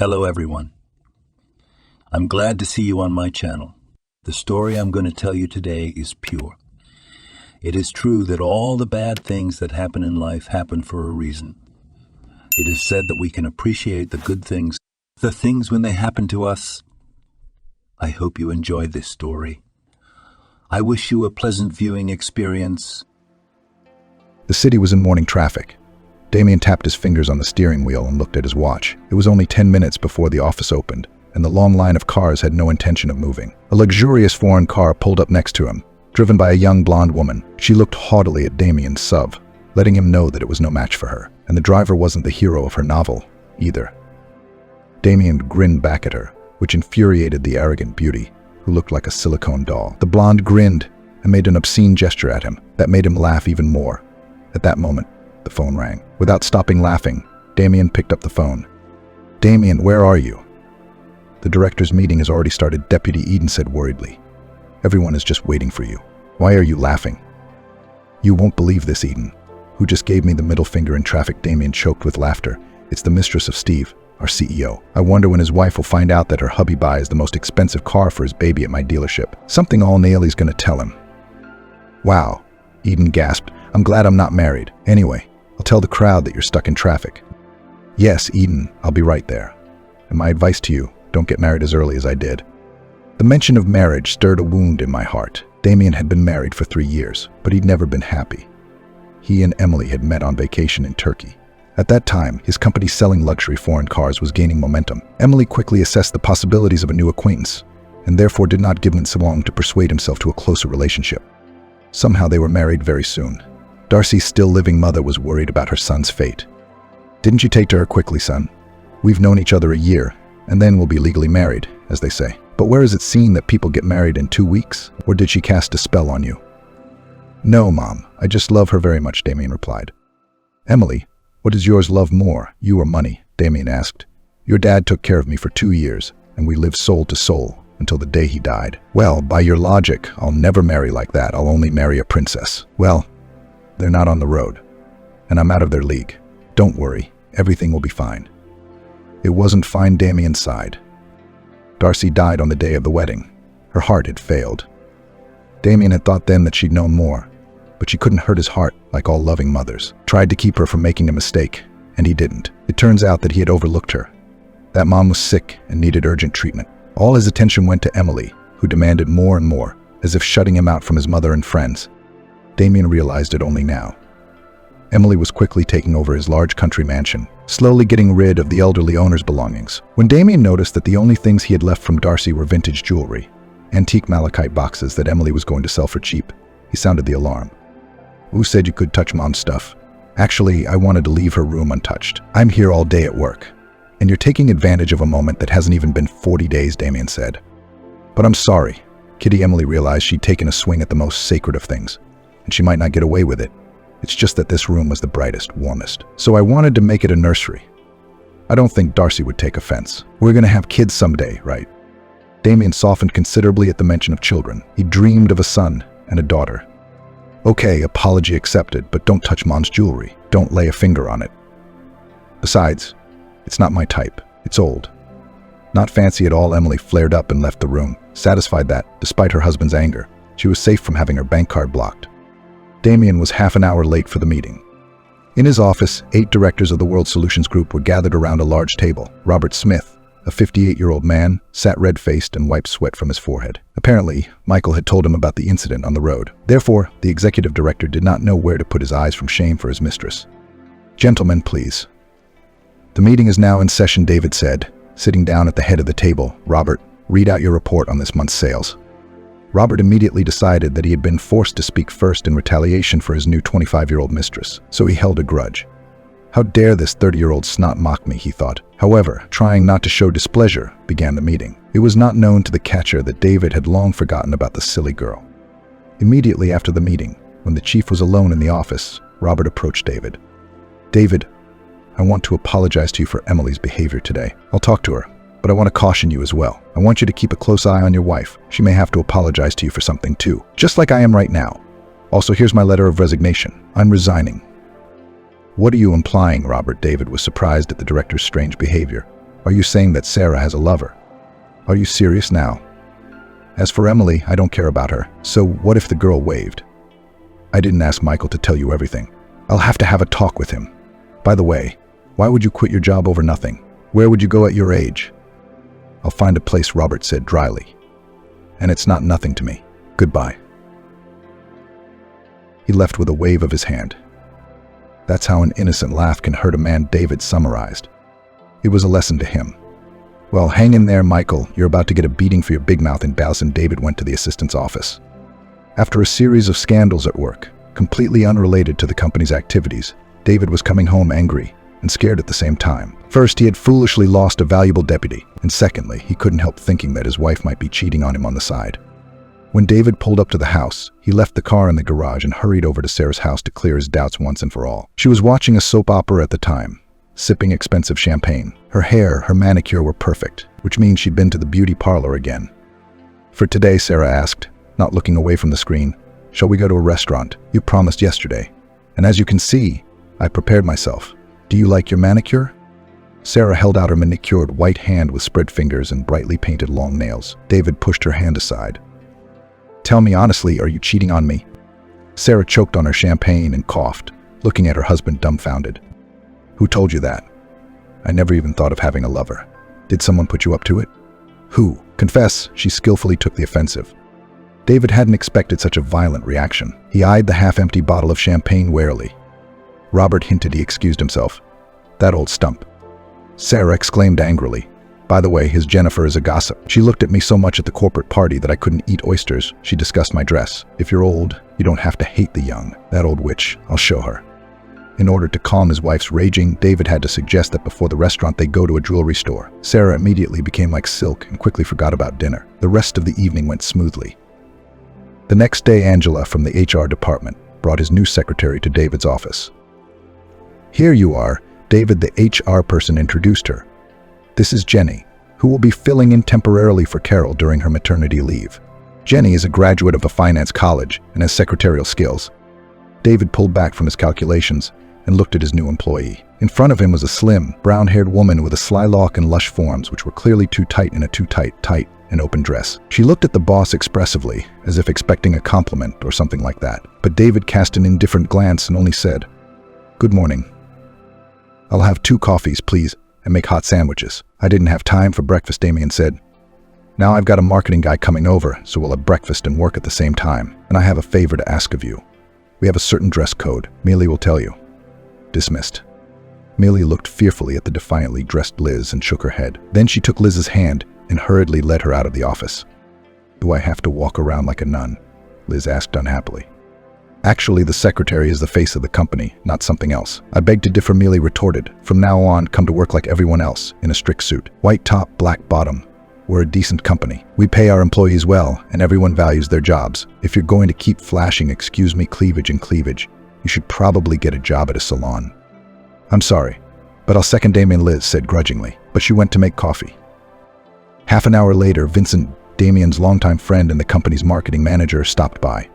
Hello everyone. I'm glad to see you on my channel. The story I'm going to tell you today is pure. It is true that all the bad things that happen in life happen for a reason. It is said that we can appreciate the good things, the things when they happen to us. I hope you enjoy this story. I wish you a pleasant viewing experience. The city was in morning traffic. Damien tapped his fingers on the steering wheel and looked at his watch. It was only 10 minutes before the office opened, and the long line of cars had no intention of moving. A luxurious foreign car pulled up next to him, driven by a young blonde woman. She looked haughtily at Damien's SUV, letting him know that it was no match for her, and the driver wasn't the hero of her novel, either. Damien grinned back at her, which infuriated the arrogant beauty, who looked like a silicone doll. The blonde grinned and made an obscene gesture at him that made him laugh even more. At that moment, the phone rang. Without stopping laughing, Damien picked up the phone. "Damien, where are you?" "The director's meeting has already started," Deputy Eden said worriedly. "Everyone is just waiting for you. Why are you laughing?" "You won't believe this, Eden. Who just gave me the middle finger in traffic?" Damien choked with laughter. "It's the mistress of Steve, our CEO. I wonder when his wife will find out that her hubby buys the most expensive car for his baby at my dealership. Something all Nailey's gonna tell him." "Wow," Eden gasped. "I'm glad I'm not married. Anyway, I'll tell the crowd that you're stuck in traffic." "Yes, Eden, I'll be right there. And my advice to you, don't get married as early as I did." The mention of marriage stirred a wound in my heart. Damien had been married for 3 years, but he'd never been happy. He and Emily had met on vacation in Turkey. At that time, his company selling luxury foreign cars was gaining momentum. Emily quickly assessed the possibilities of a new acquaintance, and therefore did not give him so long to persuade himself to a closer relationship. Somehow they were married very soon. Darcy's still living mother was worried about her son's fate. "Didn't you take to her quickly, son? We've known each other a year, and then we'll be legally married, as they say. But where is it seen that people get married in 2 weeks? Or did she cast a spell on you?" "No, Mom. I just love her very much," Damien replied. "Emily, what does yours love more, you or money?" Damien asked. "Your dad took care of me for 2 years, and we lived soul to soul until the day he died." "Well, by your logic, I'll never marry like that. I'll only marry a princess." "Well, they're not on the road, and I'm out of their league. Don't worry, everything will be fine." It wasn't fine. Damien sighed. Darcy died on the day of the wedding. Her heart had failed. Damien had thought then that she'd known more, but she couldn't hurt his heart like all loving mothers. Tried to keep her from making a mistake, and he didn't. It turns out that he had overlooked her. That mom was sick and needed urgent treatment. All his attention went to Emily, who demanded more and more, as if shutting him out from his mother and friends. Damien realized it only now. Emily was quickly taking over his large country mansion, slowly getting rid of the elderly owner's belongings. When Damien noticed that the only things he had left from Darcy were vintage jewelry, antique malachite boxes that Emily was going to sell for cheap, he sounded the alarm. "Who said you could touch Mom's stuff?" "Actually, I wanted to leave her room untouched. I'm here all day at work, and you're taking advantage of a moment that hasn't even been 40 days, Damien said. "But I'm sorry." Kitty Emily realized she'd taken a swing at the most sacred of things, and she might not get away with it. It's just that this room was the brightest, warmest. So I wanted to make it a nursery. I don't think Darcy would take offense. We're gonna have kids someday, right? Damien softened considerably at the mention of children. He dreamed of a son and a daughter. "Okay, apology accepted, but don't touch Mom's jewelry. Don't lay a finger on it. Besides, it's not my type. It's old." Not fancy at all, Emily flared up and left the room, satisfied that, despite her husband's anger, she was safe from having her bank card blocked. Damien was half an hour late for the meeting. In his office, 8 directors of the World Solutions Group were gathered around a large table. Robert Smith, a 58-year-old man, sat red-faced and wiped sweat from his forehead. Apparently, Michael had told him about the incident on the road. Therefore, the executive director did not know where to put his eyes from shame for his mistress. "Gentlemen, please." "The meeting is now in session," David said, sitting down at the head of the table. "Robert, read out your report on this month's sales." Robert immediately decided that he had been forced to speak first in retaliation for his new 25-year-old mistress, so he held a grudge. "How dare this 30-year-old snot mock me," he thought. However, trying not to show displeasure, began the meeting. It was not known to the catcher that David had long forgotten about the silly girl. Immediately after the meeting, when the chief was alone in the office, Robert approached David. "David, I want to apologize to you for Emily's behavior today. I'll talk to her. But I want to caution you as well. I want you to keep a close eye on your wife. She may have to apologize to you for something too, just like I am right now. Also, here's my letter of resignation. I'm resigning." "What are you implying, Robert?" David was surprised at the director's strange behavior. Are you saying that Sarah has a lover? Are you serious now? As for Emily, I don't care about her. So what if the girl waved? I didn't ask Michael to tell you everything. I'll have to have a talk with him. By the way, why would you quit your job over nothing? Where would you go at your age? I'll find a place, Robert said dryly. And it's not nothing to me. Goodbye. He left with a wave of his hand. That's how an innocent laugh can hurt a man, David summarized. It was a lesson to him. Well, hang in there, Michael. You're about to get a beating for your big mouth in Baus, and David went to the assistant's office. After a series of scandals at work, completely unrelated to the company's activities, David was coming home angry and scared at the same time. First, he had foolishly lost a valuable deputy, and secondly, he couldn't help thinking that his wife might be cheating on him on the side. When David pulled up to the house, he left the car in the garage and hurried over to Sarah's house to clear his doubts once and for all. She was watching a soap opera at the time, sipping expensive champagne. Her hair, her manicure were perfect, which means she'd been to the beauty parlor again. For today, Sarah asked, not looking away from the screen, shall we go to a restaurant? You promised yesterday. And as you can see, I prepared myself. Do you like your manicure? Sarah held out her manicured white hand with spread fingers and brightly painted long nails. David pushed her hand aside. Tell me honestly, are you cheating on me? Sarah choked on her champagne and coughed, looking at her husband dumbfounded. Who told you that? I never even thought of having a lover. Did someone put you up to it? Who? Confess, she skillfully took the offensive. David hadn't expected such a violent reaction. He eyed the half-empty bottle of champagne warily. Robert hinted he excused himself. That old stump. Sarah exclaimed angrily. By the way, his Jennifer is a gossip. She looked at me so much at the corporate party that I couldn't eat oysters. She discussed my dress. If you're old, you don't have to hate the young. That old witch, I'll show her. In order to calm his wife's raging, David had to suggest that before the restaurant they go to a jewelry store. Sarah immediately became like silk and quickly forgot about dinner. The rest of the evening went smoothly. The next day, Angela from the HR department brought his new secretary to David's office. Here you are, David, the HR person introduced her. This is Jenny, who will be filling in temporarily for Carol during her maternity leave. Jenny is a graduate of a finance college and has secretarial skills. David pulled back from his calculations and looked at his new employee. In front of him was a slim, brown-haired woman with a sly lock and lush forms which were clearly too tight in a too tight and open dress. She looked at the boss expressively, as if expecting a compliment or something like that. But David cast an indifferent glance and only said, "Good morning. I'll have 2 coffees, please, and make hot sandwiches." I didn't have time for breakfast, Damien said. Now I've got a marketing guy coming over, so we'll have breakfast and work at the same time. And I have a favor to ask of you. We have a certain dress code. Mealy will tell you. Dismissed. Mealy looked fearfully at the defiantly dressed Liz and shook her head. Then she took Liz's hand and hurriedly led her out of the office. Do I have to walk around like a nun? Liz asked unhappily. Actually, the secretary is the face of the company, not something else. I beg to differ, Mealy retorted. From now on, come to work like everyone else, in a strict suit. White top, black bottom. We're a decent company. We pay our employees well, and everyone values their jobs. If you're going to keep flashing, excuse me, cleavage and cleavage, you should probably get a job at a salon. I'm sorry, but I'll second Damien, Liz said grudgingly, but she went to make coffee. Half an hour later, Vincent, Damien's longtime friend and the company's marketing manager, stopped by.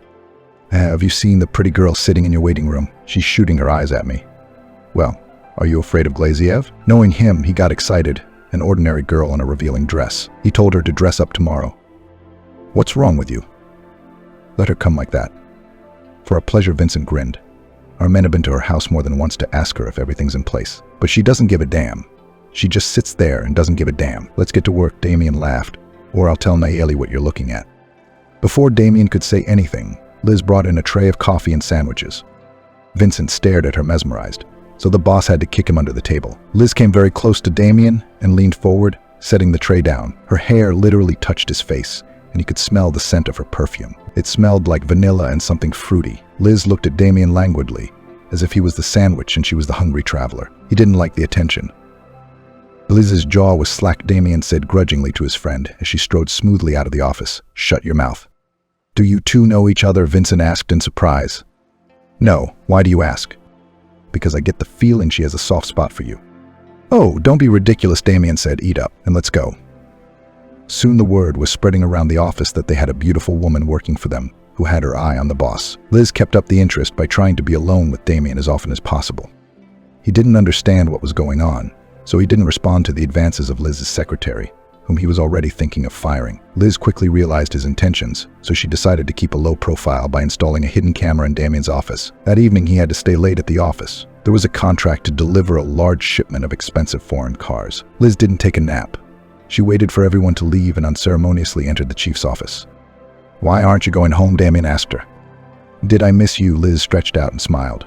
Have you seen the pretty girl sitting in your waiting room? She's shooting her eyes at me. Well, are you afraid of Glaziev? Knowing him, he got excited. An ordinary girl in a revealing dress. He told her to dress up tomorrow. What's wrong with you? Let her come like that. For a pleasure, Vincent grinned. Our men have been to her house more than once to ask her if everything's in place. But she doesn't give a damn. She just sits there and doesn't give a damn. Let's get to work, Damien laughed. Or I'll tell Nayeli what you're looking at. Before Damien could say anything, Liz brought in a tray of coffee and sandwiches. Vincent stared at her mesmerized, so the boss had to kick him under the table. Liz came very close to Damien and leaned forward, setting the tray down. Her hair literally touched his face, and he could smell the scent of her perfume. It smelled like vanilla and something fruity. Liz looked at Damien languidly, as if he was the sandwich and she was the hungry traveler. He didn't like the attention. Liz's jaw was slack, Damien said grudgingly to his friend as she strode smoothly out of the office. Shut your mouth. Do you two know each other? Vincent asked in surprise. No. Why do you ask? Because I get the feeling she has a soft spot for you. Oh, don't be ridiculous, Damien said. Eat up, and let's go. Soon the word was spreading around the office that they had a beautiful woman working for them who had her eye on the boss. Liz kept up the interest by trying to be alone with Damien as often as possible. He didn't understand what was going on, so he didn't respond to the advances of Liz's secretary, whom he was already thinking of firing. Liz quickly realized his intentions, so she decided to keep a low profile by installing a hidden camera in Damien's office. That evening, he had to stay late at the office. There was a contract to deliver a large shipment of expensive foreign cars. Liz didn't take a nap. She waited for everyone to leave and unceremoniously entered the chief's office. "Why aren't you going home?" Damien asked her. "Did I miss you?" Liz stretched out and smiled.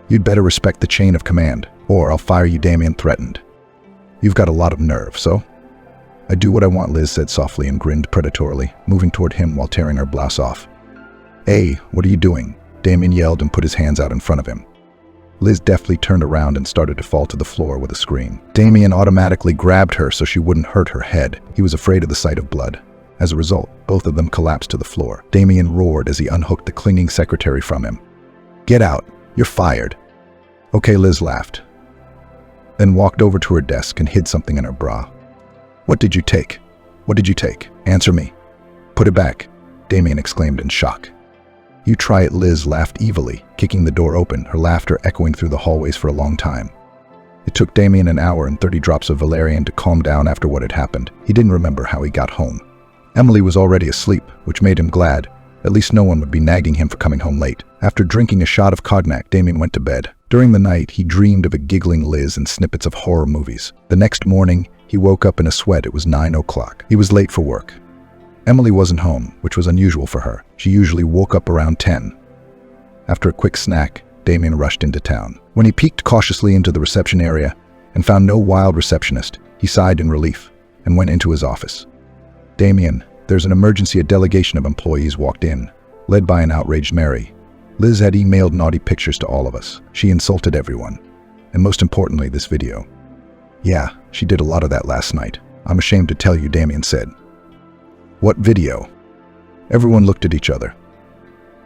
"You'd better respect the chain of command, or I'll fire you," Damien threatened. "You've got a lot of nerve, so?" "I do what I want," Liz said softly and grinned predatorily, moving toward him while tearing her blouse off. "Hey, what are you doing?" Damien yelled and put his hands out in front of him. Liz deftly turned around and started to fall to the floor with a scream. Damien automatically grabbed her so she wouldn't hurt her head. He was afraid of the sight of blood. As a result, both of them collapsed to the floor. Damien roared as he unhooked the clinging secretary from him. "Get out! You're fired!" "Okay," Liz laughed, then walked over to her desk and hid something in her bra. "What did you take? What did you take? Answer me." "Put it back," Damien exclaimed in shock. "You try it," Liz laughed evilly, kicking the door open, her laughter echoing through the hallways for a long time. It took Damien an hour and 30 drops of valerian to calm down after what had happened. He didn't remember how he got home. Emily was already asleep, which made him glad. At least no one would be nagging him for coming home late. After drinking a shot of cognac, Damien went to bed. During the night, he dreamed of a giggling Liz and snippets of horror movies. The next morning, he woke up in a sweat. It was 9 o'clock. He was late for work. Emily wasn't home, which was unusual for her. She usually woke up around 10. After a quick snack, Damien rushed into town. When he peeked cautiously into the reception area and found no wild receptionist, he sighed in relief and went into his office. "Damien, there's an emergency." A delegation of employees walked in, led by an outraged Mary. Liz had emailed naughty pictures to all of us. She insulted everyone. And most importantly, this video. "Yeah, she did a lot of that last night. I'm ashamed to tell you," Damien said. "What video?" Everyone looked at each other.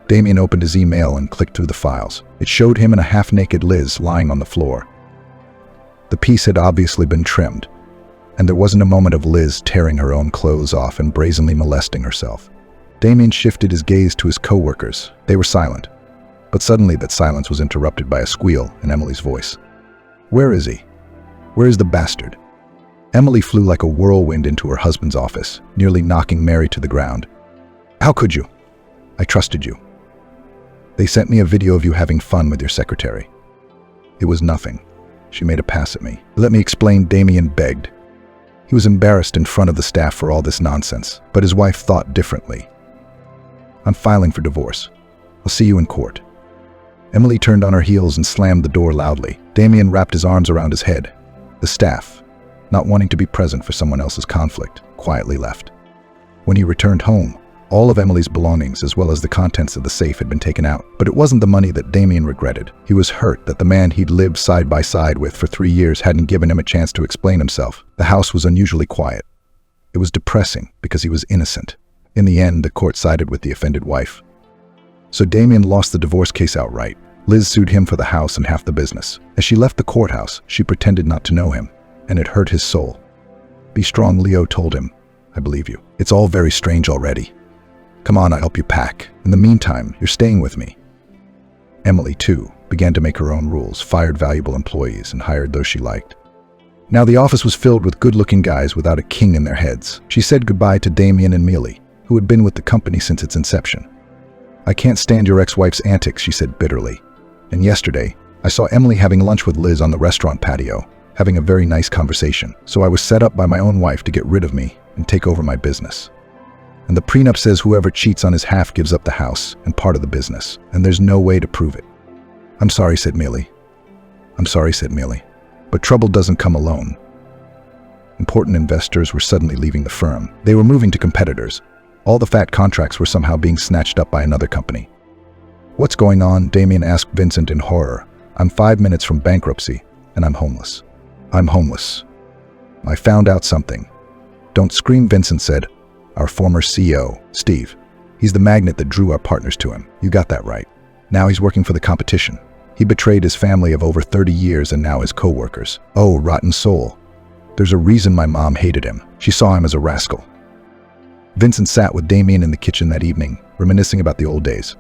Damien opened his email and clicked through the files. It showed him and a half-naked Liz lying on the floor. The piece had obviously been trimmed, and there wasn't a moment of Liz tearing her own clothes off and brazenly molesting herself. Damien shifted his gaze to his co-workers. They were silent, but suddenly that silence was interrupted by a squeal in Emily's voice. "Where is he? Where is the bastard?" Emily flew like a whirlwind into her husband's office, nearly knocking Mary to the ground. "How could you? I trusted you. They sent me a video of you having fun with your secretary." "It was nothing." She made a pass at me. "Let me explain," Damien begged. He was embarrassed in front of the staff for all this nonsense, but his wife thought differently. "I'm filing for divorce. I'll see you in court." Emily turned on her heels and slammed the door loudly. Damien wrapped his arms around his head. The staff, not wanting to be present for someone else's conflict, quietly left. When he returned home, all of Emily's belongings as well as the contents of the safe had been taken out. But it wasn't the money that Damien regretted. He was hurt that the man he'd lived side by side with for 3 years hadn't given him a chance to explain himself. The house was unusually quiet. It was depressing because he was innocent. In the end, the court sided with the offended wife. So Damien lost the divorce case outright. Liz sued him for the house and half the business. As she left the courthouse, she pretended not to know him, and it hurt his soul. "Be strong," Leo told him. "I believe you. It's all very strange already. Come on, I'll help you pack. In the meantime, you're staying with me." Emily, too, began to make her own rules, fired valuable employees, and hired those she liked. Now the office was filled with good-looking guys without a king in their heads. She said goodbye to Damien and Mealy, who had been with the company since its inception. "I can't stand your ex-wife's antics," she said bitterly. "And yesterday, I saw Emily having lunch with Liz on the restaurant patio, having a very nice conversation. So I was set up by my own wife to get rid of me and take over my business. And the prenup says whoever cheats on his half gives up the house and part of the business, and there's no way to prove it." "I'm sorry," said Mealy. "I'm sorry," said Mealy. But trouble doesn't come alone. Important investors were suddenly leaving the firm. They were moving to competitors. All the fat contracts were somehow being snatched up by another company. "What's going on?" Damien asked Vincent in horror. "I'm 5 minutes from bankruptcy, and I'm homeless. I'm homeless. I found out something." "Don't scream," Vincent said. "Our former CEO, Steve. He's the magnet that drew our partners to him. You got that right. Now he's working for the competition. He betrayed his family of over 30 years and now his co-workers. Oh, rotten soul. There's a reason my mom hated him. She saw him as a rascal." Vincent sat with Damien in the kitchen that evening, reminiscing about the old days.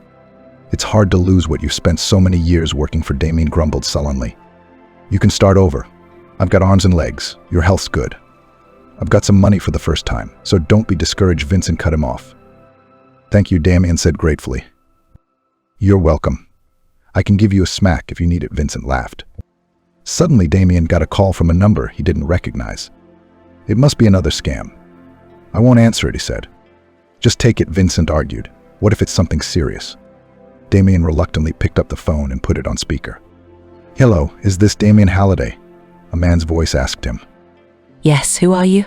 "It's hard to lose what you've spent so many years working for," Damien grumbled sullenly. "You can start over. I've got arms and legs. Your health's good. I've got some money for the first time, so don't be discouraged. Vincent cut him off. Thank you, Damien said gratefully. You're welcome. I can give you a smack if you need it, Vincent laughed. Suddenly, Damien got a call from a number he didn't recognize. It must be another scam. I won't answer it, he said. Just take it, Vincent argued. What if it's something serious? Damien reluctantly picked up the phone and put it on speaker. Hello, is this Damien Halliday? A man's voice asked him. Yes, who are you?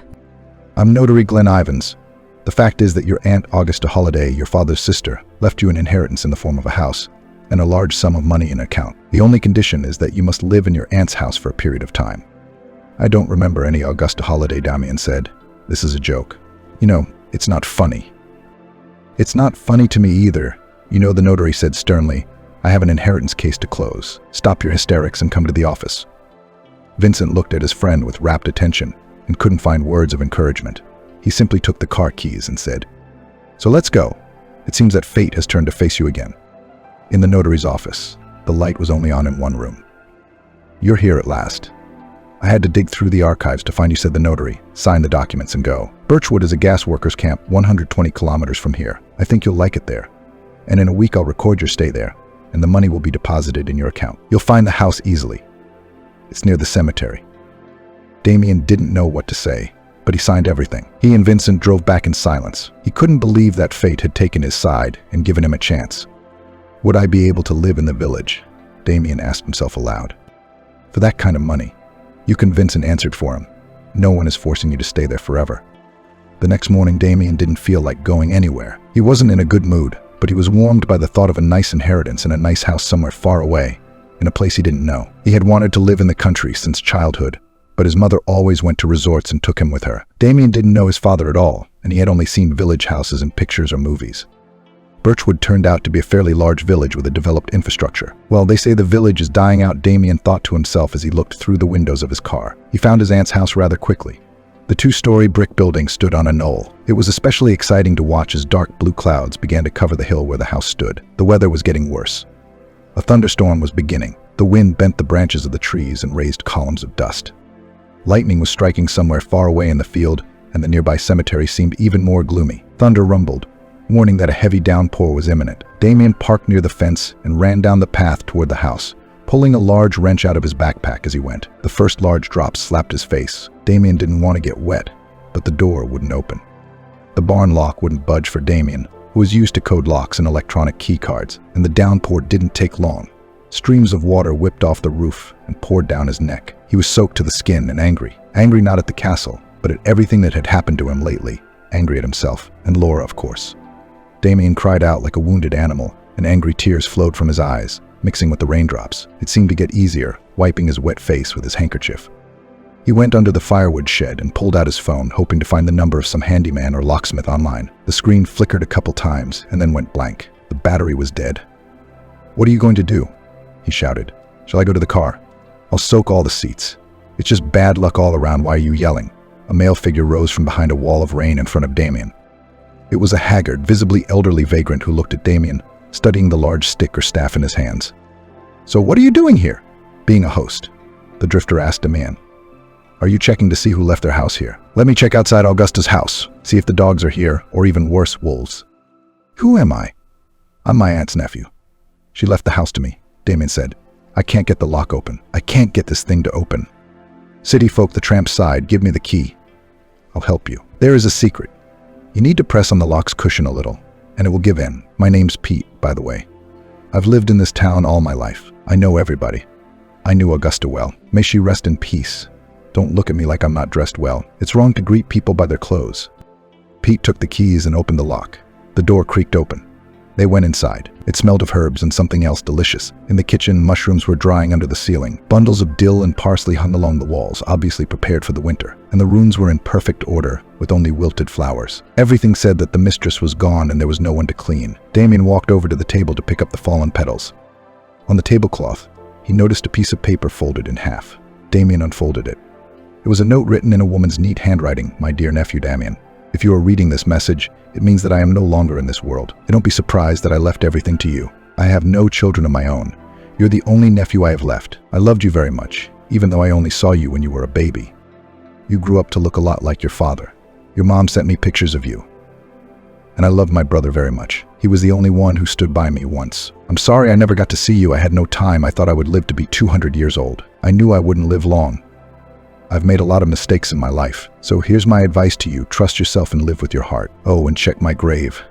I'm notary Glenn Ivans. The fact is that your Aunt Augusta Holliday, your father's sister, left you an inheritance in the form of a house and a large sum of money in an account. The only condition is that you must live in your aunt's house for a period of time. I don't remember any Augusta Holliday, Damien said. This is a joke. You know, it's not funny. It's not funny to me either. You know, the notary said sternly, I have an inheritance case to close. Stop your hysterics and come to the office. Vincent looked at his friend with rapt attention and couldn't find words of encouragement. He simply took the car keys and said, So let's go. It seems that fate has turned to face you again. In the notary's office, the light was only on in one room. You're here at last. I had to dig through the archives to find you, said the notary. Sign the documents and go. Birchwood is a gas workers' camp 120 kilometers from here. I think you'll like it there. And in a week I'll record your stay there, and the money will be deposited in your account. You'll find the house easily. It's near the cemetery. Damien didn't know what to say, but he signed everything. He and Vincent drove back in silence. He couldn't believe that fate had taken his side and given him a chance. Would I be able to live in the village? Damien asked himself aloud. For that kind of money. You can, Vincent answered for him. No one is forcing you to stay there forever. The next morning, Damien didn't feel like going anywhere. He wasn't in a good mood, but he was warmed by the thought of a nice inheritance and a nice house somewhere far away, in a place he didn't know. He had wanted to live in the country since childhood, but his mother always went to resorts and took him with her. Damien didn't know his father at all, and he had only seen village houses in pictures or movies. Birchwood turned out to be a fairly large village with a developed infrastructure. Well, they say the village is dying out, Damien thought to himself as he looked through the windows of his car. He found his aunt's house rather quickly. The two-story brick building stood on a knoll. It was especially exciting to watch as dark blue clouds began to cover the hill where the house stood. The weather was getting worse. A thunderstorm was beginning. The wind bent the branches of the trees and raised columns of dust. Lightning was striking somewhere far away in the field, and the nearby cemetery seemed even more gloomy. Thunder rumbled, warning that a heavy downpour was imminent. Damien parked near the fence and ran down the path toward the house, pulling a large wrench out of his backpack as he went. The first large drop slapped his face. Damien didn't want to get wet, but the door wouldn't open. The barn lock wouldn't budge for Damien, who was used to code locks and electronic key cards, and the downpour didn't take long. Streams of water whipped off the roof and poured down his neck. He was soaked to the skin and angry. Angry not at the castle, but at everything that had happened to him lately. Angry at himself, and Laura, of course. Damien cried out like a wounded animal, and angry tears flowed from his eyes, mixing with the raindrops. It seemed to get easier, wiping his wet face with his handkerchief. He went under the firewood shed and pulled out his phone, hoping to find the number of some handyman or locksmith online. The screen flickered a couple times and then went blank. The battery was dead. "What are you going to do?" he shouted. "Shall I go to the car? I'll soak all the seats. It's just bad luck all around. Why are you yelling?" A male figure rose from behind a wall of rain in front of Damien. It was a haggard, visibly elderly vagrant who looked at Damien, studying the large stick or staff in his hands. "So what are you doing here?" "Being a host," the drifter asked Damien. "Are you checking to see who left their house here?" "Let me check outside Augusta's house, see if the dogs are here, or even worse, wolves." "Who am I?" "I'm my aunt's nephew. She left the house to me," Damien said. "I can't get the lock open. I can't get this thing to open." "City folk," the tramp sighed. "Give me the key. I'll help you. There is a secret. You need to press on the lock's cushion a little, and it will give in. My name's Pete, by the way. I've lived in this town all my life. I know everybody. I knew Augusta well. May she rest in peace. Don't look at me like I'm not dressed well. It's wrong to greet people by their clothes." Pete took the keys and opened the lock. The door creaked open. They went inside. It smelled of herbs and something else delicious. In the kitchen, mushrooms were drying under the ceiling. Bundles of dill and parsley hung along the walls, obviously prepared for the winter. And the rooms were in perfect order, with only wilted flowers. Everything said that the mistress was gone and there was no one to clean. Damien walked over to the table to pick up the fallen petals. On the tablecloth, he noticed a piece of paper folded in half. Damien unfolded it. It was a note written in a woman's neat handwriting. "My dear nephew Damien, if you are reading this message, it means that I am no longer in this world. And don't be surprised that I left everything to you. I have no children of my own. You're the only nephew I have left. I loved you very much, even though I only saw you when you were a baby. You grew up to look a lot like your father. Your mom sent me pictures of you. And I loved my brother very much. He was the only one who stood by me once. I'm sorry I never got to see you. I had no time. I thought I would live to be 200 years old. I knew I wouldn't live long. I've made a lot of mistakes in my life. So here's my advice to you. Trust yourself and live with your heart. Oh, and check my grave.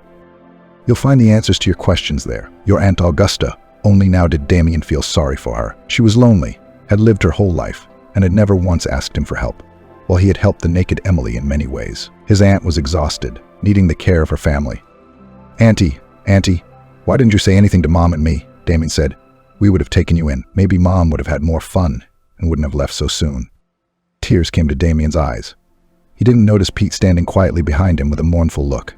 You'll find the answers to your questions there. Your Aunt Augusta. Only now did Damien feel sorry for her. She was lonely, had lived her whole life, and had never once asked him for help, while he had helped the naked Emily in many ways. His aunt was exhausted, needing the care of her family. Auntie, why didn't you say anything to Mom and me? Damien said. We would have taken you in. Maybe Mom would have had more fun and wouldn't have left so soon. Tears came to Damien's eyes. He didn't notice Pete standing quietly behind him with a mournful look.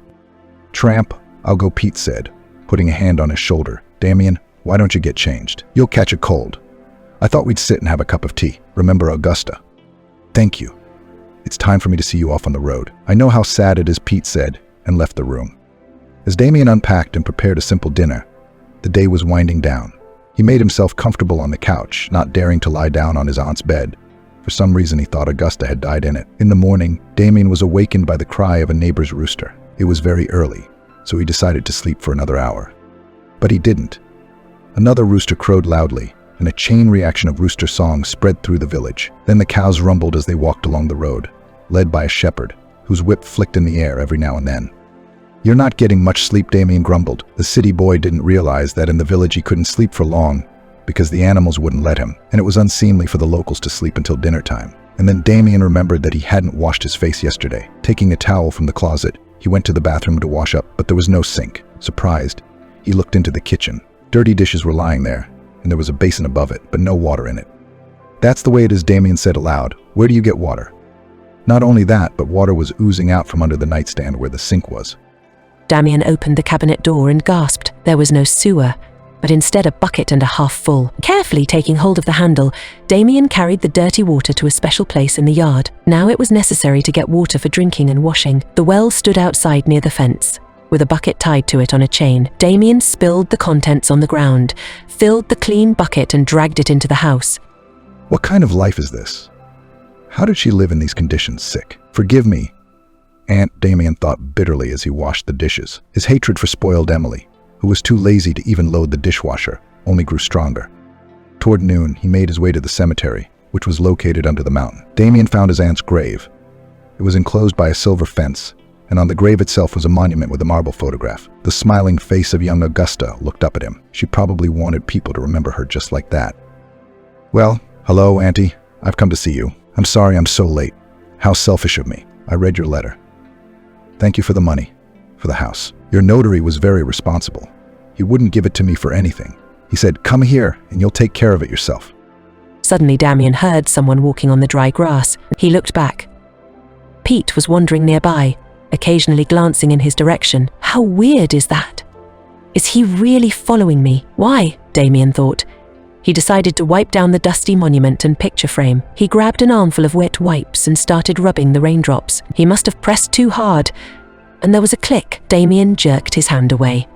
Tramp, I'll go, Pete said, putting a hand on his shoulder. Damien, why don't you get changed? You'll catch a cold. I thought we'd sit and have a cup of tea. Remember Augusta? Thank you. It's time for me to see you off on the road. I know how sad it is, Pete said, and left the room. As Damien unpacked and prepared a simple dinner, the day was winding down. He made himself comfortable on the couch, not daring to lie down on his aunt's bed. For some reason, he thought Augusta had died in it. In the morning, Damien was awakened by the cry of a neighbor's rooster. It was very early, so he decided to sleep for another hour. But he didn't. Another rooster crowed loudly, and a chain reaction of rooster songs spread through the village. Then the cows rumbled as they walked along the road, led by a shepherd, whose whip flicked in the air every now and then. You're not getting much sleep, Damien grumbled. The city boy didn't realize that in the village he couldn't sleep for long, because the animals wouldn't let him, and it was unseemly for the locals to sleep until dinner time. And then Damien remembered that he hadn't washed his face yesterday. Taking a towel from the closet, he went to the bathroom to wash up, but there was no sink. Surprised, he looked into the kitchen. Dirty dishes were lying there, and there was a basin above it, but no water in it. That's the way it is, Damien said aloud. Where do you get water? Not only that, but water was oozing out from under the nightstand where the sink was. Damien opened the cabinet door and gasped. There was no sewer, but instead a bucket and a half full. Carefully taking hold of the handle, Damien carried the dirty water to a special place in the yard. Now it was necessary to get water for drinking and washing. The well stood outside near the fence, with a bucket tied to it on a chain. Damien spilled the contents on the ground, filled the clean bucket and dragged it into the house. What kind of life is this? How did she live in these conditions, sick? Forgive me, Aunt, Damien thought bitterly as he washed the dishes. His hatred for spoiled Emily, who was too lazy to even load the dishwasher, only grew stronger. Toward noon, he made his way to the cemetery, which was located under the mountain. Damien found his aunt's grave. It was enclosed by a silver fence, and on the grave itself was a monument with a marble photograph. The smiling face of young Augusta looked up at him. She probably wanted people to remember her just like that. Well, hello, Auntie. I've come to see you. I'm sorry I'm so late. How selfish of me. I read your letter. Thank you for the money, for the house. Your notary was very responsible. He wouldn't give it to me for anything. He said, come here and you'll take care of it yourself. Suddenly Damien heard someone walking on the dry grass. He looked back. Pete was wandering nearby, occasionally glancing in his direction. How weird is that? Is he really following me? Why? Damien thought. He decided to wipe down the dusty monument and picture frame. He grabbed an armful of wet wipes and started rubbing the raindrops. He must have pressed too hard, and there was a click. Damien jerked his hand away.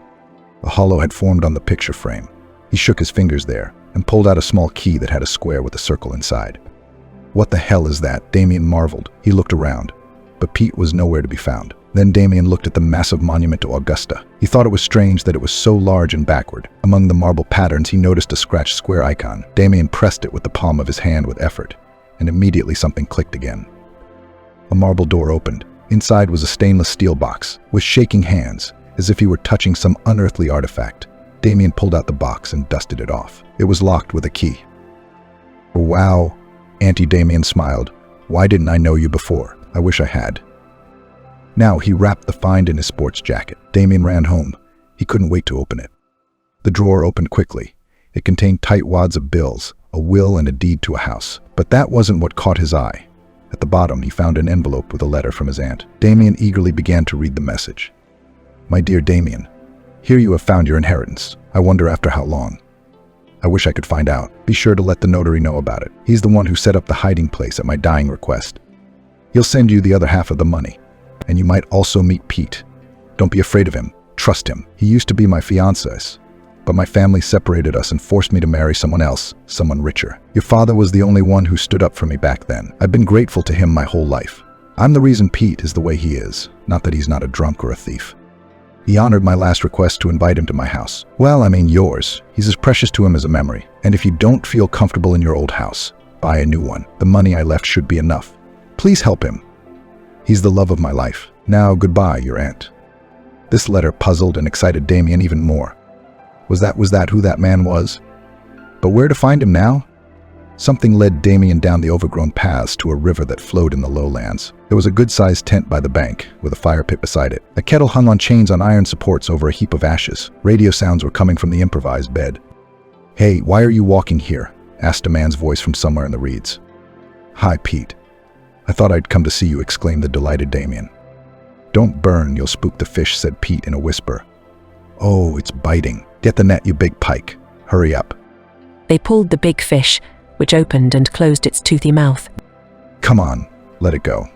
A hollow had formed on the picture frame. He shook his fingers there and pulled out a small key that had a square with a circle inside. What the hell is that? Damien marveled. He looked around, but Pete was nowhere to be found. Then Damien looked at the massive monument to Augusta. He thought it was strange that it was so large and backward. Among the marble patterns, he noticed a scratched square icon. Damien pressed it with the palm of his hand with effort, and immediately something clicked again. A marble door opened. Inside was a stainless steel box, with shaking hands, as if he were touching some unearthly artifact. Damien pulled out the box and dusted it off. It was locked with a key. Wow, Auntie, Damien smiled. Why didn't I know you before? I wish I had. Now he wrapped the find in his sports jacket. Damien ran home. He couldn't wait to open it. The drawer opened quickly. It contained tight wads of bills, a will and a deed to a house. But that wasn't what caught his eye. At the bottom, he found an envelope with a letter from his aunt. Damien eagerly began to read the message. My dear Damien, here you have found your inheritance. I wonder after how long. I wish I could find out. Be sure to let the notary know about it. He's the one who set up the hiding place at my dying request. He'll send you the other half of the money. And you might also meet Pete. Don't be afraid of him. Trust him. He used to be my fiancé, but my family separated us and forced me to marry someone else, someone richer. Your father was the only one who stood up for me back then. I've been grateful to him my whole life. I'm the reason Pete is the way he is, not that he's not a drunk or a thief. He honored my last request to invite him to my house. Well, I mean yours. He's as precious to him as a memory. And if you don't feel comfortable in your old house, buy a new one. The money I left should be enough. Please help him. He's the love of my life. Now, goodbye, your aunt. This letter puzzled and excited Damien even more. Was that who that man was? But where to find him now? Something led Damien down the overgrown paths to a river that flowed in the lowlands. There was a good-sized tent by the bank, with a fire pit beside it. A kettle hung on chains on iron supports over a heap of ashes. Radio sounds were coming from the improvised bed. "Hey, why are you walking here?" asked a man's voice from somewhere in the reeds. "Hi, Pete. I thought I'd come to see you," exclaimed the delighted Damien. "Don't burn, you'll spook the fish," said Pete in a whisper. "Oh, it's biting. Get the net, you big pike. Hurry up." They pulled the big fish, which opened and closed its toothy mouth. "Come on, let it go."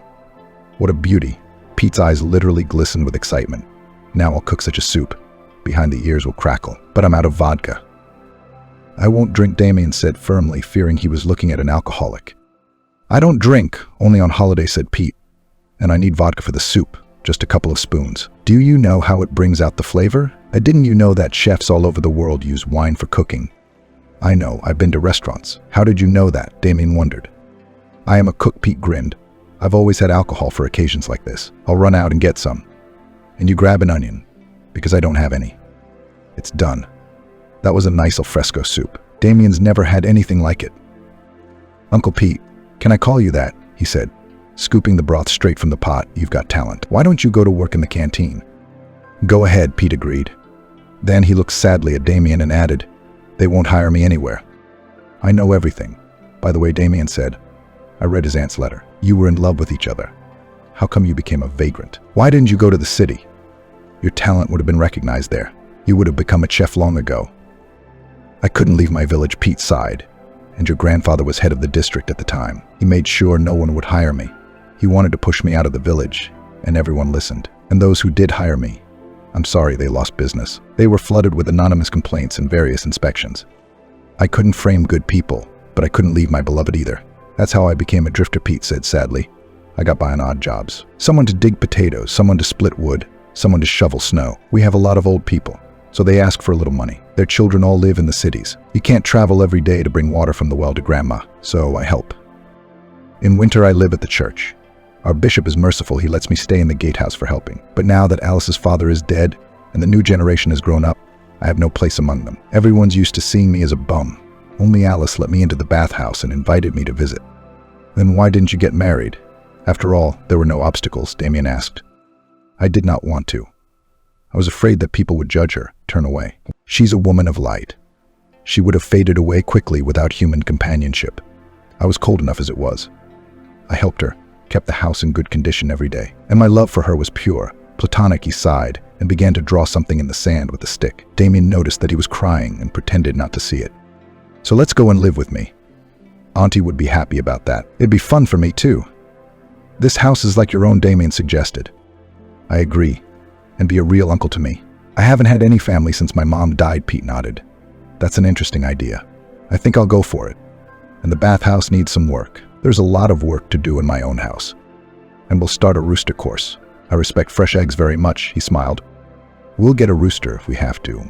What a beauty. Pete's eyes literally glistened with excitement. "Now I'll cook such a soup. Behind the ears will crackle. But I'm out of vodka." "I won't drink," Damien said firmly, fearing he was looking at an alcoholic. "I don't drink, only on holiday," said Pete. "And I need vodka for the soup, just a couple of spoons." "Do you know how it brings out the flavor? Didn't you know that chefs all over the world use wine for cooking?" "I know, I've been to restaurants." "How did you know that?" Damien wondered. "I am a cook," Pete grinned. "I've always had alcohol for occasions like this. I'll run out and get some. And you grab an onion, because I don't have any." It's done. That was a nice alfresco soup. Damien's never had anything like it. "Uncle Pete, can I call you that?" he said, scooping the broth straight from the pot. "You've got talent. Why don't you go to work in the canteen?" "Go ahead," Pete agreed. Then he looked sadly at Damien and added, "They won't hire me anywhere." "I know everything. By the way," Damien said, "I read his aunt's letter. You were in love with each other. How come you became a vagrant? Why didn't you go to the city? Your talent would have been recognized there. You would have become a chef long ago." "I couldn't leave my village," Pete sighed. "And your grandfather was head of the district at the time. He made sure no one would hire me. He wanted to push me out of the village, and everyone listened. And those who did hire me, I'm sorry they lost business. They were flooded with anonymous complaints and various inspections. I couldn't frame good people, but I couldn't leave my beloved either. That's how I became a drifter," Pete said sadly. "I got by on odd jobs. Someone to dig potatoes, someone to split wood, someone to shovel snow. We have a lot of old people, so they ask for a little money. Their children all live in the cities. You can't travel every day to bring water from the well to grandma, so I help. In winter I live at the church. Our bishop is merciful, he lets me stay in the gatehouse for helping. But now that Alice's father is dead and the new generation has grown up, I have no place among them. Everyone's used to seeing me as a bum. Only Alice let me into the bathhouse and invited me to visit." "Then why didn't you get married? After all, there were no obstacles," Damien asked. "I did not want to. I was afraid that people would judge her, turn away. She's a woman of light. She would have faded away quickly without human companionship. I was cold enough as it was. I helped her, kept the house in good condition every day. And my love for her was pure, platonic." He sighed and began to draw something in the sand with a stick. Damien noticed that he was crying and pretended not to see it. "So let's go and live with me. Auntie would be happy about that. It'd be fun for me too." "This house is like your own," Damien suggested. "I agree. And be a real uncle to me." "I haven't had any family since my mom died," Pete nodded. "That's an interesting idea. I think I'll go for it. And the bathhouse needs some work. There's a lot of work to do in my own house. And we'll start a rooster course. I respect fresh eggs very much," he smiled. "We'll get a rooster if we have to.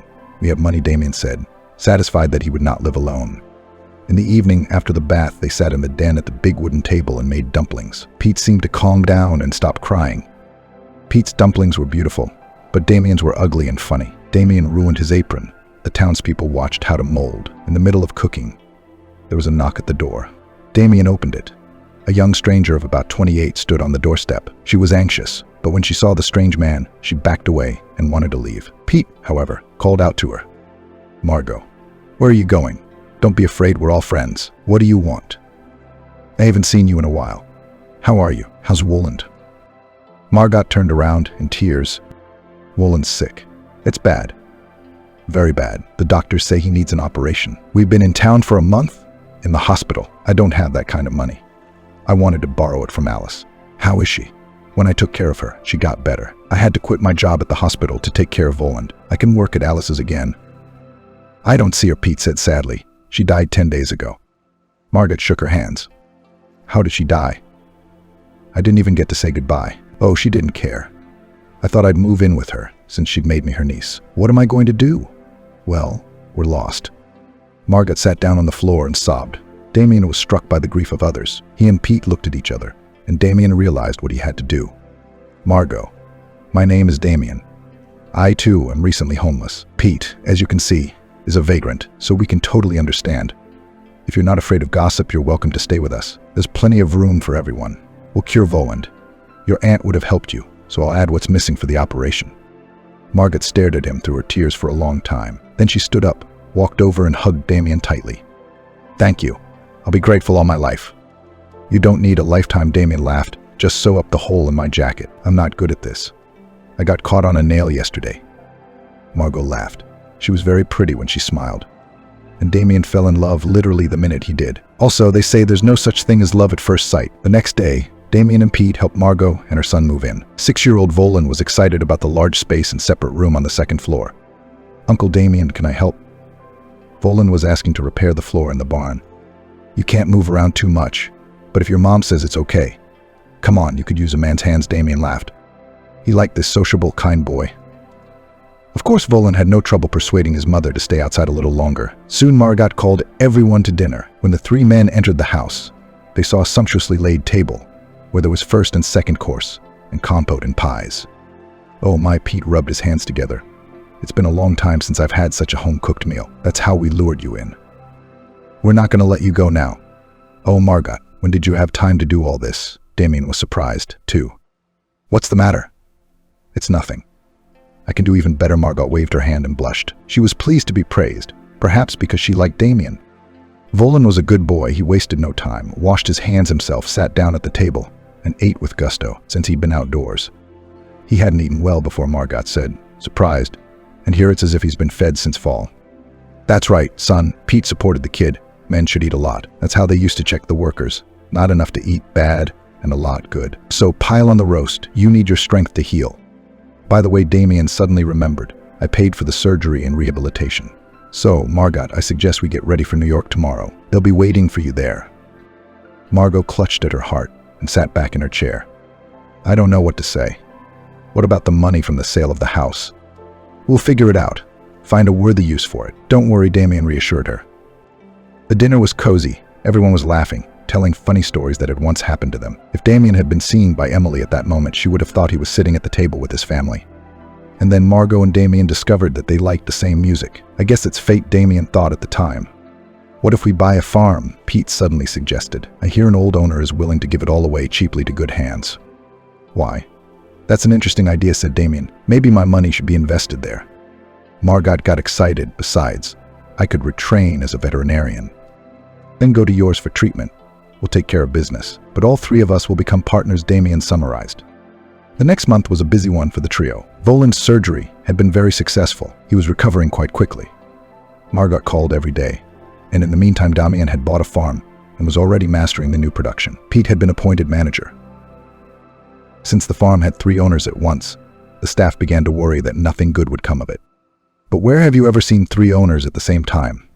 We have money," Damien said, satisfied that he would not live alone. In the evening, after the bath, they sat in the den at the big wooden table and made dumplings. Pete seemed to calm down and stop crying. Pete's dumplings were beautiful, but Damien's were ugly and funny. Damien ruined his apron. The townspeople watched how to mold. In the middle of cooking, there was a knock at the door. Damien opened it. A young stranger of about 28 stood on the doorstep. She was anxious, but when she saw the strange man, she backed away and wanted to leave. Pete, however, called out to her. "Margot, where are you going? Don't be afraid, we're all friends. What do you want?" "I haven't seen you in a while. How are you? How's Woland?" Margot turned around in tears. "Woland's sick. It's bad. Very bad. The doctors say he needs an operation. We've been in town for a month. In the hospital. I don't have that kind of money. I wanted to borrow it from Alice." "How is she?" "When I took care of her, she got better. I had to quit my job at the hospital to take care of Woland. I can work at Alice's again." I don't see her, Pete said sadly. She died 10 days ago. Margaret shook her hands. How did she die? I didn't even get to say goodbye. Oh, she didn't care. I thought I'd move in with her, since she'd made me her niece. What am I going to do? Well, we're lost. Margaret sat down on the floor and sobbed. Damien was struck by the grief of others. He and Pete looked at each other, and Damien realized what he had to do. Margot, my name is Damien. I, too, am recently homeless. Pete, as you can see, is a vagrant, so we can totally understand. If you're not afraid of gossip, you're welcome to stay with us. There's plenty of room for everyone. We'll cure Voland. Your aunt would have helped you, so I'll add what's missing for the operation. Margaret stared at him through her tears for a long time. Then she stood up, walked over and hugged Damien tightly. Thank you. I'll be grateful all my life. You don't need a lifetime, Damien laughed. Just sew up the hole in my jacket. I'm not good at this. I got caught on a nail yesterday. Margot laughed. She was very pretty when she smiled. And Damien fell in love literally the minute he did. Also, they say there's no such thing as love at first sight. The next day, Damien and Pete helped Margot and her son move in. 6-year-old Voland was excited about the large space and separate room on the second floor. Uncle Damien, can I help? Voland was asking to repair the floor in the barn. You can't move around too much, but if your mom says it's okay. Come on, you could use a man's hands, Damien laughed. He liked this sociable, kind boy. Of course, Voland had no trouble persuading his mother to stay outside a little longer. Soon Margot called everyone to dinner. When the 3 men entered the house, they saw a sumptuously laid table, where there was first and second course, and compote and pies. Oh my, Pete rubbed his hands together. It's been a long time since I've had such a home-cooked meal. That's how we lured you in. We're not going to let you go now. Oh, Margot, when did you have time to do all this? Damien was surprised, too. What's the matter? It's nothing. I can do even better. Margot waved her hand and blushed. She was pleased to be praised, perhaps because she liked Damien. Voland was a good boy. He wasted no time, washed his hands himself, sat down at the table, and ate with gusto, since he'd been outdoors. He hadn't eaten well before, Margot said, surprised, and here it's as if he's been fed since fall. That's right, son. Pete supported the kid. Men should eat a lot. That's how they used to check the workers. Not enough to eat bad, and a lot good. So pile on the roast. You need your strength to heal. By the way, Damien suddenly remembered. I paid for the surgery and rehabilitation. So, Margot, I suggest we get ready for New York tomorrow. They'll be waiting for you there. Margot clutched at her heart and sat back in her chair. I don't know what to say. What about the money from the sale of the house? We'll figure it out. Find a worthy use for it. Don't worry, Damien reassured her. The dinner was cozy. Everyone was laughing, telling funny stories that had once happened to them. If Damien had been seen by Emily at that moment, she would have thought he was sitting at the table with his family. And then Margot and Damien discovered that they liked the same music. I guess it's fate, Damien thought at the time. What if we buy a farm? Pete suddenly suggested. I hear an old owner is willing to give it all away cheaply to good hands. Why? That's an interesting idea, said Damien. Maybe my money should be invested there. Margot got excited. Besides, I could retrain as a veterinarian. Then go to yours for treatment. We'll take care of business. But all 3 of us will become partners, Damien summarized. The next month was a busy one for the trio. Voland's surgery had been very successful. He was recovering quite quickly. Margot called every day. And in the meantime, Damien had bought a farm and was already mastering the new production. Pete had been appointed manager. Since the farm had 3 owners at once, the staff began to worry that nothing good would come of it. But where have you ever seen 3 owners at the same time?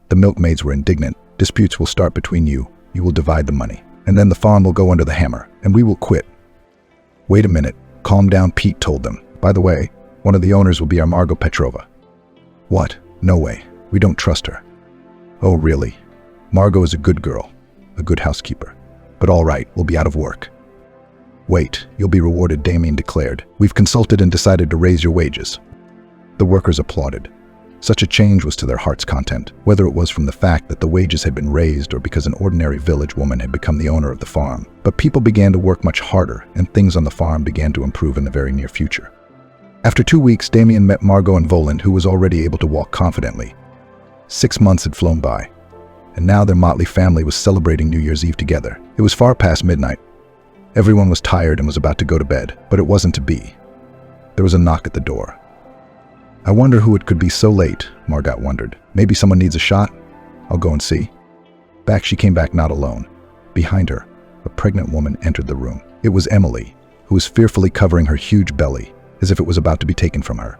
The milkmaids were indignant. Disputes will start between you. You will divide the money. And then the farm will go under the hammer, and we will quit. Wait a minute. Calm down, Pete told them. By the way, one of the owners will be our Margot Petrova. What? No way. We don't trust her. Oh, really? Margot is a good girl, a good housekeeper. But all right, we'll be out of work. Wait, you'll be rewarded, Damien declared. We've consulted and decided to raise your wages. The workers applauded. Such a change was to their heart's content, whether it was from the fact that the wages had been raised or because an ordinary village woman had become the owner of the farm. But people began to work much harder, and things on the farm began to improve in the very near future. After 2 weeks, Damien met Margot and Voland, who was already able to walk confidently. 6 months had flown by, and now their motley family was celebrating New Year's Eve together. It was far past midnight. Everyone was tired and was about to go to bed, but it wasn't to be. There was a knock at the door. I wonder who it could be so late, Margot wondered. Maybe someone needs a shot? I'll go and see. She came back not alone. Behind her, a pregnant woman entered the room. It was Emily, who was fearfully covering her huge belly, as if it was about to be taken from her.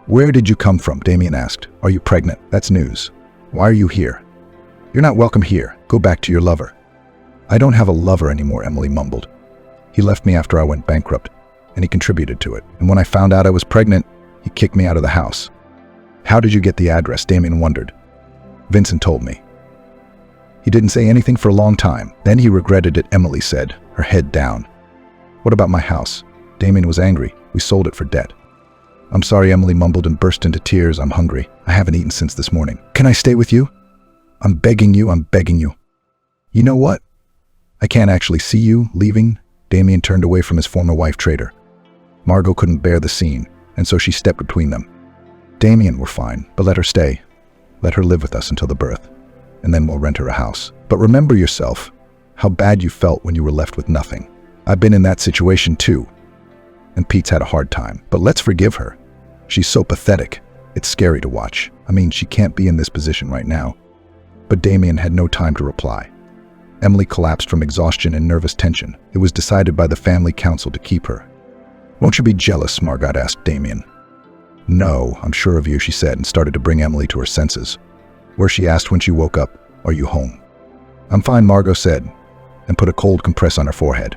Where did you come from? Damien asked. Are you pregnant? That's news. Why are you here? You're not welcome here. Go back to your lover. I don't have a lover anymore, Emily mumbled. He left me after I went bankrupt, and he contributed to it. And when I found out I was pregnant, he kicked me out of the house. How did you get the address? Damien wondered. Vincent told me. He didn't say anything for a long time. Then he regretted it, Emily said, her head down. What about my house? Damien was angry. We sold it for debt. I'm sorry, Emily mumbled and burst into tears. I'm hungry. I haven't eaten since this morning. Can I stay with you? I'm begging you. You know what? I can't actually see you leaving. Damien turned away from his former wife, Trader. Margot couldn't bear the scene, and so she stepped between them. Damien, we're fine, but let her stay. Let her live with us until the birth, and then we'll rent her a house. But remember yourself, how bad you felt when you were left with nothing. I've been in that situation too. And Pete's had a hard time, but let's forgive her. She's so pathetic. It's scary to watch. I mean, she can't be in this position right now. But Damien had no time to reply. Emily collapsed from exhaustion and nervous tension. It was decided by the family council to keep her. Won't you be jealous? Margot asked Damien. No, I'm sure of you, she said, and started to bring Emily to her senses. Where she asked when she woke up, are you home? I'm fine, Margot said, and put a cold compress on her forehead.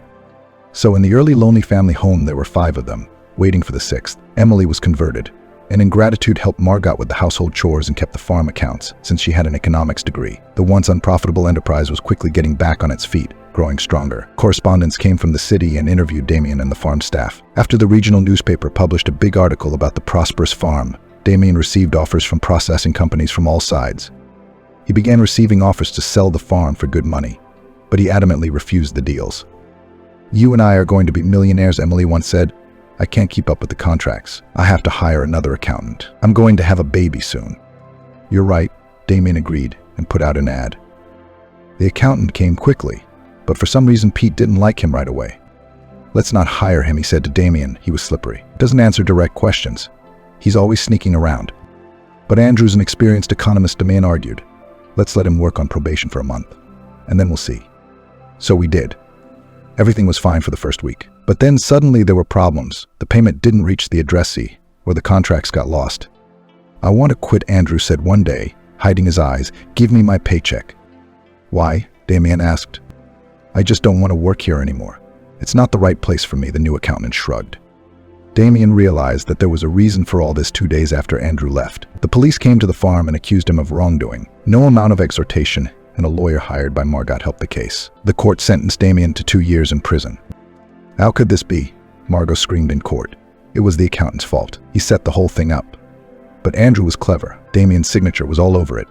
So in the early lonely family home, there were 5 of them, waiting for the 6th. Emily was converted, and in gratitude helped Margot with the household chores and kept the farm accounts, since she had an economics degree. The once unprofitable enterprise was quickly getting back on its feet, growing stronger. Correspondents came from the city and interviewed Damien and the farm staff. After the regional newspaper published a big article about the prosperous farm, Damien received offers from processing companies from all sides. He began receiving offers to sell the farm for good money, but he adamantly refused the deals. You and I are going to be millionaires, Emily once said. I can't keep up with the contracts. I have to hire another accountant. I'm going to have a baby soon. You're right, Damien agreed and put out an ad. The accountant came quickly, but for some reason Pete didn't like him right away. Let's not hire him, he said to Damien. He was slippery. Doesn't answer direct questions. He's always sneaking around. But Andrew's an experienced economist, Damien argued. Let's let him work on probation for a month, and then we'll see. So we did. Everything was fine for the first week. But then suddenly there were problems. The payment didn't reach the addressee, or the contracts got lost. I want to quit, Andrew said one day, hiding his eyes. Give me my paycheck. Why? Damien asked. I just don't want to work here anymore. It's not the right place for me, the new accountant shrugged. Damien realized that there was a reason for all this 2 days after Andrew left. The police came to the farm and accused him of wrongdoing. No amount of exhortation and a lawyer hired by Margot helped the case. The court sentenced Damien to 2 years in prison. How could this be? Margot screamed in court. It was the accountant's fault. He set the whole thing up. But Andrew was clever. Damien's signature was all over it.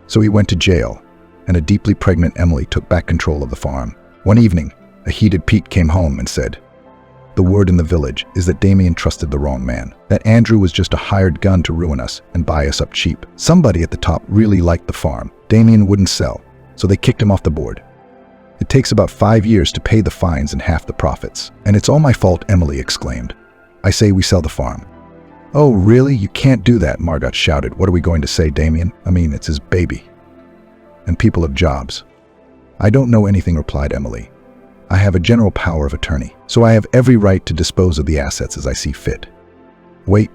So he went to jail, and a deeply pregnant Emily took back control of the farm. One evening, a heated Pete came home and said, the word in the village is that Damien trusted the wrong man, that Andrew was just a hired gun to ruin us and buy us up cheap. Somebody at the top really liked the farm. Damien wouldn't sell, so they kicked him off the board. It takes about 5 years to pay the fines and half the profits. And it's all my fault, Emily exclaimed. I say we sell the farm. Oh, really? You can't do that, Margot shouted. What are we going to say, Damien? I mean, it's his baby. And people have jobs. I don't know anything, replied Emily. I have a general power of attorney, so I have every right to dispose of the assets as I see fit. Wait,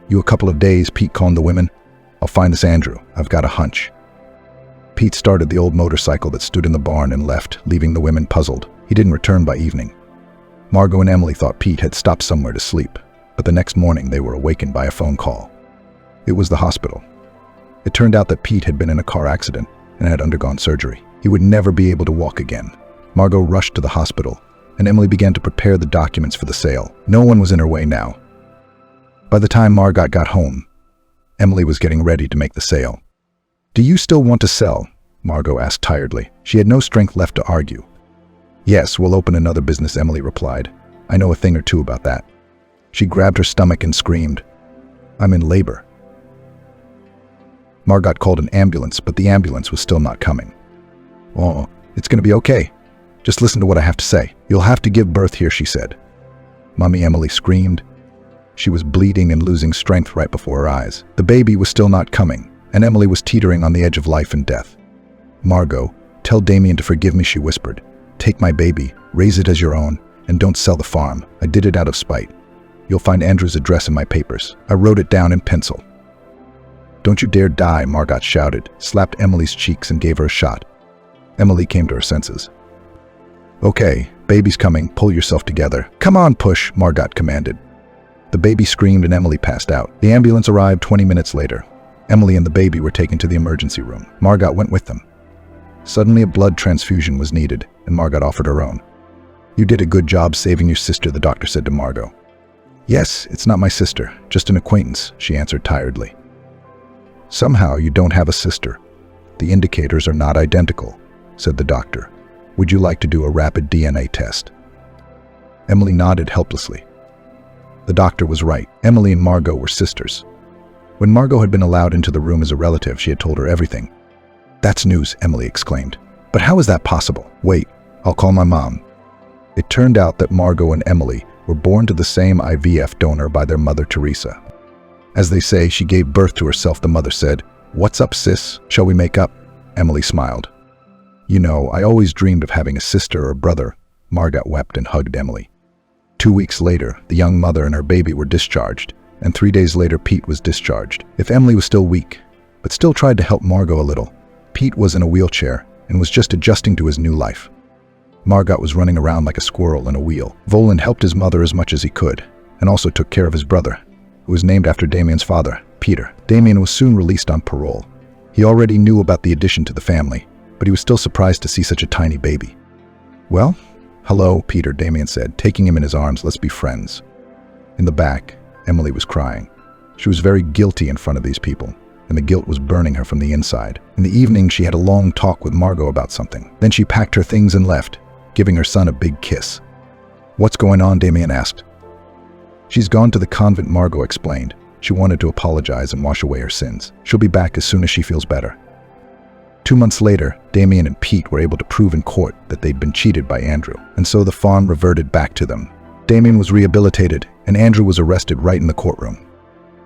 you a couple of days, Pete called the women. I'll find this Andrew. I've got a hunch. Pete started the old motorcycle that stood in the barn and left, leaving the women puzzled. He didn't return by evening. Margot and Emily thought Pete had stopped somewhere to sleep, but the next morning they were awakened by a phone call. It was the hospital. It turned out that Pete had been in a car accident and had undergone surgery. He would never be able to walk again. Margot rushed to the hospital, and Emily began to prepare the documents for the sale. No one was in her way now. By the time Margot got home, Emily was getting ready to make the sale. Do you still want to sell? Margot asked tiredly. She had no strength left to argue. Yes, we'll open another business, Emily replied. I know a thing or two about that. She grabbed her stomach and screamed. I'm in labor. Margot called an ambulance, but the ambulance was still not coming. Oh, it's going to be okay. Just listen to what I have to say. You'll have to give birth here, she said. Mommy, Emily screamed. She was bleeding and losing strength right before her eyes. The baby was still not coming, and Emily was teetering on the edge of life and death. Margot, tell Damien to forgive me, she whispered. Take my baby, raise it as your own, and don't sell the farm. I did it out of spite. You'll find Andrew's address in my papers. I wrote it down in pencil. Don't you dare die, Margot shouted, slapped Emily's cheeks and gave her a shot. Emily came to her senses. Okay, baby's coming, pull yourself together. Come on, push, Margot commanded. The baby screamed and Emily passed out. The ambulance arrived 20 minutes later. Emily and the baby were taken to the emergency room. Margot went with them. Suddenly a blood transfusion was needed, and Margot offered her own. You did a good job saving your sister, the doctor said to Margot. Yes, it's not my sister, just an acquaintance, she answered tiredly. Somehow you don't have a sister. The indicators are not identical, said the doctor. Would you like to do a rapid DNA test? Emily nodded helplessly. The doctor was right. Emily and Margot were sisters. When Margot had been allowed into the room as a relative, she had told her everything. That's news, Emily exclaimed. But how is that possible? Wait, I'll call my mom. It turned out that Margot and Emily were born to the same IVF donor by their mother, Teresa. As they say, she gave birth to herself, the mother said. What's up, sis? Shall we make up? Emily smiled. You know, I always dreamed of having a sister or brother. Margot wept and hugged Emily. 2 weeks later, the young mother and her baby were discharged, and 3 days later Pete was discharged. If Emily was still weak, but still tried to help Margot a little, Pete was in a wheelchair and was just adjusting to his new life. Margot was running around like a squirrel in a wheel. Voland helped his mother as much as he could, and also took care of his brother, who was named after Damien's father, Peter. Damien was soon released on parole. He already knew about the addition to the family, but he was still surprised to see such a tiny baby. Well, hello, Peter, Damien said, taking him in his arms. Let's be friends. In the back, Emily was crying. She was very guilty in front of these people, and the guilt was burning her from the inside. In the evening, she had a long talk with Margot about something. Then she packed her things and left, giving her son a big kiss. What's going on? Damien asked. She's gone to the convent, Margot explained. She wanted to apologize and wash away her sins. She'll be back as soon as she feels better. 2 months later, Damien and Pete were able to prove in court that they'd been cheated by Andrew, and so the farm reverted back to them. Damien was rehabilitated, and Andrew was arrested right in the courtroom.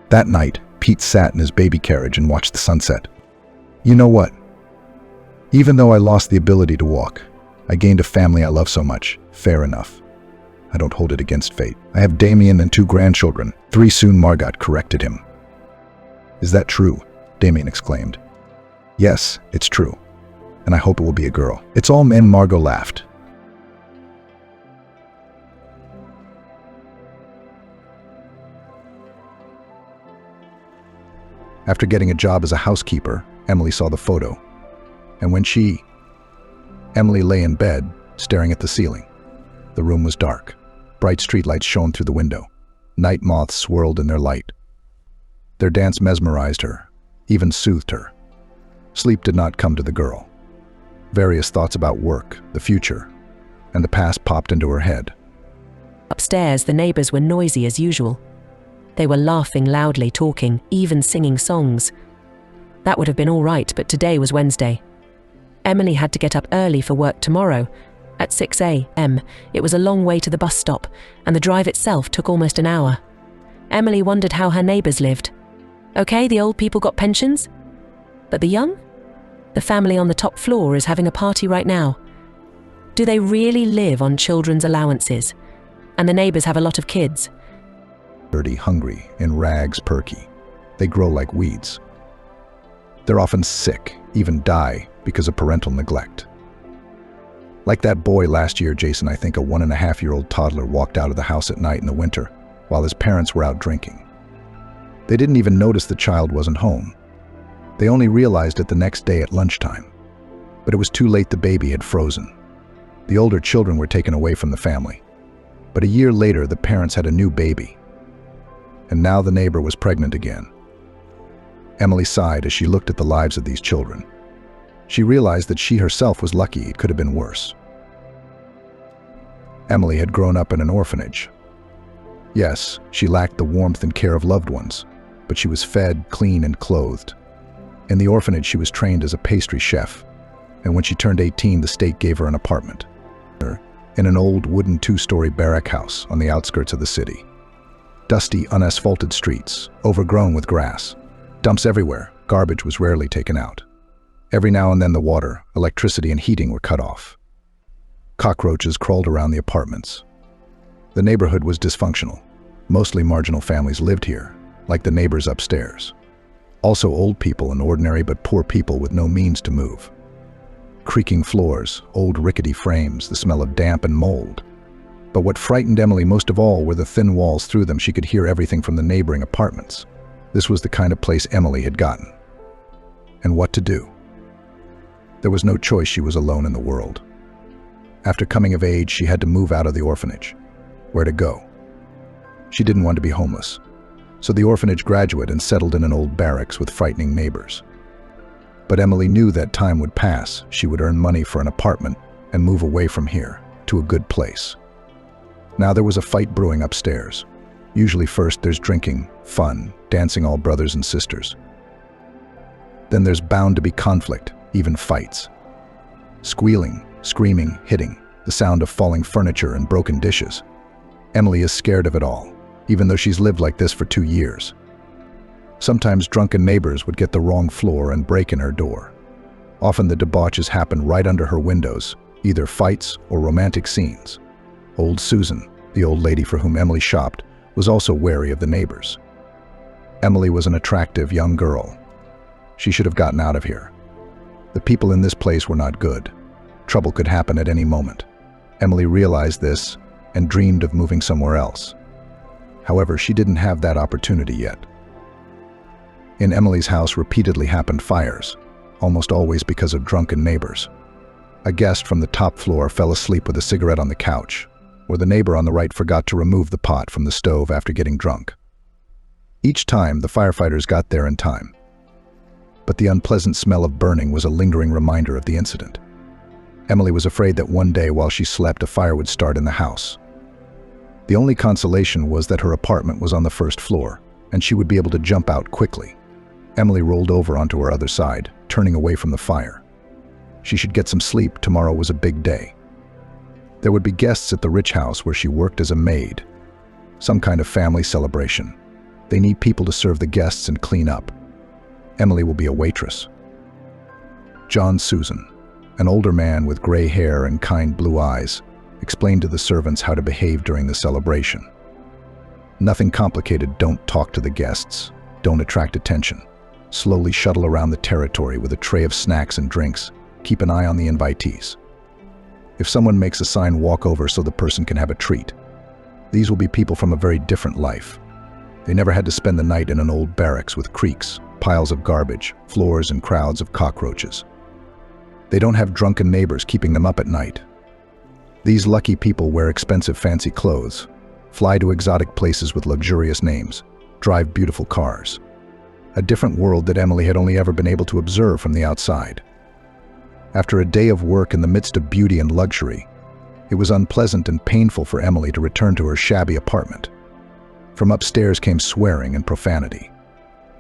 That night, Pete sat in his baby carriage and watched the sunset. You know what? Even though I lost the ability to walk, I gained a family I love so much. Fair enough. I don't hold it against fate. I have Damien and 2 grandchildren. 3 soon, Margot corrected him. Is that true? Damien exclaimed. Yes, it's true. And I hope it will be a girl. It's all men, Margot laughed. After getting a job as a housekeeper, Emily saw the photo. And when Emily lay in bed, staring at the ceiling. The room was dark. Bright streetlights shone through the window. Night moths swirled in their light. Their dance mesmerized her, even soothed her. Sleep did not come to the girl. Various thoughts about work, the future, and the past popped into her head. Upstairs, the neighbors were noisy as usual. They were laughing loudly, talking, even singing songs. That would have been all right, but today was Wednesday. Emily had to get up early for work tomorrow. At 6 a.m., it was a long way to the bus stop, and the drive itself took almost an hour. Emily wondered how her neighbors lived. Okay, the old people got pensions, but the young? The family on the top floor is having a party right now. Do they really live on children's allowances? And the neighbors have a lot of kids. Dirty, hungry, in rags, perky. They grow like weeds. They're often sick, even die, because of parental neglect. Like that boy last year, Jason, I think a 1.5-year-old toddler walked out of the house at night in the winter while his parents were out drinking. They didn't even notice the child wasn't home. They only realized it the next day at lunchtime. But it was too late. The baby had frozen. The older children were taken away from the family. But a year later, the parents had a new baby. And now the neighbor was pregnant again. Emily sighed as she looked at the lives of these children. She realized that she herself was lucky. It could have been worse. Emily had grown up in an orphanage. Yes, she lacked the warmth and care of loved ones, but she was fed, clean, and clothed. In the orphanage, she was trained as a pastry chef, and when she turned 18, the state gave her an apartment in an old wooden 2-story barrack house on the outskirts of the city. Dusty, unasphalted streets, overgrown with grass, dumps everywhere. Garbage was rarely taken out. Every now and then the water, electricity, and heating were cut off. Cockroaches crawled around the apartments. The neighborhood was dysfunctional. Mostly marginal families lived here, like the neighbors upstairs. Also old people and ordinary but poor people with no means to move. Creaking floors, old rickety frames, the smell of damp and mold. But what frightened Emily most of all were the thin walls. Through them she could hear everything from the neighboring apartments. This was the kind of place Emily had gotten. And what to do? There was no choice. She was alone in the world. After coming of age, she had to move out of the orphanage. Where to go? She didn't want to be homeless. So the orphanage graduate and settled in an old barracks with frightening neighbors. But Emily knew that time would pass. She would earn money for an apartment and move away from here to a good place. Now there was a fight brewing upstairs. Usually first there's drinking, fun, dancing, all brothers and sisters. Then there's bound to be conflict, even fights. Squealing, screaming, hitting, the sound of falling furniture and broken dishes. Emily is scared of it all, even though she's lived like this for 2 years. Sometimes drunken neighbors would get the wrong floor and break in her door. Often the debauches happened right under her windows, either fights or romantic scenes. Old Susan, the old lady for whom Emily shopped, was also wary of the neighbors. Emily was an attractive young girl. She should have gotten out of here. The people in this place were not good. Trouble could happen at any moment. Emily realized this and dreamed of moving somewhere else. However, she didn't have that opportunity yet. In Emily's house repeatedly happened fires, almost always because of drunken neighbors. A guest from the top floor fell asleep with a cigarette on the couch, or the neighbor on the right forgot to remove the pot from the stove after getting drunk. Each time, the firefighters got there in time. But the unpleasant smell of burning was a lingering reminder of the incident. Emily was afraid that one day while she slept, a fire would start in the house. The only consolation was that her apartment was on the first floor, and she would be able to jump out quickly. Emily rolled over onto her other side, turning away from the fire. She should get some sleep. Tomorrow was a big day. There would be guests at the rich house where she worked as a maid. Some kind of family celebration. They need people to serve the guests and clean up. Emily will be a waitress. John Susan, an older man with gray hair and kind blue eyes, explained to the servants how to behave during the celebration. Nothing complicated. Don't talk to the guests. Don't attract attention. Slowly shuttle around the territory with a tray of snacks and drinks. Keep an eye on the invitees. If someone makes a sign, walk over so the person can have a treat. These will be people from a very different life. They never had to spend the night in an old barracks with creaks, piles of garbage, floors, and crowds of cockroaches. They don't have drunken neighbors keeping them up at night. These lucky people wear expensive fancy clothes, fly to exotic places with luxurious names, drive beautiful cars. A different world that Emily had only ever been able to observe from the outside. After a day of work in the midst of beauty and luxury, it was unpleasant and painful for Emily to return to her shabby apartment. From upstairs came swearing and profanity.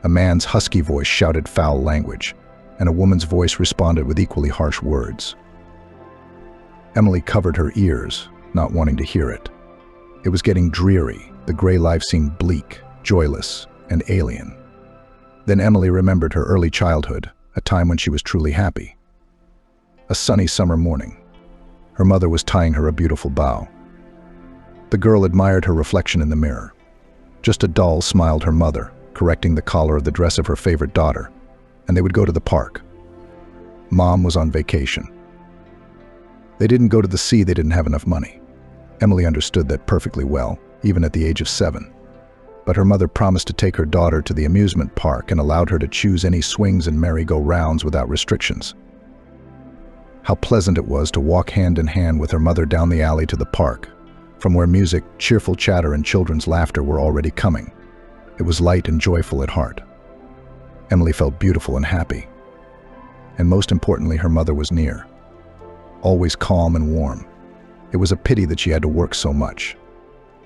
A man's husky voice shouted foul language, and a woman's voice responded with equally harsh words. Emily covered her ears, not wanting to hear it. It was getting dreary. The gray life seemed bleak, joyless, and alien. Then Emily remembered her early childhood, a time when she was truly happy. A sunny summer morning. Her mother was tying her a beautiful bow. The girl admired her reflection in the mirror. Just a doll, smiled her mother, correcting the collar of the dress of her favorite daughter, and they would go to the park. Mom was on vacation. They didn't go to the sea. They didn't have enough money. Emily understood that perfectly well, even at the age of 7. But her mother promised to take her daughter to the amusement park and allowed her to choose any swings and merry-go-rounds without restrictions. How pleasant it was to walk hand in hand with her mother down the alley to the park, from where music, cheerful chatter, and children's laughter were already coming. It was light and joyful at heart. Emily felt beautiful and happy. And most importantly, her mother was near, always calm and warm. It was a pity that she had to work so much.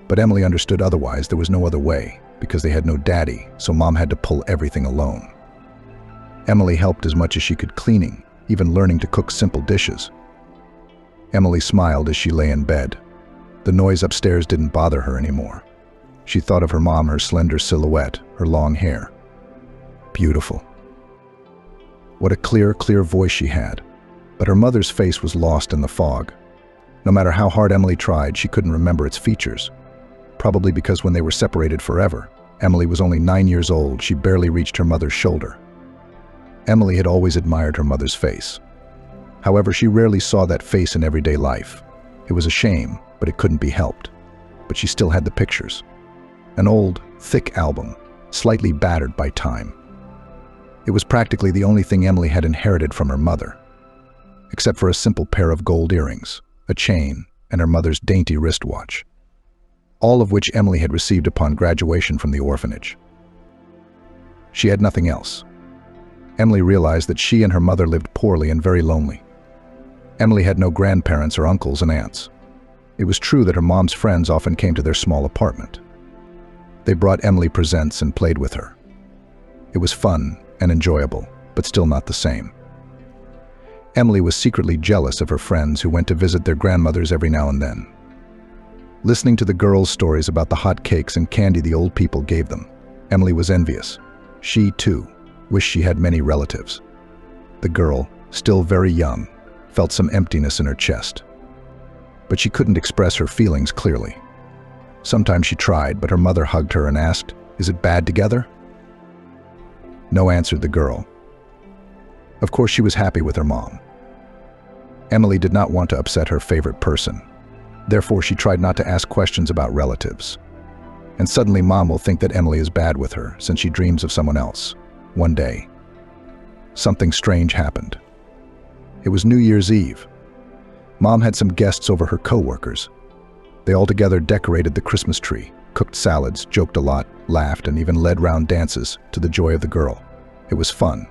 But Emily understood otherwise. There was no other way, because they had no daddy, so Mom had to pull everything alone. Emily helped as much as she could, cleaning, even learning to cook simple dishes. Emily smiled as she lay in bed. The noise upstairs didn't bother her anymore. She thought of her mom, her slender silhouette, her long hair. Beautiful. What a clear voice she had. But her mother's face was lost in the fog. No matter how hard Emily tried, she couldn't remember its features. probably because when they were separated forever, Emily was only 9 years old. She barely reached her mother's shoulder. Emily had always admired her mother's face. However, she rarely saw that face in everyday life. It was a shame, but it couldn't be helped. But she still had the pictures. An old, thick album, slightly battered by time. It was practically the only thing Emily had inherited from her mother, except for a simple pair of gold earrings, a chain, and her mother's dainty wristwatch, all of which Emily had received upon graduation from the orphanage. She had nothing else. Emily realized that she and her mother lived poorly and very lonely. Emily had no grandparents or uncles and aunts. It was true that her mom's friends often came to their small apartment. They brought Emily presents and played with her. It was fun and enjoyable, but still not the same. Emily was secretly jealous of her friends who went to visit their grandmothers every now and then. Listening to the girls' stories about the hot cakes and candy the old people gave them, Emily was envious. She, too, wished she had many relatives. The girl, still very young, felt some emptiness in her chest. But she couldn't express her feelings clearly. Sometimes she tried, but her mother hugged her and asked, "Is it bad together?" No, answered the girl. Of course, she was happy with her mom. Emily did not want to upset her favorite person. Therefore, she tried not to ask questions about relatives. And suddenly, Mom will think that Emily is bad with her since she dreams of someone else. One day, something strange happened. It was New Year's Eve. Mom had some guests over, her co-workers. They all together decorated the Christmas tree, cooked salads, joked a lot, laughed, and even led round dances to the joy of the girl. It was fun.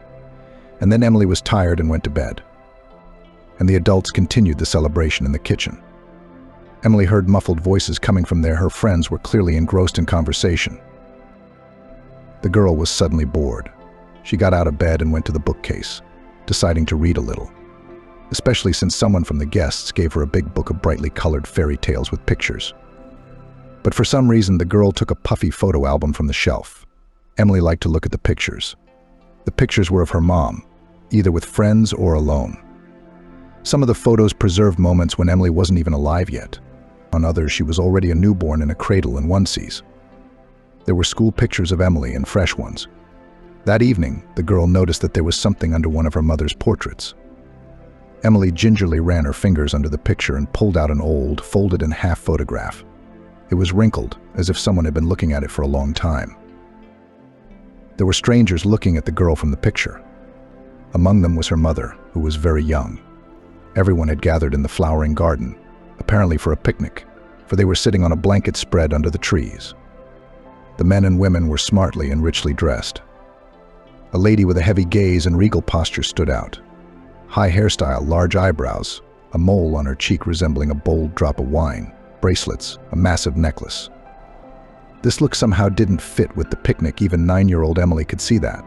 And then Emily was tired and went to bed. And the adults continued the celebration in the kitchen. Emily heard muffled voices coming from there. Her friends were clearly engrossed in conversation. The girl was suddenly bored. She got out of bed and went to the bookcase, deciding to read a little, especially since someone from the guests gave her a big book of brightly colored fairy tales with pictures. But for some reason, the girl took a puffy photo album from the shelf. Emily liked to look at the pictures. The pictures were of her mom, either with friends or alone. Some of the photos preserved moments when Emily wasn't even alive yet. On others, she was already a newborn in a cradle and onesies. There were school pictures of Emily and fresh ones. That evening, the girl noticed that there was something under one of her mother's portraits. Emily gingerly ran her fingers under the picture and pulled out an old, folded in half photograph. It was wrinkled, as if someone had been looking at it for a long time. There were strangers looking at the girl from the picture. Among them was her mother, who was very young. Everyone had gathered in the flowering garden, apparently for a picnic, for they were sitting on a blanket spread under the trees. The men and women were smartly and richly dressed. A lady with a heavy gaze and regal posture stood out. High hairstyle, large eyebrows, a mole on her cheek resembling a bold drop of wine, bracelets, a massive necklace. This look somehow didn't fit with the picnic. Even 9-year-old Emily could see that.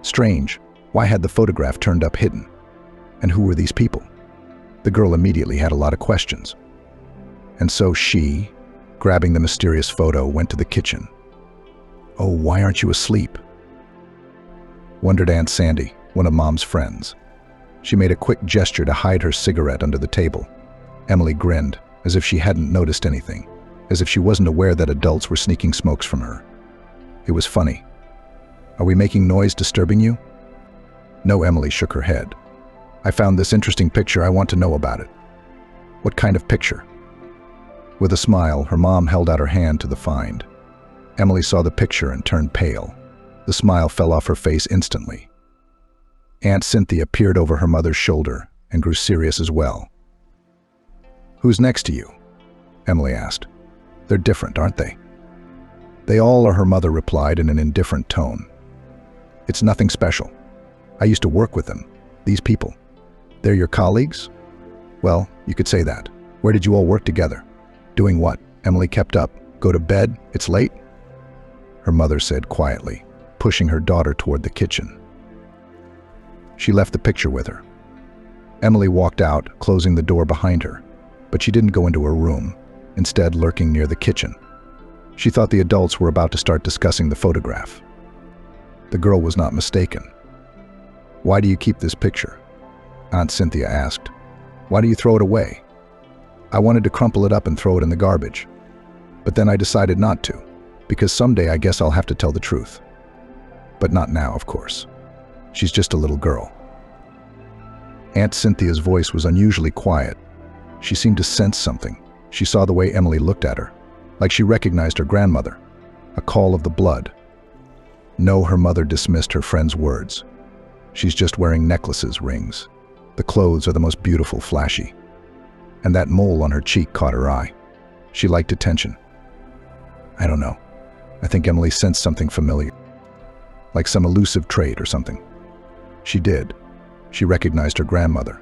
Strange, why had the photograph turned up hidden? And who were these people? The girl immediately had a lot of questions. And so she, grabbing the mysterious photo, went to the kitchen. "Oh, why aren't you asleep?" wondered Aunt Sandy, one of Mom's friends. She made a quick gesture to hide her cigarette under the table. Emily grinned, as if she hadn't noticed anything, as if she wasn't aware that adults were sneaking smokes from her. It was funny. "Are we making noise disturbing you?" No, Emily shook her head. "I found this interesting picture. I want to know about it." "What kind of picture?" With a smile, her mom held out her hand to the find. Emily saw the picture and turned pale. The smile fell off her face instantly. Aunt Cynthia peered over her mother's shoulder and grew serious as well. "Who's next to you?" Emily asked. "They're different, aren't they?" "They all are," her mother replied in an indifferent tone. "It's nothing special. I used to work with them, these people. They're your colleagues?" "Well, you could say that. Where did you all work together?" "Doing what?" Emily kept up. "Go to bed? It's late?" Her mother said quietly, pushing her daughter toward the kitchen. She left the picture with her. Emily walked out, closing the door behind her, but she didn't go into her room, instead lurking near the kitchen. She thought the adults were about to start discussing the photograph. The girl was not mistaken. "Why do you keep this picture?" Aunt Cynthia asked. "Why do you throw it away?" "I wanted to crumple it up and throw it in the garbage." But then I decided not to, because someday I guess I'll have to tell the truth. But not now, of course. She's just a little girl. Aunt Cynthia's voice was unusually quiet. She seemed to sense something. She saw the way Emily looked at her, like she recognized her grandmother. A call of the blood. No, her mother dismissed her friend's words. She's just wearing necklaces, rings. The clothes are the most beautiful, flashy. And that mole on her cheek caught her eye. She liked attention. I don't know. I think Emily sensed something familiar, like some elusive trait or something. She did. She recognized her grandmother.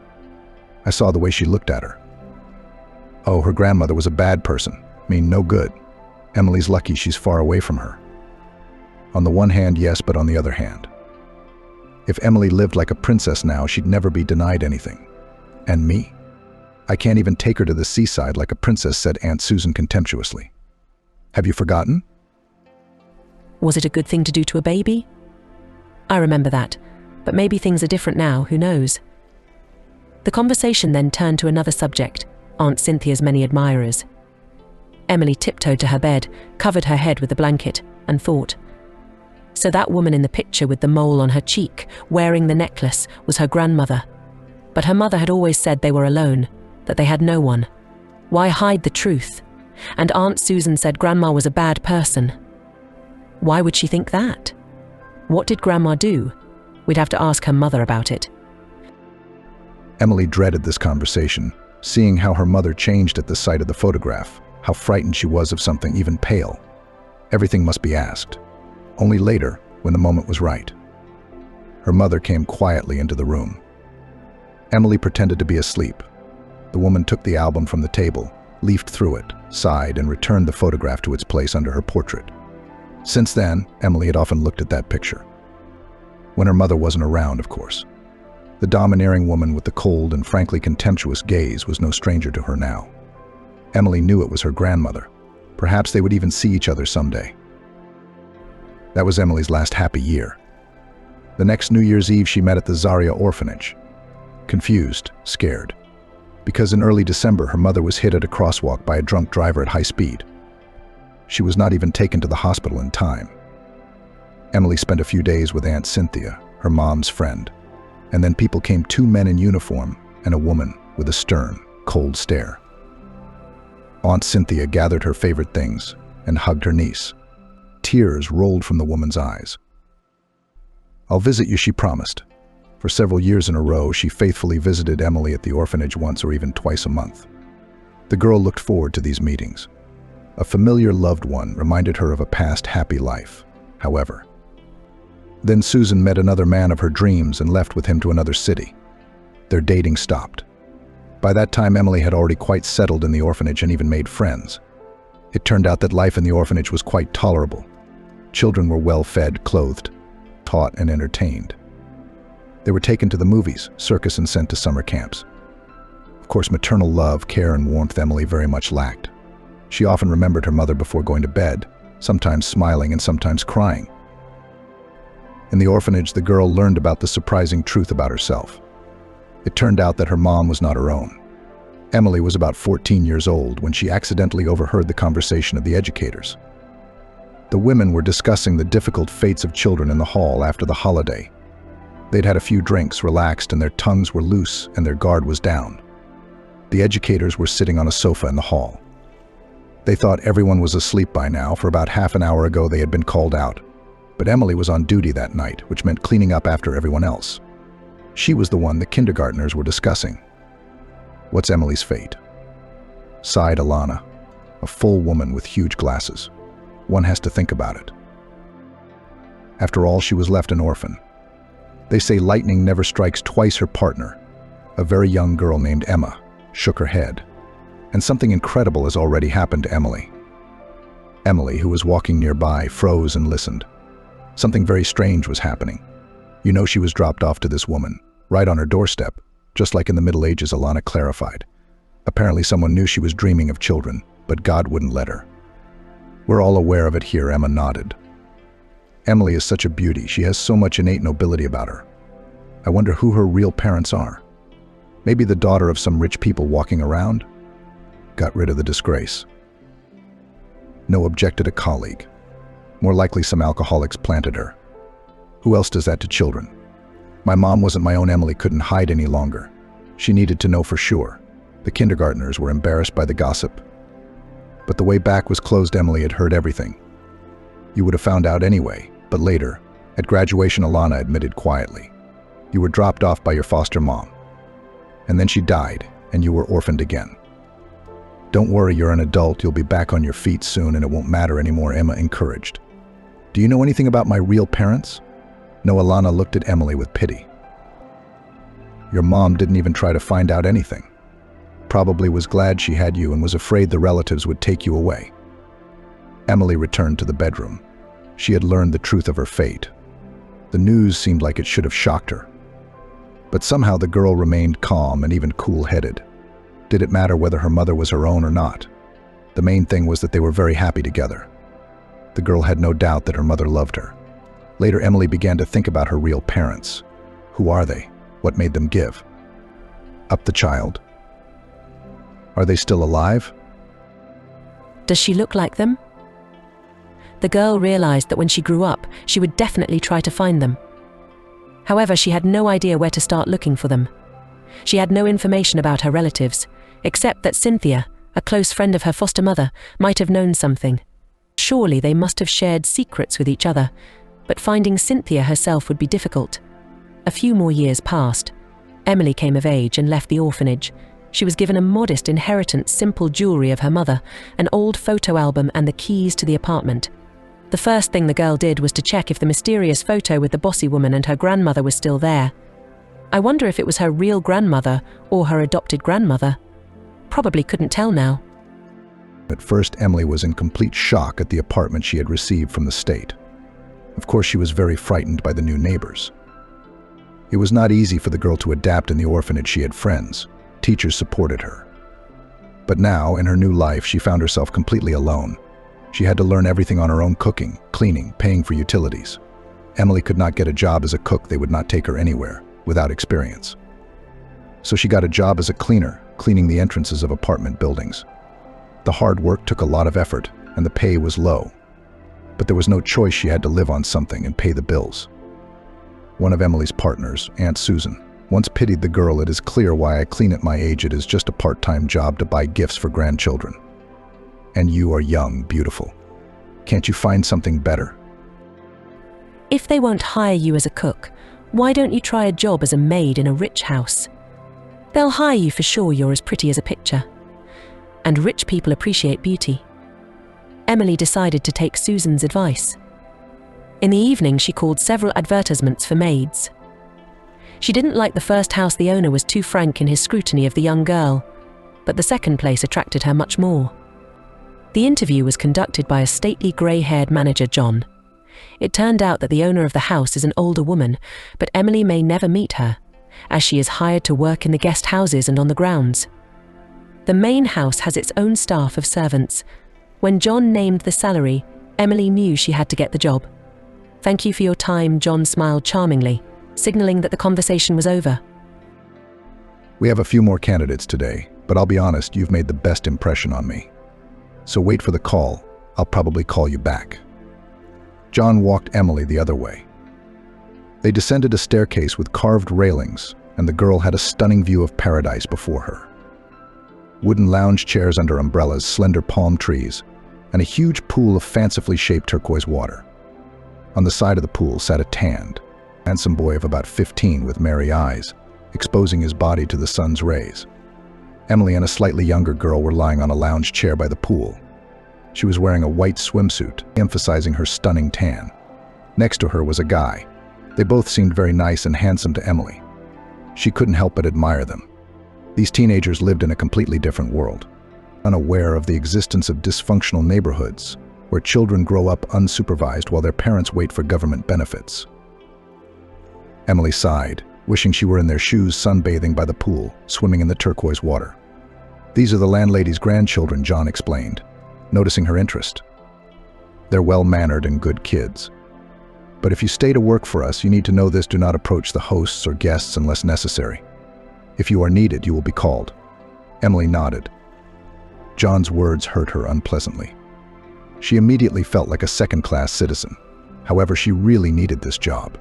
I saw the way she looked at her. Oh, her grandmother was a bad person. No good. Emily's lucky she's far away from her. On the one hand, yes, but on the other hand. If Emily lived like a princess now, she'd never be denied anything. And me? I can't even take her to the seaside like a princess, said Aunt Susan contemptuously. Have you forgotten? Was it a good thing to do to a baby? I remember that, but maybe things are different now, who knows? The conversation then turned to another subject, Aunt Cynthia's many admirers. Emily tiptoed to her bed, covered her head with a blanket, and thought. So that woman in the picture with the mole on her cheek, wearing the necklace, was her grandmother. But her mother had always said they were alone, that they had no one. Why hide the truth? And Aunt Susan said Grandma was a bad person. Why would she think that? What did Grandma do? We'd have to ask her mother about it. Emily dreaded this conversation, seeing how her mother changed at the sight of the photograph, how frightened she was of something, even pale. Everything must be asked. Only later, when the moment was right. Her mother came quietly into the room. Emily pretended to be asleep. The woman took the album from the table, leafed through it, sighed, and returned the photograph to its place under her portrait. Since then, Emily had often looked at that picture. When her mother wasn't around, of course. The domineering woman with the cold and frankly contemptuous gaze was no stranger to her now. Emily knew it was her grandmother. Perhaps they would even see each other someday. That was Emily's last happy year. The next New Year's Eve she met at the Zaria orphanage. Confused, scared. Because in early December her mother was hit at a crosswalk by a drunk driver at high speed. She was not even taken to the hospital in time. Emily spent a few days with Aunt Cynthia, her mom's friend. And then people came, two men in uniform and a woman with a stern, cold stare. Aunt Cynthia gathered her favorite things and hugged her niece. Tears rolled from the woman's eyes. I'll visit you, she promised. For several years in a row, she faithfully visited Emily at the orphanage once or even twice a month. The girl looked forward to these meetings. A familiar loved one reminded her of a past happy life, however. Then Susan met another man of her dreams and left with him to another city. Their dating stopped. By that time, Emily had already quite settled in the orphanage and even made friends. It turned out that life in the orphanage was quite tolerable. Children were well fed, clothed, taught, and entertained. They were taken to the movies, circus, and sent to summer camps. Of course, maternal love, care, and warmth Emily very much lacked. She often remembered her mother before going to bed, sometimes smiling and sometimes crying. In the orphanage, the girl learned about the surprising truth about herself. It turned out that her mom was not her own. Emily was about 14 years old when she accidentally overheard the conversation of the educators. The women were discussing the difficult fates of children in the hall after the holiday. They'd had a few drinks, relaxed, and their tongues were loose and their guard was down. The educators were sitting on a sofa in the hall. They thought everyone was asleep by now, for about half an hour ago they had been called out. But Emily was on duty that night, which meant cleaning up after everyone else. She was the one the kindergartners were discussing. What's Emily's fate? Sighed Alana, a full woman with huge glasses. One has to think about it. After all, she was left an orphan. They say lightning never strikes twice her partner. A very young girl named Emma shook her head. And something incredible has already happened to Emily. Emily, who was walking nearby, froze and listened. Something very strange was happening. You know, she was dropped off to this woman, right on her doorstep, just like in the Middle Ages, Alana clarified. Apparently someone knew she was dreaming of children, but God wouldn't let her. We're all aware of it here, Emma nodded. Emily is such a beauty. She has so much innate nobility about her. I wonder who her real parents are. Maybe the daughter of some rich people walking around? Got rid of the disgrace. No, objected a colleague. More likely some alcoholics planted her. Who else does that to children? My mom wasn't my own. Emily couldn't hide any longer. She needed to know for sure. The kindergartners were embarrassed by the gossip. But the way back was closed. Emily had heard everything. You would have found out anyway, but later, at graduation, Alana admitted quietly. You were dropped off by your foster mom. And then she died, and you were orphaned again. Don't worry, you're an adult. You'll be back on your feet soon, and it won't matter anymore, Emma encouraged. Do you know anything about my real parents? No, Alana looked at Emily with pity. Your mom didn't even try to find out anything. Probably was glad she had you and was afraid the relatives would take you away. Emily returned to the bedroom. She had learned the truth of her fate. The news seemed like it should have shocked her. But somehow the girl remained calm and even cool-headed. Did it matter whether her mother was her own or not? The main thing was that they were very happy together. The girl had no doubt that her mother loved her. Later, Emily began to think about her real parents. Who are they? What made them give? Up the child. Are they still alive? Does she look like them? The girl realized that when she grew up, she would definitely try to find them. However, she had no idea where to start looking for them. She had no information about her relatives, except that Cynthia, a close friend of her foster mother, might have known something. Surely they must have shared secrets with each other, but finding Cynthia herself would be difficult. A few more years passed. Emily came of age and left the orphanage. She was given a modest inheritance, simple jewelry of her mother, an old photo album and the keys to the apartment. The first thing the girl did was to check if the mysterious photo with the bossy woman and her grandmother was still there. I wonder if it was her real grandmother or her adopted grandmother. Probably couldn't tell now. At first, Emily was in complete shock at the apartment she had received from the state. Of course, she was very frightened by the new neighbors. It was not easy for the girl to adapt. In the orphanage, she had friends. Teachers supported her. But now, in her new life, she found herself completely alone. She had to learn everything on her own: cooking, cleaning, paying for utilities. Emily could not get a job as a cook. They would not take her anywhere without experience. So she got a job as a cleaner, cleaning the entrances of apartment buildings. The hard work took a lot of effort, and the pay was low. But there was no choice. She had to live on something and pay the bills. One of Emily's partners, Aunt Susan, once pitied the girl. It is clear why I clean at my age. It is just a part-time job to buy gifts for grandchildren. And you are young, beautiful. Can't you find something better? If they won't hire you as a cook, why don't you try a job as a maid in a rich house? They'll hire you for sure. You're as pretty as a picture. And rich people appreciate beauty. Emily decided to take Susan's advice. In the evening, she called several advertisements for maids. She didn't like the first house. The owner was too frank in his scrutiny of the young girl, but the second place attracted her much more. The interview was conducted by a stately grey-haired manager, John. It turned out that the owner of the house is an older woman, but Emily may never meet her, as she is hired to work in the guest houses and on the grounds. The main house has its own staff of servants. When John named the salary, Emily knew she had to get the job. "Thank you for your time," John smiled charmingly, signaling that the conversation was over. We have a few more candidates today, but I'll be honest, you've made the best impression on me. So wait for the call. I'll probably call you back. John walked Emily the other way. They descended a staircase with carved railings, and the girl had a stunning view of paradise before her. Wooden lounge chairs under umbrellas, slender palm trees, and a huge pool of fancifully shaped turquoise water. On the side of the pool sat a tanned, handsome boy of about 15 with merry eyes, exposing his body to the sun's rays. Emily and a slightly younger girl were lying on a lounge chair by the pool. She was wearing a white swimsuit, emphasizing her stunning tan. Next to her was a guy. They both seemed very nice and handsome to Emily. She couldn't help but admire them. These teenagers lived in a completely different world, unaware of the existence of dysfunctional neighborhoods, where children grow up unsupervised while their parents wait for government benefits. Emily sighed, wishing she were in their shoes, sunbathing by the pool, swimming in the turquoise water. "These are the landlady's grandchildren," John explained, noticing her interest. "They're well-mannered and good kids. But if you stay to work for us, you need to know this: do not approach the hosts or guests unless necessary. If you are needed, you will be called." Emily nodded. John's words hurt her unpleasantly. She immediately felt like a second-class citizen. However, she really needed this job.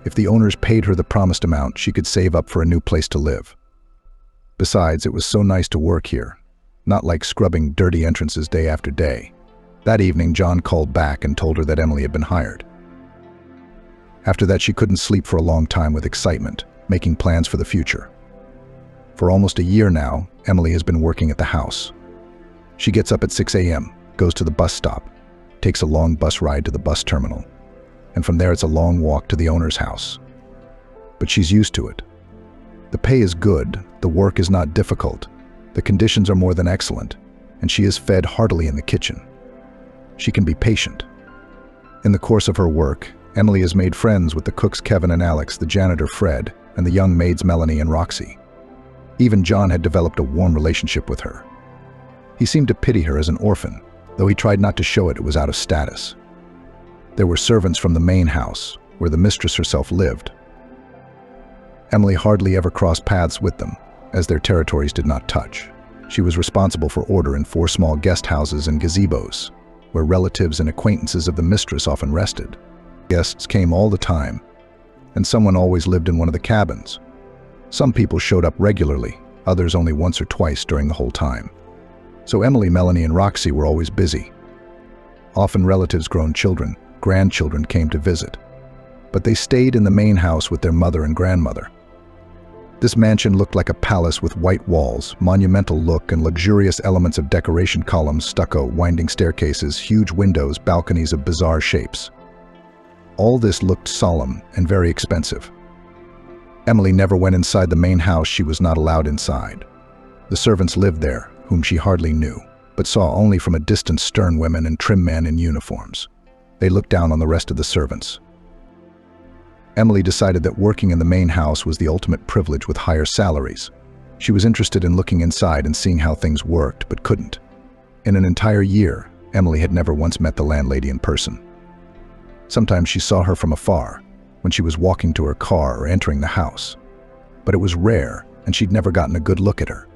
If the owners paid her the promised amount, she could save up for a new place to live. Besides, it was so nice to work here, not like scrubbing dirty entrances day after day. That evening, John called back and told her that Emily had been hired. After that, she couldn't sleep for a long time with excitement, making plans for the future. For almost a year now, Emily has been working at the house. She gets up at 6 a.m., goes to the bus stop, takes a long bus ride to the bus terminal, and from there it's a long walk to the owner's house. But she's used to it. The pay is good, the work is not difficult, the conditions are more than excellent, and she is fed heartily in the kitchen. She can be patient. In the course of her work, Emily has made friends with the cooks Kevin and Alex, the janitor Fred, and the young maids Melanie and Roxy. Even John had developed a warm relationship with her. He seemed to pity her as an orphan, though he tried not to show it was out of status. There were servants from the main house, where the mistress herself lived. Emily hardly ever crossed paths with them, as their territories did not touch. She was responsible for order in 4 small guest houses and gazebos, where relatives and acquaintances of the mistress often rested. Guests came all the time, and someone always lived in one of the cabins. Some people showed up regularly, others only once or twice during the whole time. So Emily, Melanie, and Roxy were always busy. Often relatives' grown children, grandchildren came to visit, but they stayed in the main house with their mother and grandmother. This mansion looked like a palace with white walls, monumental look, and luxurious elements of decoration: columns, stucco, winding staircases, huge windows, balconies of bizarre shapes. All this looked solemn and very expensive. Emily never went inside the main house. She was not allowed inside. The servants lived there, whom she hardly knew, but saw only from a distance stern women and trim men in uniforms. They looked down on the rest of the servants. Emily decided that working in the main house was the ultimate privilege with higher salaries. She was interested in looking inside and seeing how things worked, but couldn't. In an entire year, Emily had never once met the landlady in person. Sometimes she saw her from afar, when she was walking to her car or entering the house. But it was rare, and she'd never gotten a good look at her.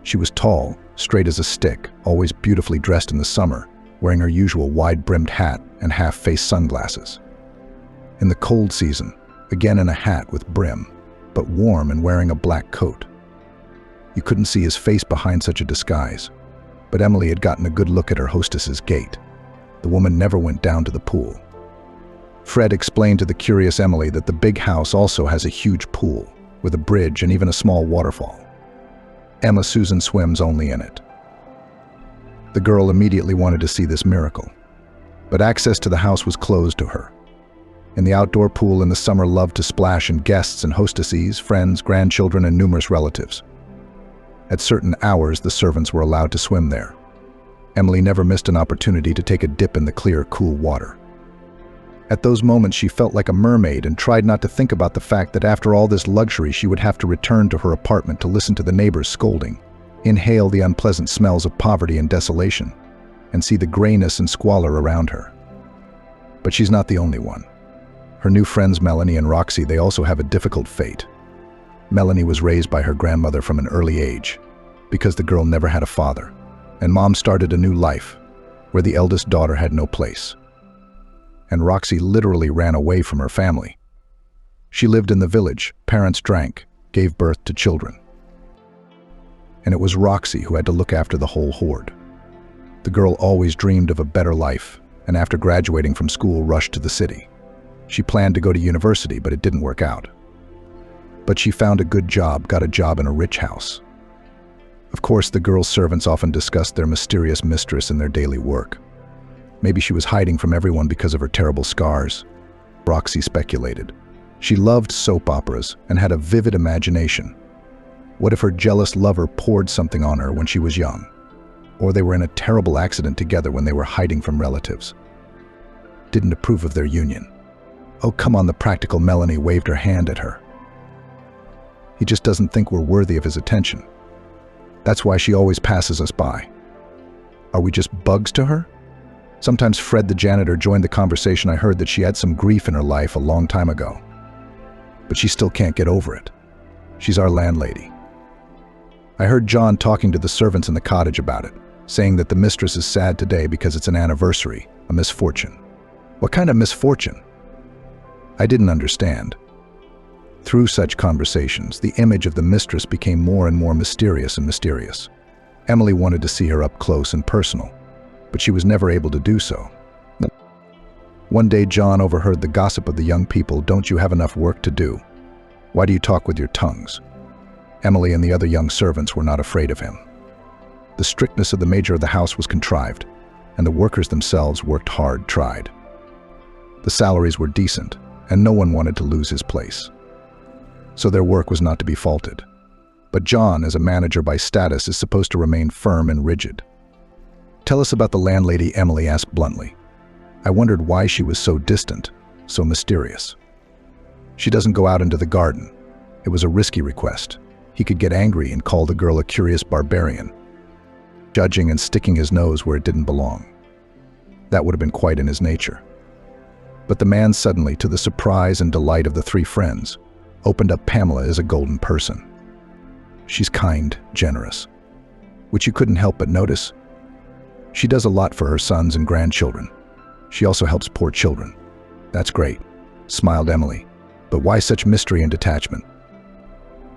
She was tall, straight as a stick, always beautifully dressed in the summer, wearing her usual wide-brimmed hat and half-face sunglasses. In the cold season, again in a hat with brim, but warm and wearing a black coat. You couldn't see his face behind such a disguise, but Emily had gotten a good look at her hostess's gait. The woman never went down to the pool. Fred explained to the curious Emily that the big house also has a huge pool, with a bridge and even a small waterfall. Emma Susan swims only in it. The girl immediately wanted to see this miracle, but access to the house was closed to her. In the outdoor pool in the summer loved to splash in guests and hostesses, friends, grandchildren, and numerous relatives. At certain hours, the servants were allowed to swim there. Emily never missed an opportunity to take a dip in the clear, cool water. At those moments, she felt like a mermaid and tried not to think about the fact that after all this luxury, she would have to return to her apartment to listen to the neighbors scolding, inhale the unpleasant smells of poverty and desolation, and see the grayness and squalor around her. But she's not the only one. Her new friends Melanie and Roxy, they also have a difficult fate. Melanie was raised by her grandmother from an early age, because the girl never had a father, and Mom started a new life, where the eldest daughter had no place. And Roxy literally ran away from her family. She lived in the village, parents drank, gave birth to children. And it was Roxy who had to look after the whole horde. The girl always dreamed of a better life, and after graduating from school rushed to the city. She planned to go to university, but it didn't work out. But she found a good job, got a job in a rich house. Of course, the girl's servants often discussed their mysterious mistress and their daily work. Maybe she was hiding from everyone because of her terrible scars. Roxy speculated. She loved soap operas and had a vivid imagination. What if her jealous lover poured something on her when she was young? Or they were in a terrible accident together when they were hiding from relatives? Didn't approve of their union. Oh, come on, the practical Melanie waved her hand at her. He just doesn't think we're worthy of his attention. That's why she always passes us by. Are we just bugs to her? Sometimes Fred the janitor joined the conversation. I heard that she had some grief in her life a long time ago. But she still can't get over it. She's our landlady. I heard John talking to the servants in the cottage about it. saying that the mistress is sad today because it's an anniversary, a misfortune. What kind of misfortune? I didn't understand. Through such conversations, the image of the mistress became more and more mysterious and mysterious. Emily wanted to see her up close and personal, but she was never able to do so. One day, John overheard the gossip of the young people. "Don't you have enough work to do? Why do you talk with your tongues?" Emily and the other young servants were not afraid of him. The strictness of the major of the house was contrived, and the workers themselves worked hard, tried. The salaries were decent, and no one wanted to lose his place. So their work was not to be faulted. But John, as a manager by status, is supposed to remain firm and rigid. "Tell us about the landlady," Emily asked bluntly. I wondered why she was so distant, so mysterious. "She doesn't go out into the garden." It was a risky request. He could get angry and call the girl a curious barbarian, judging and sticking his nose where it didn't belong. That would have been quite in his nature. But the man suddenly, to the surprise and delight of the three friends, opened up Pamela as a golden person. She's kind, generous, which you couldn't help but notice. She does a lot for her sons and grandchildren. She also helps poor children. "That's great," smiled Emily. "But why such mystery and detachment?"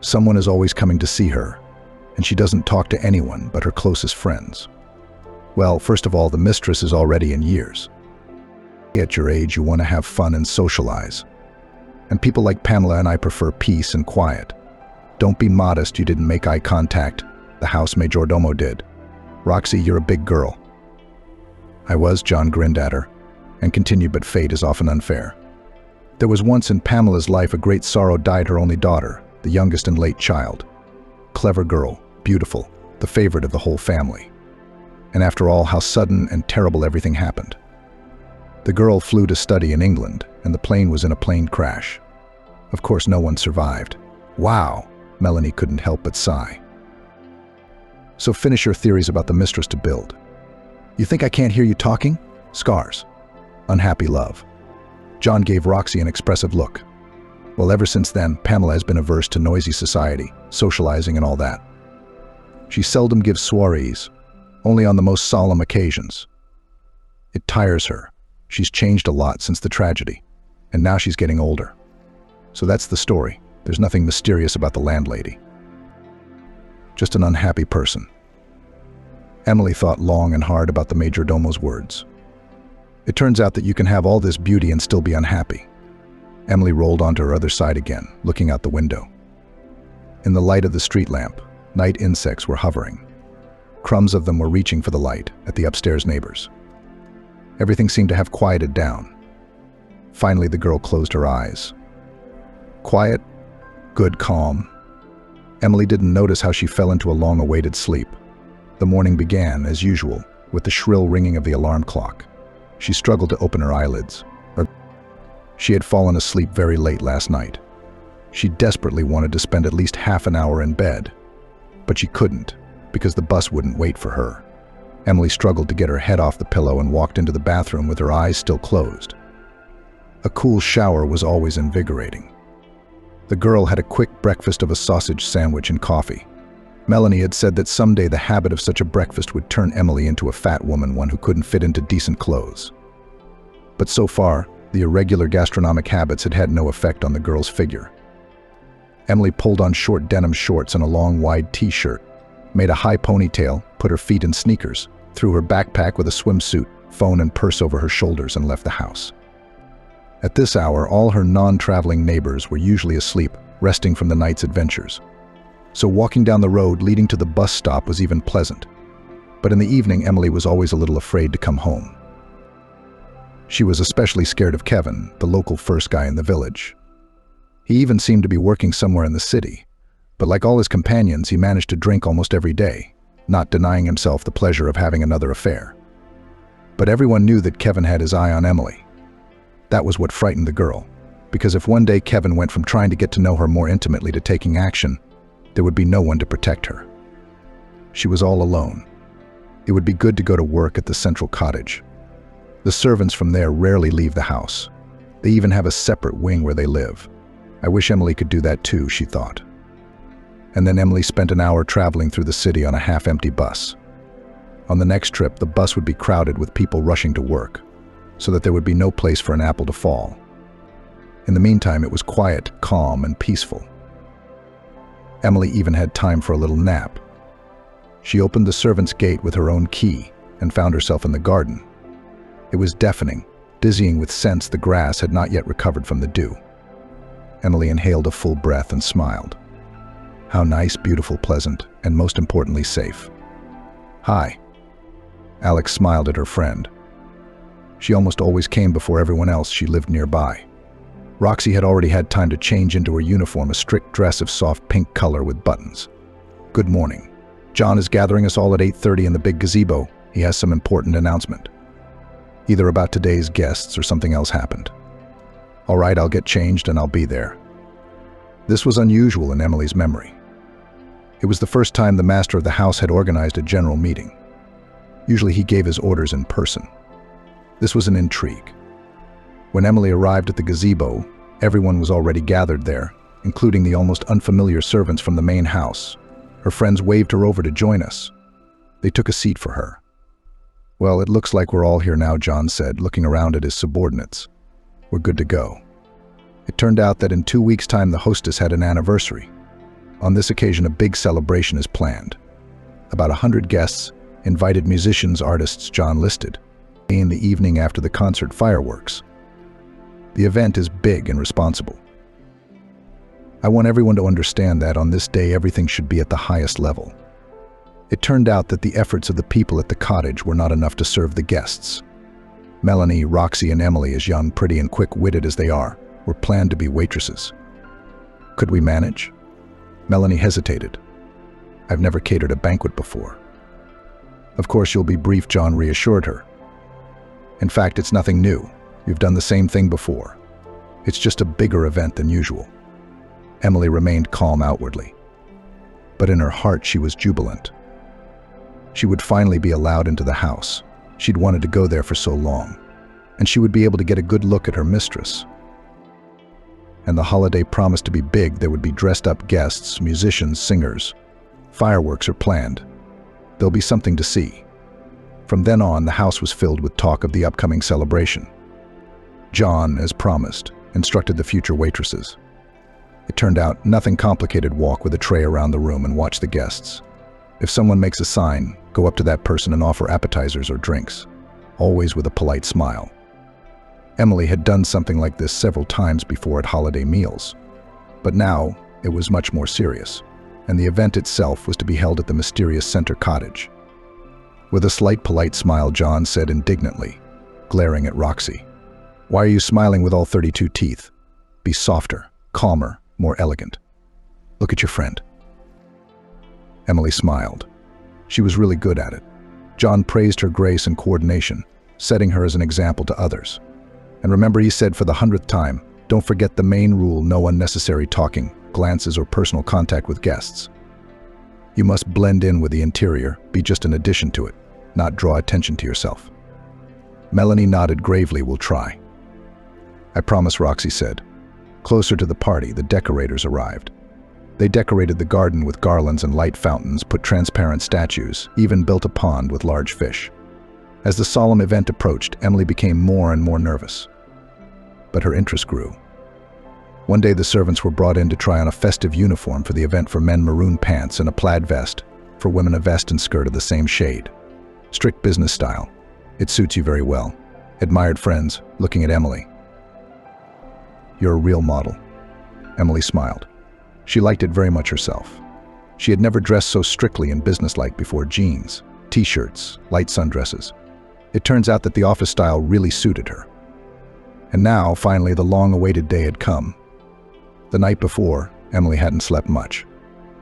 "Someone is always coming to see her, and she doesn't talk to anyone but her closest friends." "Well, first of all, the mistress is already in years. At your age, you want to have fun and socialize. And people like Pamela and I prefer peace and quiet. Don't be modest, you didn't make eye contact. The house majordomo did. Roxy, you're a big girl." I was, John grinned at her, and continued, "But fate is often unfair. There was once in Pamela's life a great sorrow died her only daughter, the youngest and late child. Clever girl, beautiful, the favorite of the whole family. And after all, how sudden and terrible everything happened. The girl flew to study in England, and the plane was in a plane crash. Of course, no one survived." "Wow," Melanie couldn't help but sigh. "So finish your theories about the mistress to build." "You think I can't hear you talking?" "Scars. Unhappy love." John gave Roxy an expressive look. "Well, ever since then, Pamela has been averse to noisy society, socializing and all that. She seldom gives soirees, only on the most solemn occasions. It tires her. She's changed a lot since the tragedy, and now she's getting older. So that's the story. There's nothing mysterious about the landlady. Just an unhappy person." Emily thought long and hard about the majordomo's words. "It turns out that you can have all this beauty and still be unhappy." Emily rolled onto her other side again, looking out the window. In the light of the street lamp, night insects were hovering. Crumbs of them were reaching for the light at the upstairs neighbors. Everything seemed to have quieted down. Finally, the girl closed her eyes. Quiet, good, calm. Emily didn't notice how she fell into a long-awaited sleep. The morning began, as usual, with the shrill ringing of the alarm clock. She struggled to open her eyelids. She had fallen asleep very late last night. She desperately wanted to spend at least half an hour in bed, but she couldn't, because the bus wouldn't wait for her. Emily struggled to get her head off the pillow and walked into the bathroom with her eyes still closed. A cool shower was always invigorating. The girl had a quick breakfast of a sausage sandwich and coffee. Melanie had said that someday the habit of such a breakfast would turn Emily into a fat woman, one who couldn't fit into decent clothes. But so far, the irregular gastronomic habits had had no effect on the girl's figure. Emily pulled on short denim shorts and a long, wide t-shirt, made a high ponytail, put her feet in sneakers, threw her backpack with a swimsuit, phone and purse over her shoulders, and left the house. At this hour, all her non-traveling neighbors were usually asleep, resting from the night's adventures. So walking down the road leading to the bus stop was even pleasant. But in the evening, Emily was always a little afraid to come home. She was especially scared of Kevin, the local first guy in the village. He even seemed to be working somewhere in the city, but like all his companions, he managed to drink almost every day, not denying himself the pleasure of having another affair. But everyone knew that Kevin had his eye on Emily. That was what frightened the girl, because if one day Kevin went from trying to get to know her more intimately to taking action, there would be no one to protect her. She was all alone. It would be good to go to work at the central cottage. The servants from there rarely leave the house. They even have a separate wing where they live. I wish Emily could do that too, she thought. And then Emily spent an hour traveling through the city on a half-empty bus. On the next trip, the bus would be crowded with people rushing to work, so that there would be no place for an apple to fall. In the meantime, it was quiet, calm, and peaceful. Emily even had time for a little nap. She opened the servant's gate with her own key and found herself in the garden. It was deafening, dizzying with scents the grass had not yet recovered from the dew. Emily inhaled a full breath and smiled. How nice, beautiful, pleasant, and most importantly, safe. Hi. Alex smiled at her friend. She almost always came before everyone else. She lived nearby. Roxy had already had time to change into her uniform, a strict dress of soft pink color with buttons. Good morning. John is gathering us all at 8:30 in the big gazebo. He has some important announcement. Either about today's guests or something else happened. All right, I'll get changed and I'll be there. This was unusual in Emily's memory. It was the first time the master of the house had organized a general meeting. Usually he gave his orders in person. This was an intrigue. When Emily arrived at the gazebo, everyone was already gathered there, including the almost unfamiliar servants from the main house. Her friends waved her over to join us. They took a seat for her. Well, it looks like we're all here now, John said, looking around at his subordinates. We're good to go. It turned out that in 2 weeks' time the hostess had an anniversary. On this occasion, a big celebration is planned. About 100 guests, invited musicians, artists John listed, in the evening after the concert fireworks. The event is big and responsible. I want everyone to understand that on this day everything should be at the highest level. It turned out that the efforts of the people at the cottage were not enough to serve the guests. Melanie, Roxy, and Emily, as young, pretty, and quick-witted as they are, were planned to be waitresses. Could we manage? Melanie hesitated. I've never catered a banquet before. Of course you'll be brief, John reassured her. In fact, it's nothing new. You've done the same thing before. It's just a bigger event than usual. Emily remained calm outwardly, but in her heart she was jubilant. She would finally be allowed into the house. She'd wanted to go there for so long, and she would be able to get a good look at her mistress. And the holiday promised to be big. There would be dressed-up guests, musicians, singers. Fireworks are planned. There'll be something to see. From then on, the house was filled with talk of the upcoming celebration. John, as promised, instructed the future waitresses. It turned out nothing complicated. Walk with a tray around the room and watch the guests. If someone makes a sign, go up to that person and offer appetizers or drinks, always with a polite smile. Emily had done something like this several times before at holiday meals, but now it was much more serious, and the event itself was to be held at the mysterious center cottage. With a slight polite smile, John said indignantly, glaring at Roxy, "Why are you smiling with all 32 teeth? Be softer, calmer, more elegant. Look at your friend." Emily smiled. She was really good at it. John praised her grace and coordination, setting her as an example to others. And remember, he said for the 100th time, don't forget the main rule: no unnecessary talking, glances, or personal contact with guests. You must blend in with the interior, be just an addition to it, not draw attention to yourself. Melanie nodded gravely. We'll try. I promise, Roxy said. Closer to the party, the decorators arrived. They decorated the garden with garlands and light fountains, put transparent statues, even built a pond with large fish. As the solemn event approached, Emily became more and more nervous. But her interest grew. One day the servants were brought in to try on a festive uniform for the event. For men, maroon pants and a plaid vest. For women, a vest and skirt of the same shade. Strict business style. It suits you very well, admired friends, looking at Emily. You're a real model. Emily smiled. She liked it very much herself. She had never dressed so strictly and businesslike before. Jeans, t-shirts, light sundresses. It turns out that the office style really suited her. And now, finally, the long-awaited day had come. The night before, Emily hadn't slept much.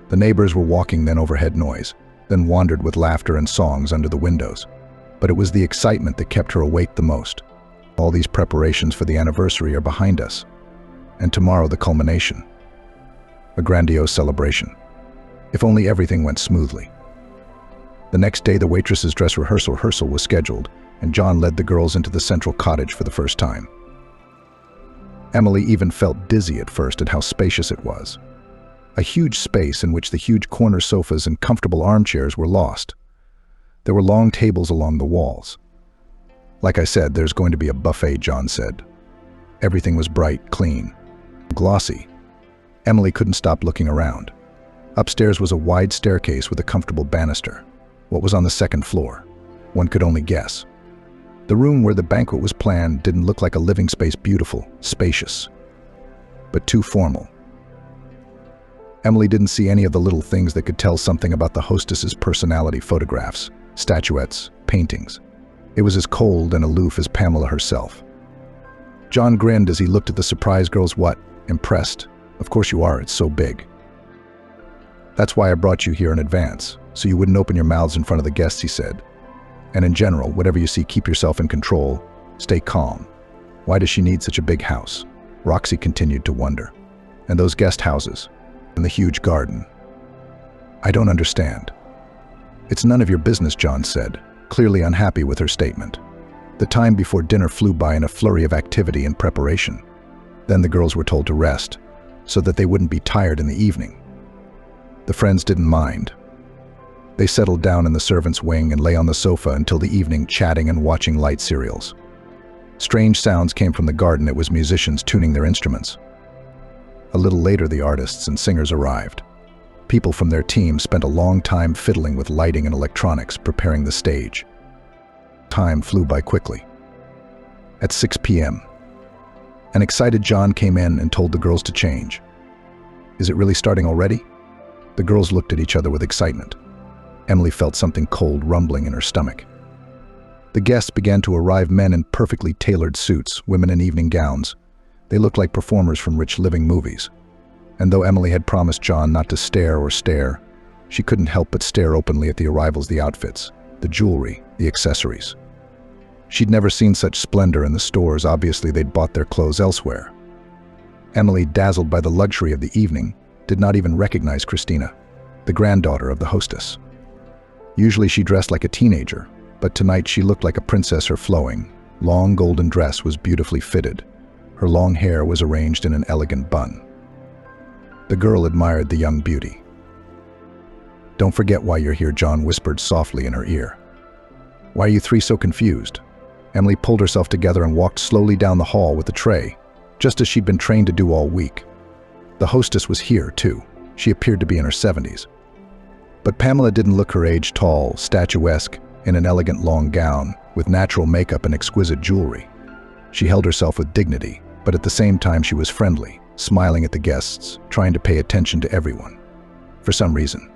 The neighbors were walking, then overhead noise, then wandered with laughter and songs under the windows. But it was the excitement that kept her awake the most. All these preparations for the anniversary are behind us. And tomorrow the culmination. A grandiose celebration. If only everything went smoothly. The next day the waitress's dress rehearsal was scheduled, and John led the girls into the central cottage for the first time. Emily even felt dizzy at first at how spacious it was. A huge space in which the huge corner sofas and comfortable armchairs were lost. There were long tables along the walls. "Like I said, there's going to be a buffet," John said. Everything was bright, clean, glossy. Emily couldn't stop looking around. Upstairs was a wide staircase with a comfortable banister. What was on the second floor? One could only guess. The room where the banquet was planned didn't look like a living space, beautiful, spacious, but too formal. Emily didn't see any of the little things that could tell something about the hostess's personality: photographs, statuettes, paintings. It was as cold and aloof as Pamela herself. John grinned as he looked at the surprise girls. "What? Impressed? Of course you are, it's so big. That's why I brought you here in advance, so you wouldn't open your mouths in front of the guests," he said. "And in general, whatever you see, keep yourself in control. Stay calm. Why does she need such a big house?" Roxy continued to wonder. "And those guest houses, and the huge garden. I don't understand." "It's none of your business," John said, clearly unhappy with her statement. The time before dinner flew by in a flurry of activity and preparation. Then the girls were told to rest, so that they wouldn't be tired in the evening. The friends didn't mind. They settled down in the servants' wing and lay on the sofa until the evening, chatting and watching light serials. Strange sounds came from the garden. It was musicians tuning their instruments. A little later, the artists and singers arrived. People from their team spent a long time fiddling with lighting and electronics, preparing the stage. Time flew by quickly. At 6 p.m., an excited John came in and told the girls to change. "Is it really starting already?" The girls looked at each other with excitement. Emily felt something cold rumbling in her stomach. The guests began to arrive, men in perfectly tailored suits, women in evening gowns. They looked like performers from rich living movies. And though Emily had promised John not to stare, she couldn't help but stare openly at the arrivals, the outfits, the jewelry, the accessories. She'd never seen such splendor in the stores. Obviously, they'd bought their clothes elsewhere. Emily, dazzled by the luxury of the evening, did not even recognize Christina, the granddaughter of the hostess. Usually she dressed like a teenager, but tonight she looked like a princess. Her flowing, long golden dress was beautifully fitted. Her long hair was arranged in an elegant bun. The girl admired the young beauty. "Don't forget why you're here," John whispered softly in her ear. "Why are you three so confused?" Emily pulled herself together and walked slowly down the hall with the tray, just as she'd been trained to do all week. The hostess was here, too. She appeared to be in her 70s. But Pamela didn't look her age, tall, statuesque, in an elegant long gown, with natural makeup and exquisite jewelry. She held herself with dignity, but at the same time she was friendly, smiling at the guests, trying to pay attention to everyone. For some reason,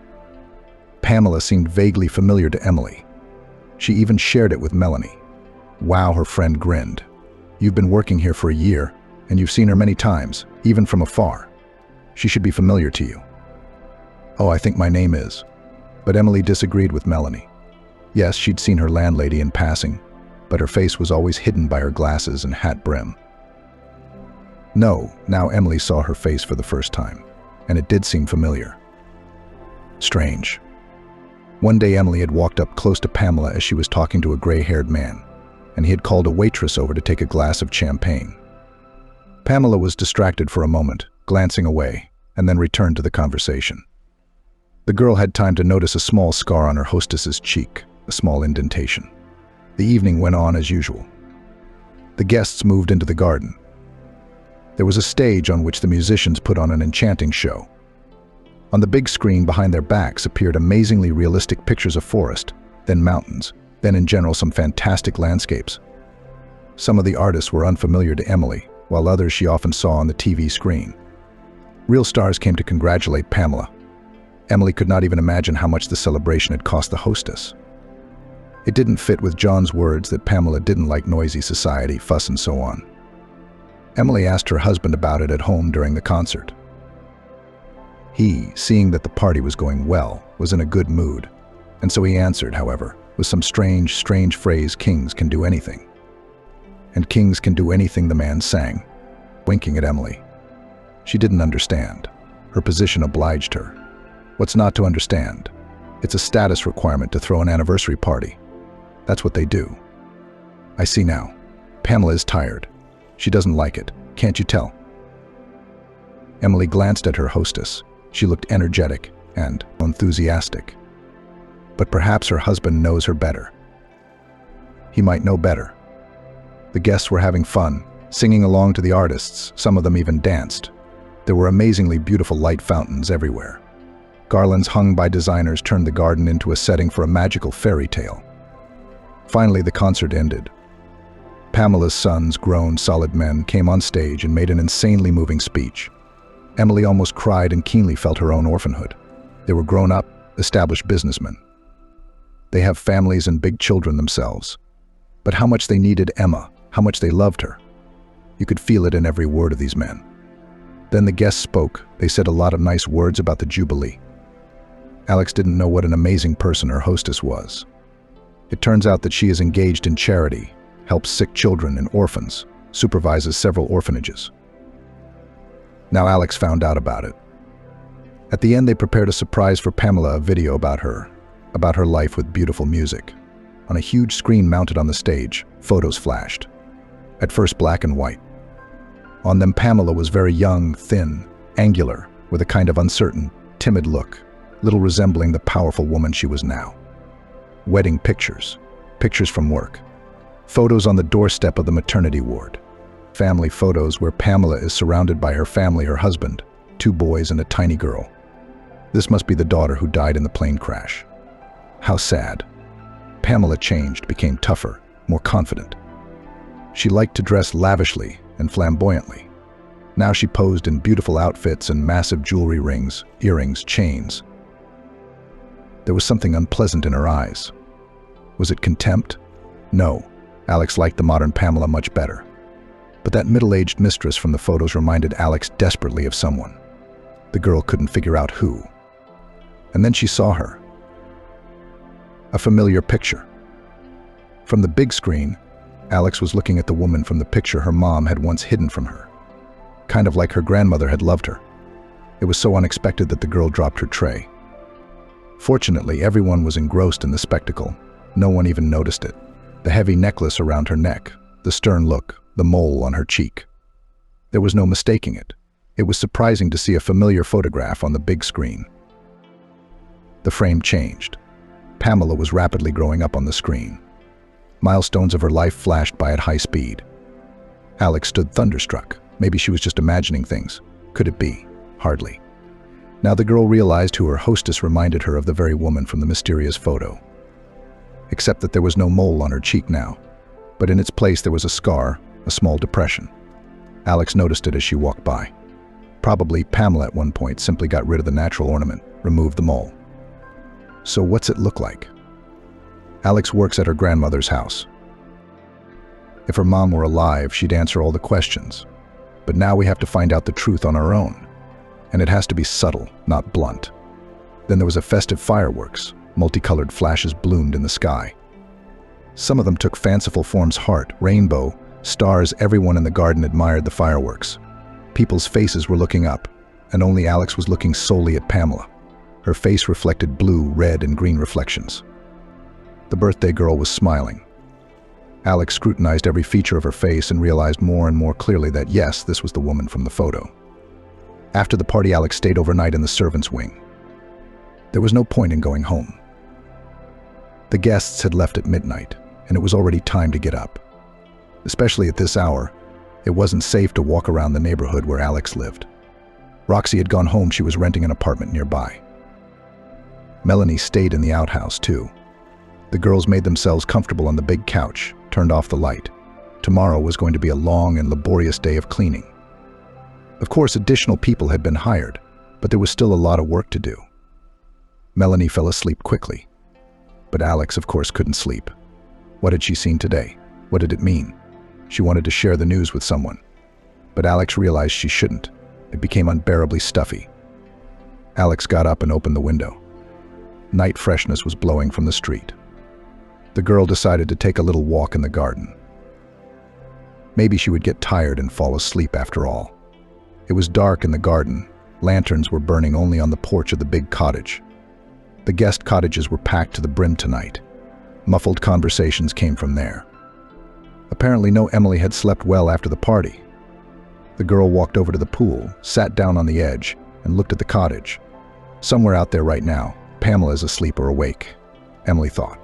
Pamela seemed vaguely familiar to Emily. She even shared it with Melanie. "Wow," her friend grinned. "You've been working here for a year, and you've seen her many times, even from afar. She should be familiar to you." "Oh, I think my name is." But Emily disagreed with Melanie. Yes, she'd seen her landlady in passing, but her face was always hidden by her glasses and hat brim. No, now Emily saw her face for the first time, and it did seem familiar. Strange. One day Emily had walked up close to Pamela as she was talking to a gray-haired man, and he had called a waitress over to take a glass of champagne. Pamela was distracted for a moment, glancing away, and then returned to the conversation. The girl had time to notice a small scar on her hostess's cheek, a small indentation. The evening went on as usual. The guests moved into the garden. There was a stage on which the musicians put on an enchanting show. On the big screen behind their backs appeared amazingly realistic pictures of forest, then mountains, then in general some fantastic landscapes. Some of the artists were unfamiliar to Emily, while others she often saw on the TV screen. Real stars came to congratulate Pamela. Emily could not even imagine how much the celebration had cost the hostess. It didn't fit with John's words that Pamela didn't like noisy society, fuss and so on. Emily asked her husband about it at home during the concert. He, seeing that the party was going well, was in a good mood, and so he answered, however, with some strange phrase, "Kings can do anything." "And kings can do anything," the man sang, winking at Emily. She didn't understand. Her position obliged her. What's not to understand? It's a status requirement to throw an anniversary party. That's what they do. I see now. Pamela is tired. She doesn't like it. Can't you tell? Emily glanced at her hostess. She looked energetic and enthusiastic. but perhaps her husband knows her better. He might know better. The guests were having fun, singing along to the artists, some of them even danced. There were amazingly beautiful light fountains everywhere. Garlands hung by designers turned the garden into a setting for a magical fairy tale. Finally, the concert ended. Pamela's sons, grown, solid men, came on stage and made an insanely moving speech. Emily almost cried and keenly felt her own orphanhood. They were grown-up, established businessmen. They have families and big children themselves. But how much they needed Emma, how much they loved her. You could feel it in every word of these men. Then the guests spoke. They said a lot of nice words about the Jubilee. Alex didn't know what an amazing person her hostess was. It turns out that she is engaged in charity, helps sick children and orphans, supervises several orphanages. Now Alex found out about it. At the end, they prepared a surprise for Pamela, a video about her life with beautiful music. On a huge screen mounted on the stage, photos flashed. At first black and white. On them, Pamela was very young, thin, angular, with a kind of uncertain, timid look, little resembling the powerful woman she was now. Wedding pictures, pictures from work, photos on the doorstep of the maternity ward, family photos where Pamela is surrounded by her family, her husband, 2 boys and a tiny girl. This must be the daughter who died in the plane crash. How sad. Pamela changed, became tougher, more confident. She liked to dress lavishly and flamboyantly. Now she posed in beautiful outfits and massive jewelry rings, earrings, chains. There was something unpleasant in her eyes. Was it contempt? No. Alex liked the modern Pamela much better. But that middle-aged mistress from the photos reminded Alex desperately of someone. The girl couldn't figure out who. And then she saw her. A familiar picture. From the big screen, Alex was looking at the woman from the picture her mom had once hidden from her. Kind of like her grandmother had loved her. It was so unexpected that the girl dropped her tray. Fortunately, everyone was engrossed in the spectacle. No one even noticed it. The heavy necklace around her neck, the stern look, the mole on her cheek. There was no mistaking it. It was surprising to see a familiar photograph on the big screen. The frame changed. Pamela was rapidly growing up on the screen. Milestones of her life flashed by at high speed. Alex stood thunderstruck. Maybe she was just imagining things. Could it be? Hardly. Now the girl realized who her hostess reminded her of the very woman from the mysterious photo. Except that there was no mole on her cheek now. But in its place there was a scar, a small depression. Alex noticed it as she walked by. Probably Pamela at one point simply got rid of the natural ornament, removed the mole. So what's it look like? Alex works at her grandmother's house. If her mom were alive, she'd answer all the questions. But now we have to find out the truth on our own. And it has to be subtle, not blunt. Then there was a festive fireworks. Multicolored flashes bloomed in the sky. Some of them took fanciful forms: heart, rainbow, stars. Everyone in the garden admired the fireworks. People's faces were looking up, and only Alex was looking solely at Pamela. Her face reflected blue, red, and green reflections. The birthday girl was smiling. Alex scrutinized every feature of her face and realized more and more clearly that yes, this was the woman from the photo. After the party, Alex stayed overnight in the servants' wing. There was no point in going home. The guests had left at midnight, and it was already time to get up. Especially at this hour, it wasn't safe to walk around the neighborhood where Alex lived. Roxy had gone home. She was renting an apartment nearby. Melanie stayed in the outhouse too. The girls made themselves comfortable on the big couch, turned off the light. Tomorrow was going to be a long and laborious day of cleaning. Of course, additional people had been hired, but there was still a lot of work to do. Melanie fell asleep quickly. But Alex, of course, couldn't sleep. What had she seen today? What did it mean? She wanted to share the news with someone. But Alex realized she shouldn't. It became unbearably stuffy. Alex got up and opened the window. Night freshness was blowing from the street. The girl decided to take a little walk in the garden. Maybe she would get tired and fall asleep after all. It was dark in the garden. Lanterns were burning only on the porch of the big cottage. The guest cottages were packed to the brim tonight. Muffled conversations came from there. Apparently Emily had slept well after the party. The girl walked over to the pool, sat down on the edge, and looked at the cottage. Somewhere out there right now, Pamela is asleep or awake. Emily thought.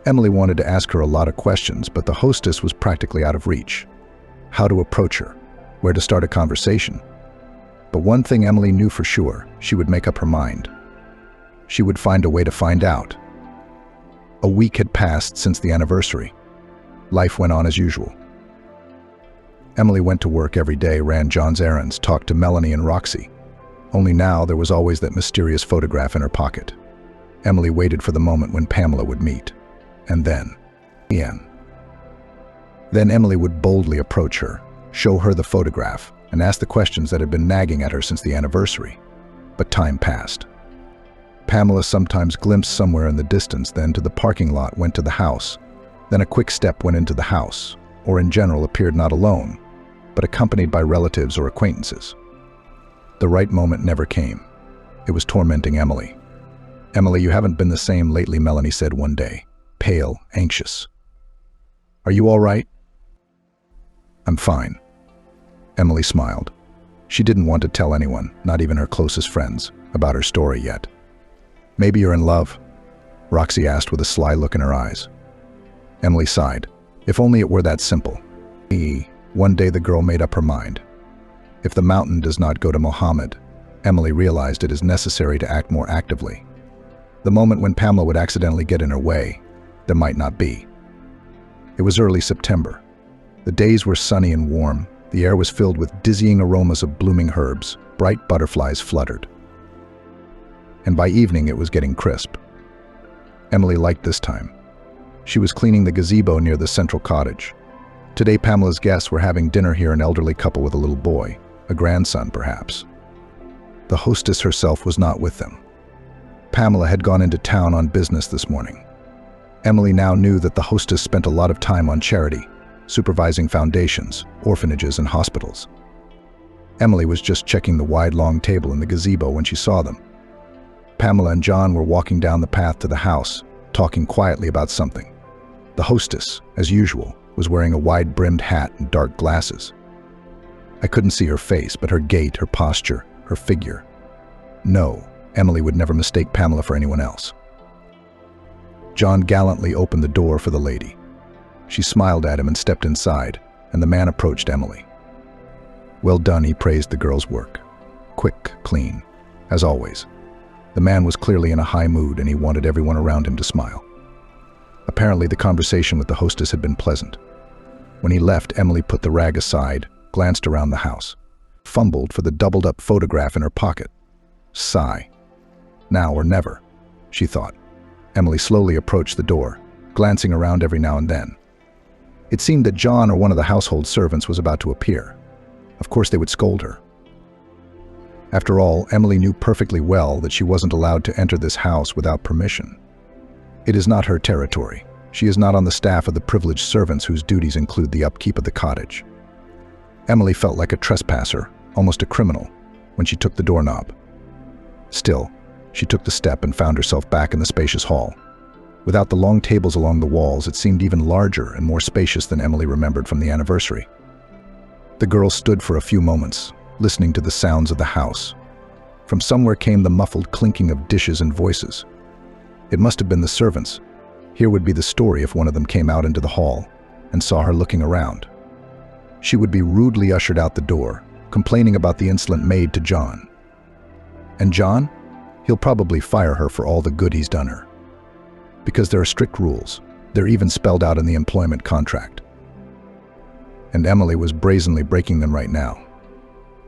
Emily wanted to ask her a lot of questions, but the hostess was practically out of reach. How to approach her, where to start a conversation. But one thing Emily knew for sure, she would make up her mind. She would find a way to find out. A week had passed since the anniversary. Life went on as usual. Emily went to work every day, ran John's errands, talked to Melanie and Roxy. Only now there was always that mysterious photograph in her pocket. Emily waited for the moment when Pamela would meet. And then, Ian. Then Emily would boldly approach her, show her the photograph, and ask the questions that had been nagging at her since the anniversary. But time passed. Pamela sometimes glimpsed somewhere in the distance, then to the parking lot, went to the house. Then a quick step went into the house, or in general appeared not alone, but accompanied by relatives or acquaintances. The right moment never came. It was tormenting Emily. "Emily, you haven't been the same lately," Melanie said one day, pale, anxious. "Are you all right?" "I'm fine." Emily smiled. She didn't want to tell anyone, not even her closest friends, about her story yet. "Maybe you're in love?" Roxy asked with a sly look in her eyes. Emily sighed. If only it were that simple. One day the girl made up her mind. If the mountain does not go to Mohammed, Emily realized it is necessary to act more actively. The moment when Pamela would accidentally get in her way, there might not be. It was early September. The days were sunny and warm. The air was filled with dizzying aromas of blooming herbs. Bright butterflies fluttered. And by evening it was getting crisp. Emily liked this time. She was cleaning the gazebo near the central cottage. Today Pamela's guests were having dinner here, an elderly couple with a little boy, a grandson perhaps. The hostess herself was not with them. Pamela had gone into town on business this morning. Emily now knew that the hostess spent a lot of time on charity, supervising foundations, orphanages, and hospitals. Emily was just checking the wide, long table in the gazebo when she saw them. Pamela and John were walking down the path to the house, talking quietly about something. The hostess, as usual, was wearing a wide-brimmed hat and dark glasses. I couldn't see her face, but her gait, her posture, her figure. No, Emily would never mistake Pamela for anyone else. John gallantly opened the door for the lady. She smiled at him and stepped inside, and the man approached Emily. "Well done," he praised the girl's work. "Quick, clean, as always." The man was clearly in a high mood, and he wanted everyone around him to smile. Apparently, the conversation with the hostess had been pleasant. When he left, Emily put the rag aside, glanced around the house, fumbled for the doubled-up photograph in her pocket. Sigh. Now or never, she thought. Emily slowly approached the door, glancing around every now and then. It seemed that John or one of the household servants was about to appear. Of course, they would scold her. After all, Emily knew perfectly well that she wasn't allowed to enter this house without permission. It is not her territory. She is not on the staff of the privileged servants whose duties include the upkeep of the cottage. Emily felt like a trespasser, almost a criminal, when she took the doorknob. Still, she took the step and found herself back in the spacious hall. Without the long tables along the walls, it seemed even larger and more spacious than Emily remembered from the anniversary. The girl stood for a few moments, listening to the sounds of the house. From somewhere came the muffled clinking of dishes and voices. It must have been the servants. Here would be the story if one of them came out into the hall and saw her looking around. She would be rudely ushered out the door, complaining about the insolent maid to John. And John? He'll probably fire her for all the good he's done her. Because there are strict rules. They're even spelled out in the employment contract. And Emily was brazenly breaking them right now.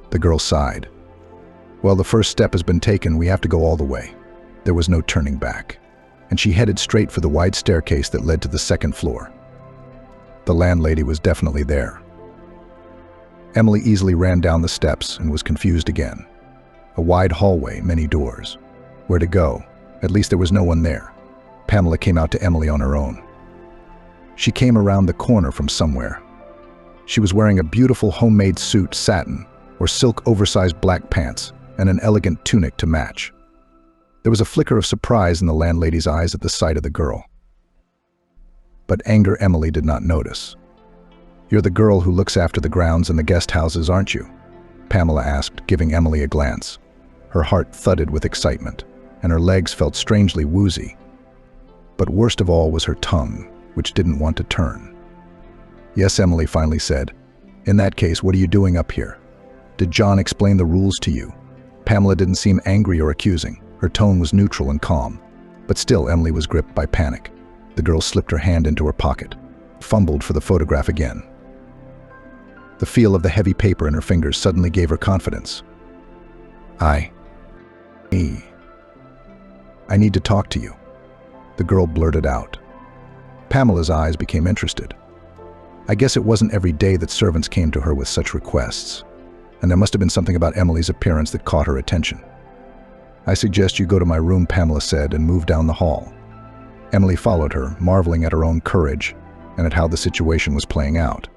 The girl sighed. Well, the first step has been taken. We have to go all the way. There was no turning back, and she headed straight for the wide staircase that led to the second floor. The landlady was definitely there. Emily easily ran down the steps and was confused again. A wide hallway, many doors. Where to go? At least there was no one there. Pamela came out to Emily on her own. She came around the corner from somewhere. She was wearing a beautiful homemade suit, satin, or silk oversized black pants, and an elegant tunic to match. There was a flicker of surprise in the landlady's eyes at the sight of the girl. But anger Emily did not notice. "You're the girl who looks after the grounds and the guest houses, aren't you?" Pamela asked, giving Emily a glance. Her heart thudded with excitement, and her legs felt strangely woozy. But worst of all was her tongue, which didn't want to turn. "Yes," Emily finally said. "In that case, what are you doing up here? Did John explain the rules to you?" Pamela didn't seem angry or accusing. Her tone was neutral and calm. But still, Emily was gripped by panic. The girl slipped her hand into her pocket, fumbled for the photograph again. The feel of the heavy paper in her fingers suddenly gave her confidence. I need to talk to you," the girl blurted out. Pamela's eyes became interested. I guess it wasn't every day that servants came to her with such requests, and there must have been something about Emily's appearance that caught her attention. "I suggest you go to my room," Pamela said, and moved down the hall. Emily followed her, marveling at her own courage and at how the situation was playing out.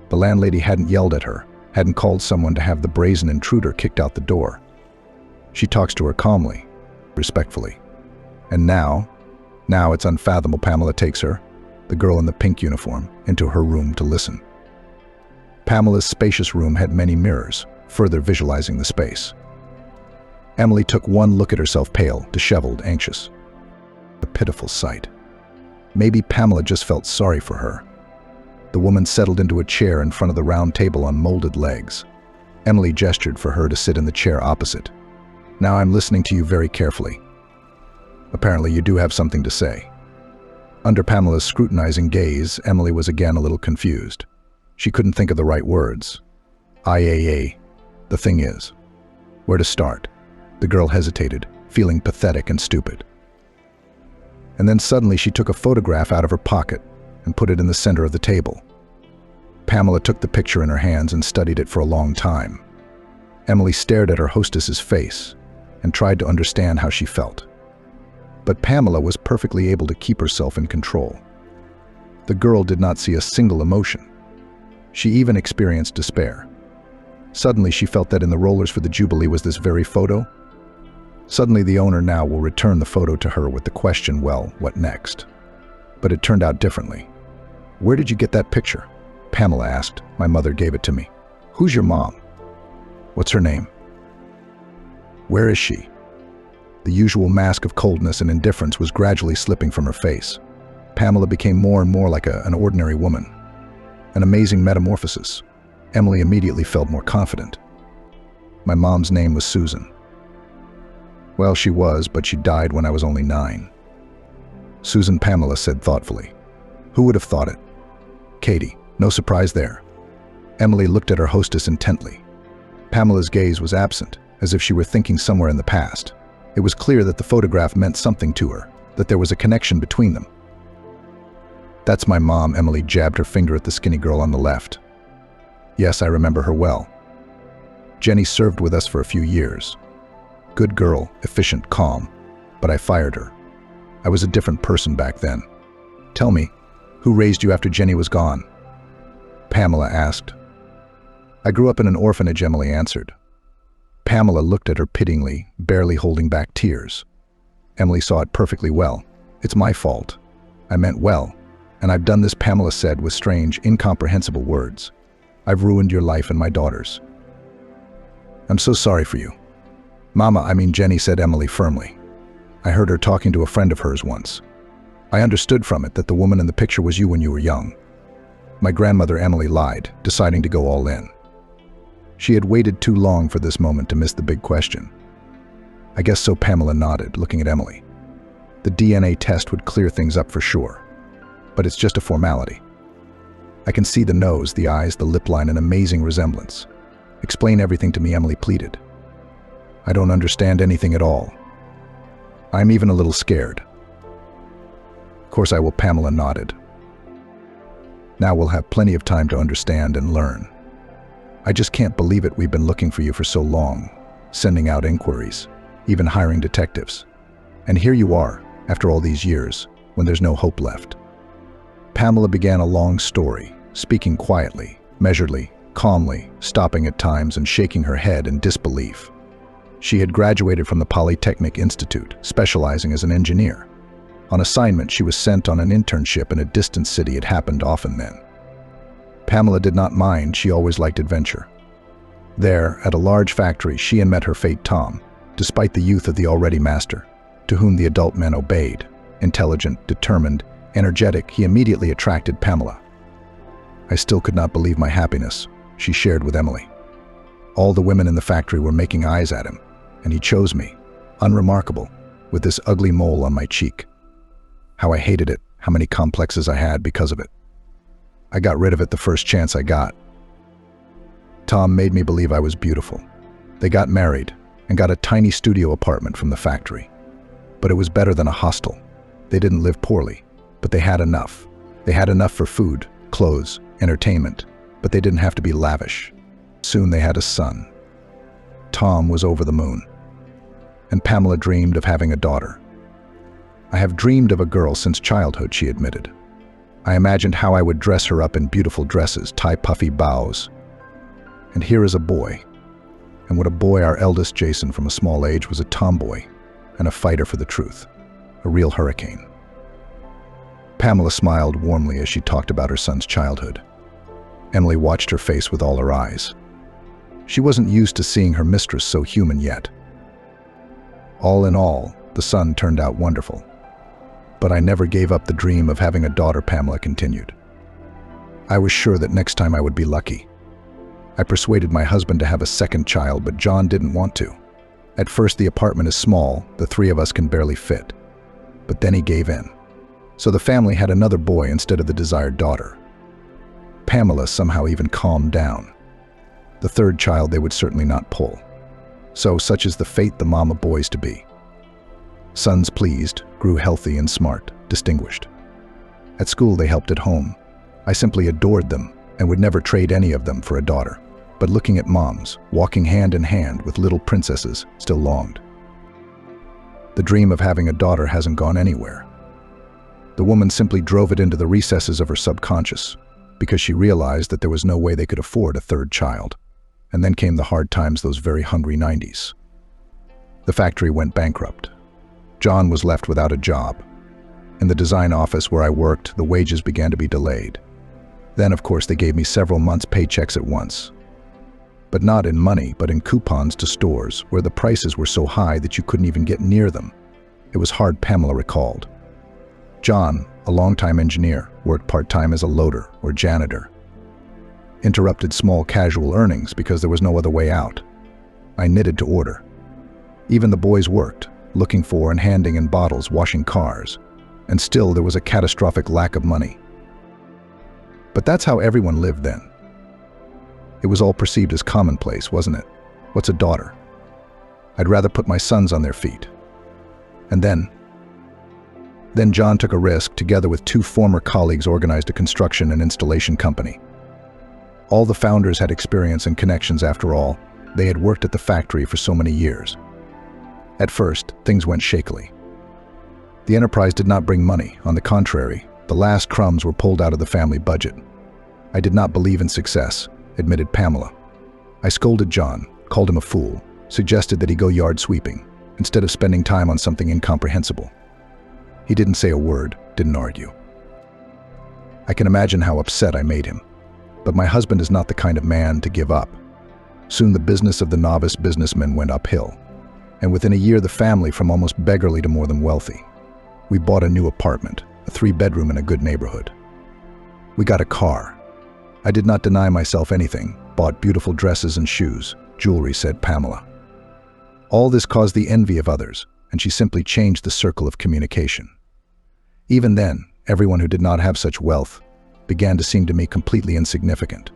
The landlady hadn't yelled at her, hadn't called someone to have the brazen intruder kicked out the door. She talks to her calmly, respectfully. And now it's unfathomable. Pamela takes her, the girl in the pink uniform, into her room to listen. Pamela's spacious room had many mirrors, further visualizing the space. Emily took one look at herself, pale, disheveled, anxious. A pitiful sight. Maybe Pamela just felt sorry for her. The woman settled into a chair in front of the round table on molded legs. Emily gestured for her to sit in the chair opposite. "Now I'm listening to you very carefully. Apparently you do have something to say." Under Pamela's scrutinizing gaze, Emily was again a little confused. She couldn't think of the right words. The thing is, where to start? The girl hesitated, feeling pathetic and stupid. And then suddenly she took a photograph out of her pocket and put it in the center of the table. Pamela took the picture in her hands and studied it for a long time. Emily stared at her hostess's face and tried to understand how she felt. But Pamela was perfectly able to keep herself in control. The girl did not see a single emotion. She even experienced despair. Suddenly she felt that in the rollers for the Jubilee was this very photo. Suddenly the owner now will return the photo to her with the question, well, what next? But it turned out differently. "Where did you get that picture?" Pamela asked. "My mother gave it to me." "Who's your mom?" "What's her name?" "Where is she?" The usual mask of coldness and indifference was gradually slipping from her face. Pamela became more and more like an ordinary woman. An amazing metamorphosis. Emily immediately felt more confident. "My mom's name was Susan." "Well, she was, but she died when I was only 9. "Susan," Pamela said thoughtfully. "Who would have thought it?" "Katie. No surprise there." Emily looked at her hostess intently. Pamela's gaze was absent, as if she were thinking somewhere in the past. It was clear that the photograph meant something to her, that there was a connection between them. "That's my mom," Emily jabbed her finger at the skinny girl on the left. "Yes, I remember her well. Jenny served with us for a few years. Good girl, efficient, calm, but I fired her. I was a different person back then." "Tell me, who raised you after Jenny was gone?" Pamela asked. "I grew up in an orphanage," Emily answered. Pamela looked at her pityingly, barely holding back tears. Emily saw it perfectly well. "It's my fault. I meant well, and I've done this," Pamela said with strange, incomprehensible words. "I've ruined your life and my daughter's. I'm so sorry for you." Jenny," said Emily firmly. "I heard her talking to a friend of hers once. I understood from it that the woman in the picture was you when you were young." My grandmother, Emily lied, deciding to go all in. She had waited too long for this moment to miss the big question. "I guess so," Pamela nodded, looking at Emily. "The DNA test would clear things up for sure. But it's just a formality. I can see the nose, the eyes, the lip line, an amazing resemblance. Explain everything to me," Emily pleaded. "I don't understand anything at all. I'm even a little scared." "Of course I will," Pamela nodded. "Now we'll have plenty of time to understand and learn. I just can't believe it. We've been looking for you for so long, sending out inquiries, even hiring detectives. And here you are, after all these years, when there's no hope left." Pamela began a long story, speaking quietly, measuredly, calmly, stopping at times and shaking her head in disbelief. She had graduated from the Polytechnic Institute, specializing as an engineer. On assignment, she was sent on an internship in a distant city. It happened often then. Pamela did not mind. She always liked adventure. There, at a large factory, she had met her fate, Tom, despite the youth of the already master, to whom the adult men obeyed. Intelligent, determined, energetic, he immediately attracted Pamela. I still could not believe my happiness, she shared with Emily. All the women in the factory were making eyes at him, and he chose me, unremarkable, with this ugly mole on my cheek. How I hated it, how many complexes I had because of it. I got rid of it the first chance I got. Tom made me believe I was beautiful. They got married and got a tiny studio apartment from the factory. But it was better than a hostel. They didn't live poorly, but they had enough. They had enough for food, clothes, entertainment, but they didn't have to be lavish. Soon they had a son. Tom was over the moon. And Pamela dreamed of having a daughter. I have dreamed of a girl since childhood, she admitted. I imagined how I would dress her up in beautiful dresses, tie puffy bows. And here is a boy. And what a boy our eldest, Jason, from a small age, was a tomboy and a fighter for the truth, a real hurricane. Pamela smiled warmly as she talked about her son's childhood. Emily watched her face with all her eyes. She wasn't used to seeing her mistress so human yet. All in all, the son turned out wonderful. But I never gave up the dream of having a daughter, Pamela continued. I was sure that next time I would be lucky. I persuaded my husband to have a second child, but John didn't want to. At first, the apartment is small, the three of us can barely fit. But then he gave in. So the family had another boy instead of the desired daughter. Pamela somehow even calmed down. The third child they would certainly not pull. So such is the fate the mama boys to be. Sons pleased, grew healthy and smart, distinguished. At school they helped at home. I simply adored them and would never trade any of them for a daughter. But looking at moms, walking hand in hand with little princesses, still longed. The dream of having a daughter hasn't gone anywhere. The woman simply drove it into the recesses of her subconscious because she realized that there was no way they could afford a third child. And then came the hard times, those very hungry 90s. The factory went bankrupt. John was left without a job. In the design office where I worked, the wages began to be delayed. Then, of course, they gave me several months' paychecks at once. But not in money, but in coupons to stores, where the prices were so high that you couldn't even get near them. It was hard, Pamela recalled. John, a longtime engineer, worked part-time as a loader or janitor. Interrupted small casual earnings because there was no other way out. I knitted to order. Even the boys worked, looking for and handing in bottles, washing cars. And still there was a catastrophic lack of money. But that's how everyone lived then. It was all perceived as commonplace, wasn't it? What's a daughter? I'd rather put my sons on their feet. And then John took a risk. Together with two former colleagues, organized a construction and installation company. All the founders had experience and connections after all. They had worked at the factory for so many years. At first, things went shakily. The enterprise did not bring money. On the contrary, the last crumbs were pulled out of the family budget. I did not believe in success, admitted Pamela. I scolded John, called him a fool, suggested that he go yard sweeping, instead of spending time on something incomprehensible. He didn't say a word, didn't argue. I can imagine how upset I made him. But my husband is not the kind of man to give up. Soon the business of the novice businessman went uphill. And within a year, the family, from almost beggarly to more than wealthy. We bought a new apartment, a 3-bedroom in a good neighborhood. We got a car. I did not deny myself anything, bought beautiful dresses and shoes, jewelry, said Pamela. All this caused the envy of others, and she simply changed the circle of communication. Even then, everyone who did not have such wealth began to seem to me completely insignificant.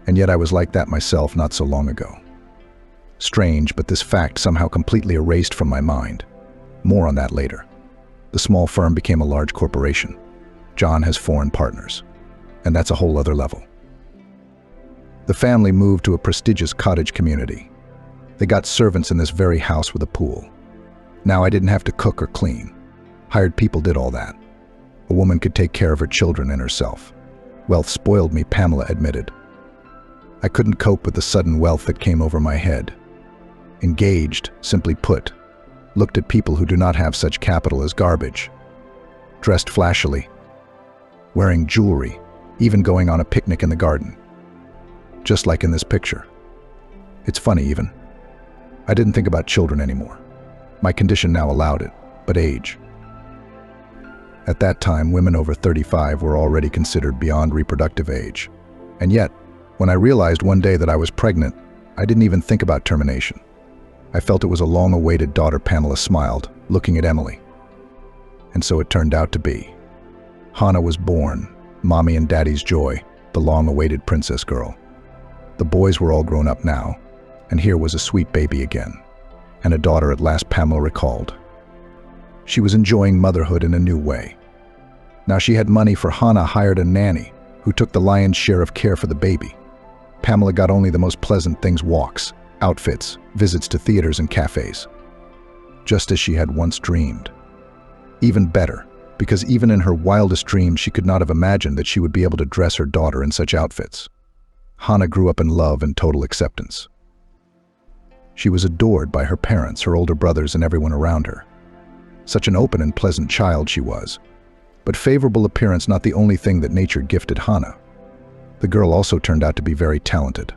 And yet I was like that myself not so long ago. Strange, but this fact somehow completely erased from my mind. More on that later. The small firm became a large corporation. John has foreign partners. And that's a whole other level. The family moved to a prestigious cottage community. They got servants in this very house with a pool. Now I didn't have to cook or clean. Hired people did all that. A woman could take care of her children and herself. Wealth spoiled me, Pamela admitted. I couldn't cope with the sudden wealth that came over my head. Engaged, simply put, looked at people who do not have such capital as garbage. Dressed flashily, wearing jewelry, even going on a picnic in the garden. Just like in this picture. It's funny even. I didn't think about children anymore. My condition now allowed it, but age. At that time, women over 35 were already considered beyond reproductive age. And yet, when I realized one day that I was pregnant, I didn't even think about termination. I felt it was a long-awaited daughter. Pamela smiled, looking at Emily. And so it turned out to be. Hannah was born, Mommy and Daddy's joy, the long-awaited princess girl. The boys were all grown up now, and here was a sweet baby again, and a daughter at last, Pamela recalled. She was enjoying motherhood in a new way. Now she had money, for Hannah hired a nanny who took the lion's share of care for the baby. Pamela got only the most pleasant things: walks, outfits, visits to theaters and cafes. Just as she had once dreamed. Even better, because even in her wildest dreams she could not have imagined that she would be able to dress her daughter in such outfits. Hannah grew up in love and total acceptance. She was adored by her parents, her older brothers, and everyone around her. Such an open and pleasant child she was. But favorable appearance not the only thing that nature gifted Hannah. The girl also turned out to be very talented.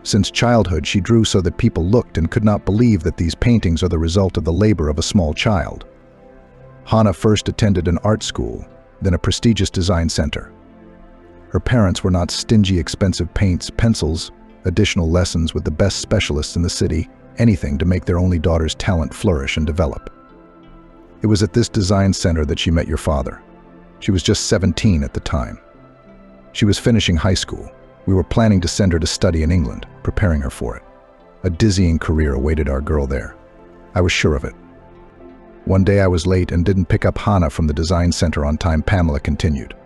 Since childhood, she drew so that people looked and could not believe that these paintings are the result of the labor of a small child. Hannah first attended an art school, then a prestigious design center. Her parents were not stingy. Expensive paints, pencils, additional lessons with the best specialists in the city, anything to make their only daughter's talent flourish and develop. It was at this design center that she met your father. She was just 17 at the time. She was finishing high school. We were planning to send her to study in England, preparing her for it. A dizzying career awaited our girl there. I was sure of it. One day I was late and didn't pick up Hannah from the design center on time. Pamela continued.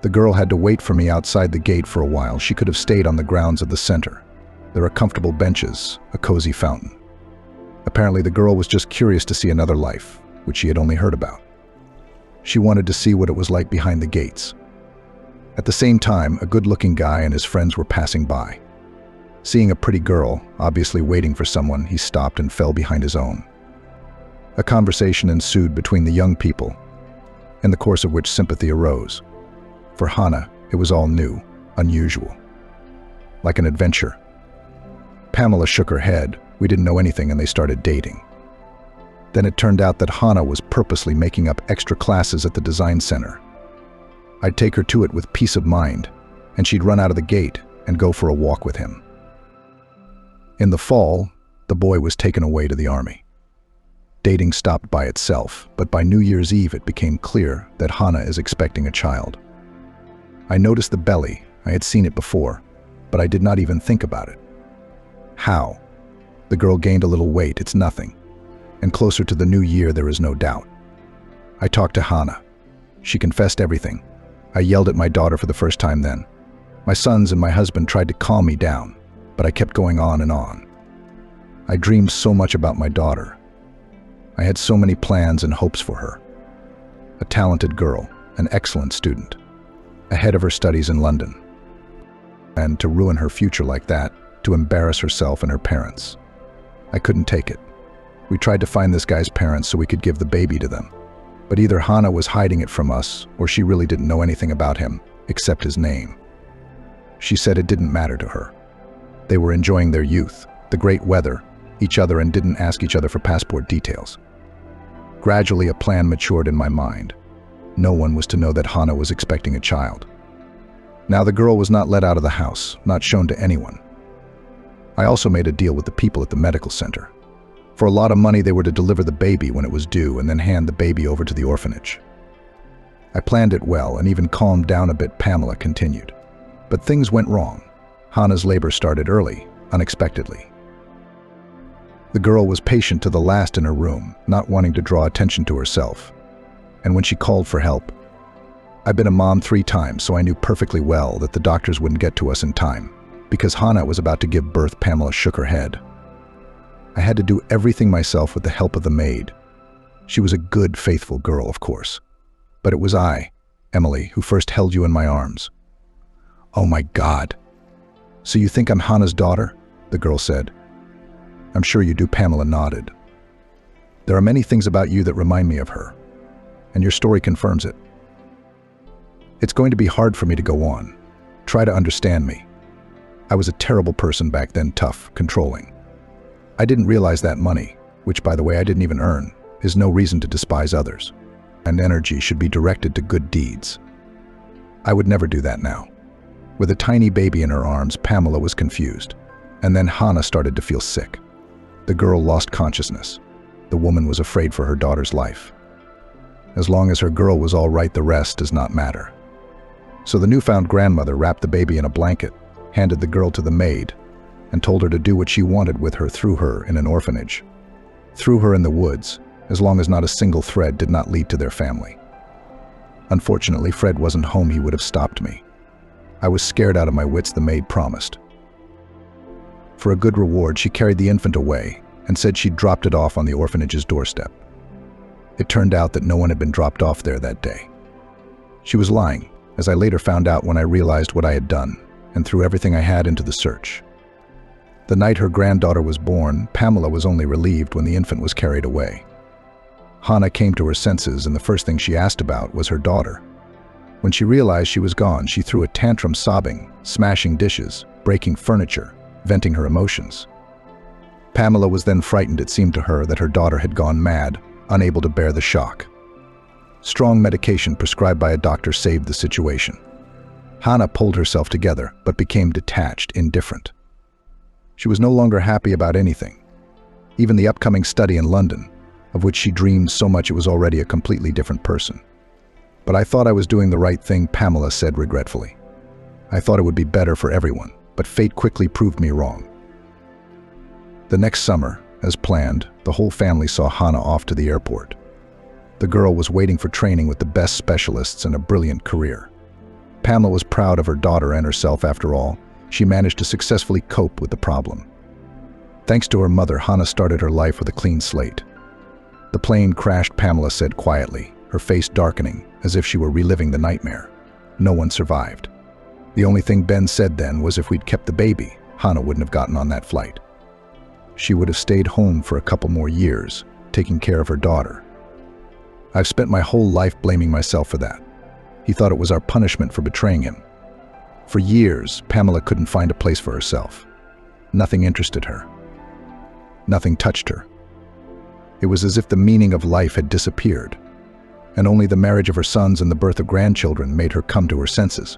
The girl had to wait for me outside the gate for a while. She could have stayed on the grounds of the center. There are comfortable benches, a cozy fountain. Apparently the girl was just curious to see another life, which she had only heard about. She wanted to see what it was like behind the gates. At the same time, a good-looking guy and his friends were passing by. Seeing a pretty girl, obviously waiting for someone, he stopped and fell behind his own. A conversation ensued between the young people, in the course of which sympathy arose. For Hannah, it was all new, unusual. Like an adventure. Pamela shook her head. We didn't know anything and they started dating. Then it turned out that Hannah was purposely making up extra classes at the design center. I'd take her to it with peace of mind, and she'd run out of the gate and go for a walk with him. In the fall, the boy was taken away to the army. Dating stopped by itself, but by New Year's Eve it became clear that Hannah is expecting a child. I noticed the belly. I had seen it before, but I did not even think about it. How? The girl gained a little weight, it's nothing. And closer to the new year, there is no doubt. I talked to Hannah. She confessed everything. I yelled at my daughter for the first time then. My sons and my husband tried to calm me down, but I kept going on and on. I dreamed so much about my daughter. I had so many plans and hopes for her. A talented girl, an excellent student, ahead of her studies in London. And to ruin her future like that, to embarrass herself and her parents. I couldn't take it. We tried to find this guy's parents so we could give the baby to them. But either Hannah was hiding it from us, or she really didn't know anything about him, except his name. She said it didn't matter to her. They were enjoying their youth, the great weather, each other, and didn't ask each other for passport details. Gradually, a plan matured in my mind. No one was to know that Hannah was expecting a child. Now the girl was not let out of the house, not shown to anyone. I also made a deal with the people at the medical center. For a lot of money, they were to deliver the baby when it was due and then hand the baby over to the orphanage. I planned it well and even calmed down a bit. Pamela continued. But things went wrong. Hannah's labor started early, unexpectedly. The girl was patient to the last in her room, not wanting to draw attention to herself. And when she called for help, I'd been a mom 3 times, so I knew perfectly well that the doctors wouldn't get to us in time. Because Hannah was about to give birth, Pamela shook her head. I had to do everything myself with the help of the maid. She was a good, faithful girl, of course. But it was I, Emily, who first held you in my arms. Oh my God. So you think I'm Hannah's daughter? The girl said. I'm sure you do. Pamela nodded. There are many things about you that remind me of her, and your story confirms it. It's going to be hard for me to go on. Try to understand me. I was a terrible person back then, tough, controlling. I didn't realize that money, which by the way I didn't even earn, is no reason to despise others. and energy should be directed to good deeds. I would never do that now. With a tiny baby in her arms, Pamela was confused, and then Hannah started to feel sick. The girl lost consciousness. The woman was afraid for her daughter's life. As long as her girl was all right, the rest does not matter. So the newfound grandmother wrapped the baby in a blanket, handed the girl to the maid, and told her to do what she wanted with her, threw her in an orphanage. Threw her in the woods, as long as not a single thread did not lead to their family. Unfortunately, Fred wasn't home. He would have stopped me. I was scared out of my wits, the maid promised. For a good reward, she carried the infant away and said she'd dropped it off on the orphanage's doorstep. It turned out that no one had been dropped off there that day. She was lying, as I later found out when I realized what I had done and threw everything I had into the search. The night her granddaughter was born, Pamela was only relieved when the infant was carried away. Hannah came to her senses, and the first thing she asked about was her daughter. When she realized she was gone, she threw a tantrum, sobbing, smashing dishes, breaking furniture, venting her emotions. Pamela was then frightened. It seemed to her that her daughter had gone mad, unable to bear the shock. Strong medication prescribed by a doctor saved the situation. Hannah pulled herself together, but became detached, indifferent. She was no longer happy about anything. Even the upcoming study in London, of which she dreamed so much, it was already a completely different person. But I thought I was doing the right thing, Pamela said regretfully. I thought it would be better for everyone, but fate quickly proved me wrong. The next summer, as planned, the whole family saw Hannah off to the airport. The girl was waiting for training with the best specialists and a brilliant career. Pamela was proud of her daughter and herself. After all, she managed to successfully cope with the problem. Thanks to her mother, Hannah started her life with a clean slate. The plane crashed, Pamela said quietly, her face darkening, as if she were reliving the nightmare. No one survived. The only thing Ben said then was if we'd kept the baby, Hannah wouldn't have gotten on that flight. She would have stayed home for a couple more years, taking care of her daughter. I've spent my whole life blaming myself for that. He thought it was our punishment for betraying him. For years, Pamela couldn't find a place for herself. Nothing interested her. Nothing touched her. It was as if the meaning of life had disappeared, and only the marriage of her sons and the birth of grandchildren made her come to her senses.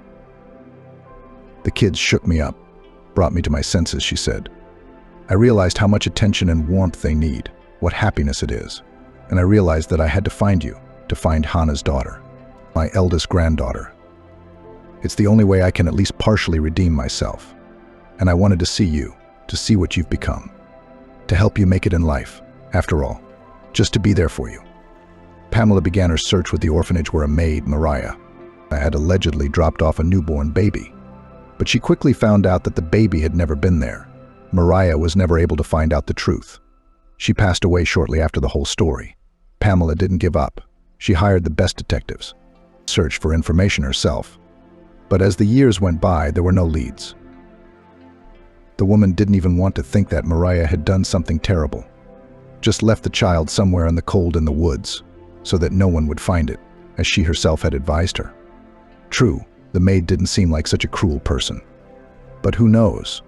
The kids shook me up, brought me to my senses, she said. I realized how much attention and warmth they need, what happiness it is, and I realized that I had to find you, to find Hannah's daughter, my eldest granddaughter. It's the only way I can at least partially redeem myself, and I wanted to see you, to see what you've become, to help you make it in life, after all, just to be there for you. Pamela began her search with the orphanage where a maid, Mariah, had allegedly dropped off a newborn baby. But she quickly found out that the baby had never been there. Mariah was never able to find out the truth. She passed away shortly after the whole story. Pamela didn't give up. She hired the best detectives, searched for information herself. But as the years went by, there were no leads. The woman didn't even want to think that Mariah had done something terrible. Just left the child somewhere in the cold in the woods, so that no one would find it, as she herself had advised her. True, the maid didn't seem like such a cruel person. But who knows?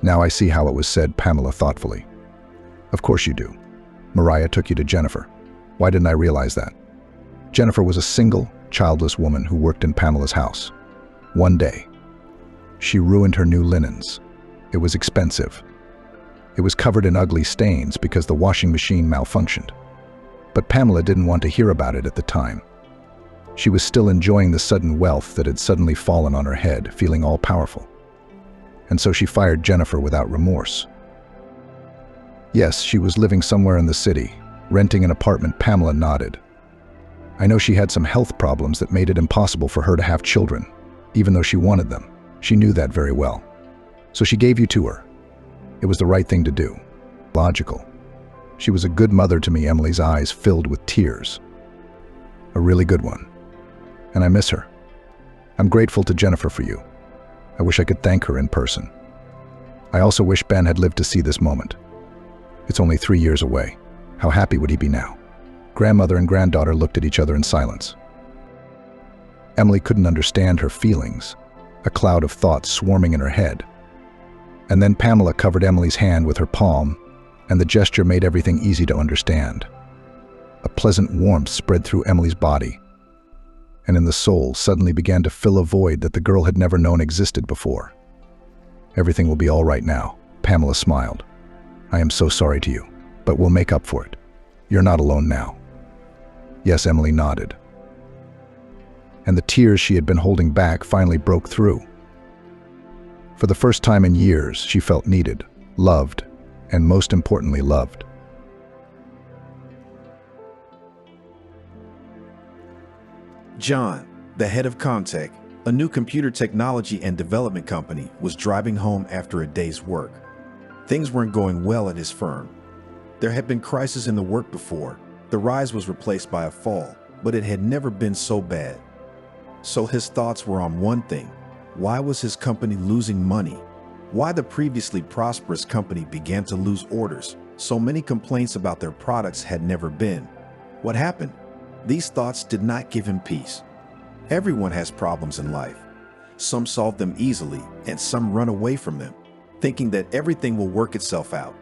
Now I see how it was said, Pamela thoughtfully. Of course you do. Mariah took you to Jennifer. Why didn't I realize that? Jennifer was a single, childless woman who worked in Pamela's house. One day, she ruined her new linens. It was expensive. It was covered in ugly stains because the washing machine malfunctioned. But Pamela didn't want to hear about it at the time. She was still enjoying the sudden wealth that had suddenly fallen on her head, feeling all-powerful. And so she fired Jennifer without remorse. Yes, she was living somewhere in the city, renting an apartment. Pamela nodded. I know she had some health problems that made it impossible for her to have children, even though she wanted them. She knew that very well. So she gave you to her. It was the right thing to do. Logical. She was a good mother to me. Emily's eyes filled with tears. A really good one. And I miss her. I'm grateful to Jennifer for you. I wish I could thank her in person. I also wish Ben had lived to see this moment. It's only 3 years away. How happy would he be now? Grandmother and granddaughter looked at each other in silence. Emily couldn't understand her feelings, a cloud of thoughts swarming in her head. And then Pamela covered Emily's hand with her palm, and the gesture made everything easy to understand. A pleasant warmth spread through Emily's body, and in the soul suddenly began to fill a void that the girl had never known existed before. "Everything will be all right now," Pamela smiled. "I am so sorry to you, but we'll make up for it. You're not alone now." Yes, Emily nodded. And the tears she had been holding back finally broke through. For the first time in years, she felt needed, loved, and most importantly, loved. John, the head of Comtech, a new computer technology and development company, was driving home after a day's work. Things weren't going well at his firm. There had been crises in the work before. The rise was replaced by a fall, but it had never been so bad. So his thoughts were on one thing. Why was his company losing money? Why the previously prosperous company began to lose orders? So many complaints about their products had never been. What happened? These thoughts did not give him peace. Everyone has problems in life. Some solve them easily, and some run away from them, thinking that everything will work itself out.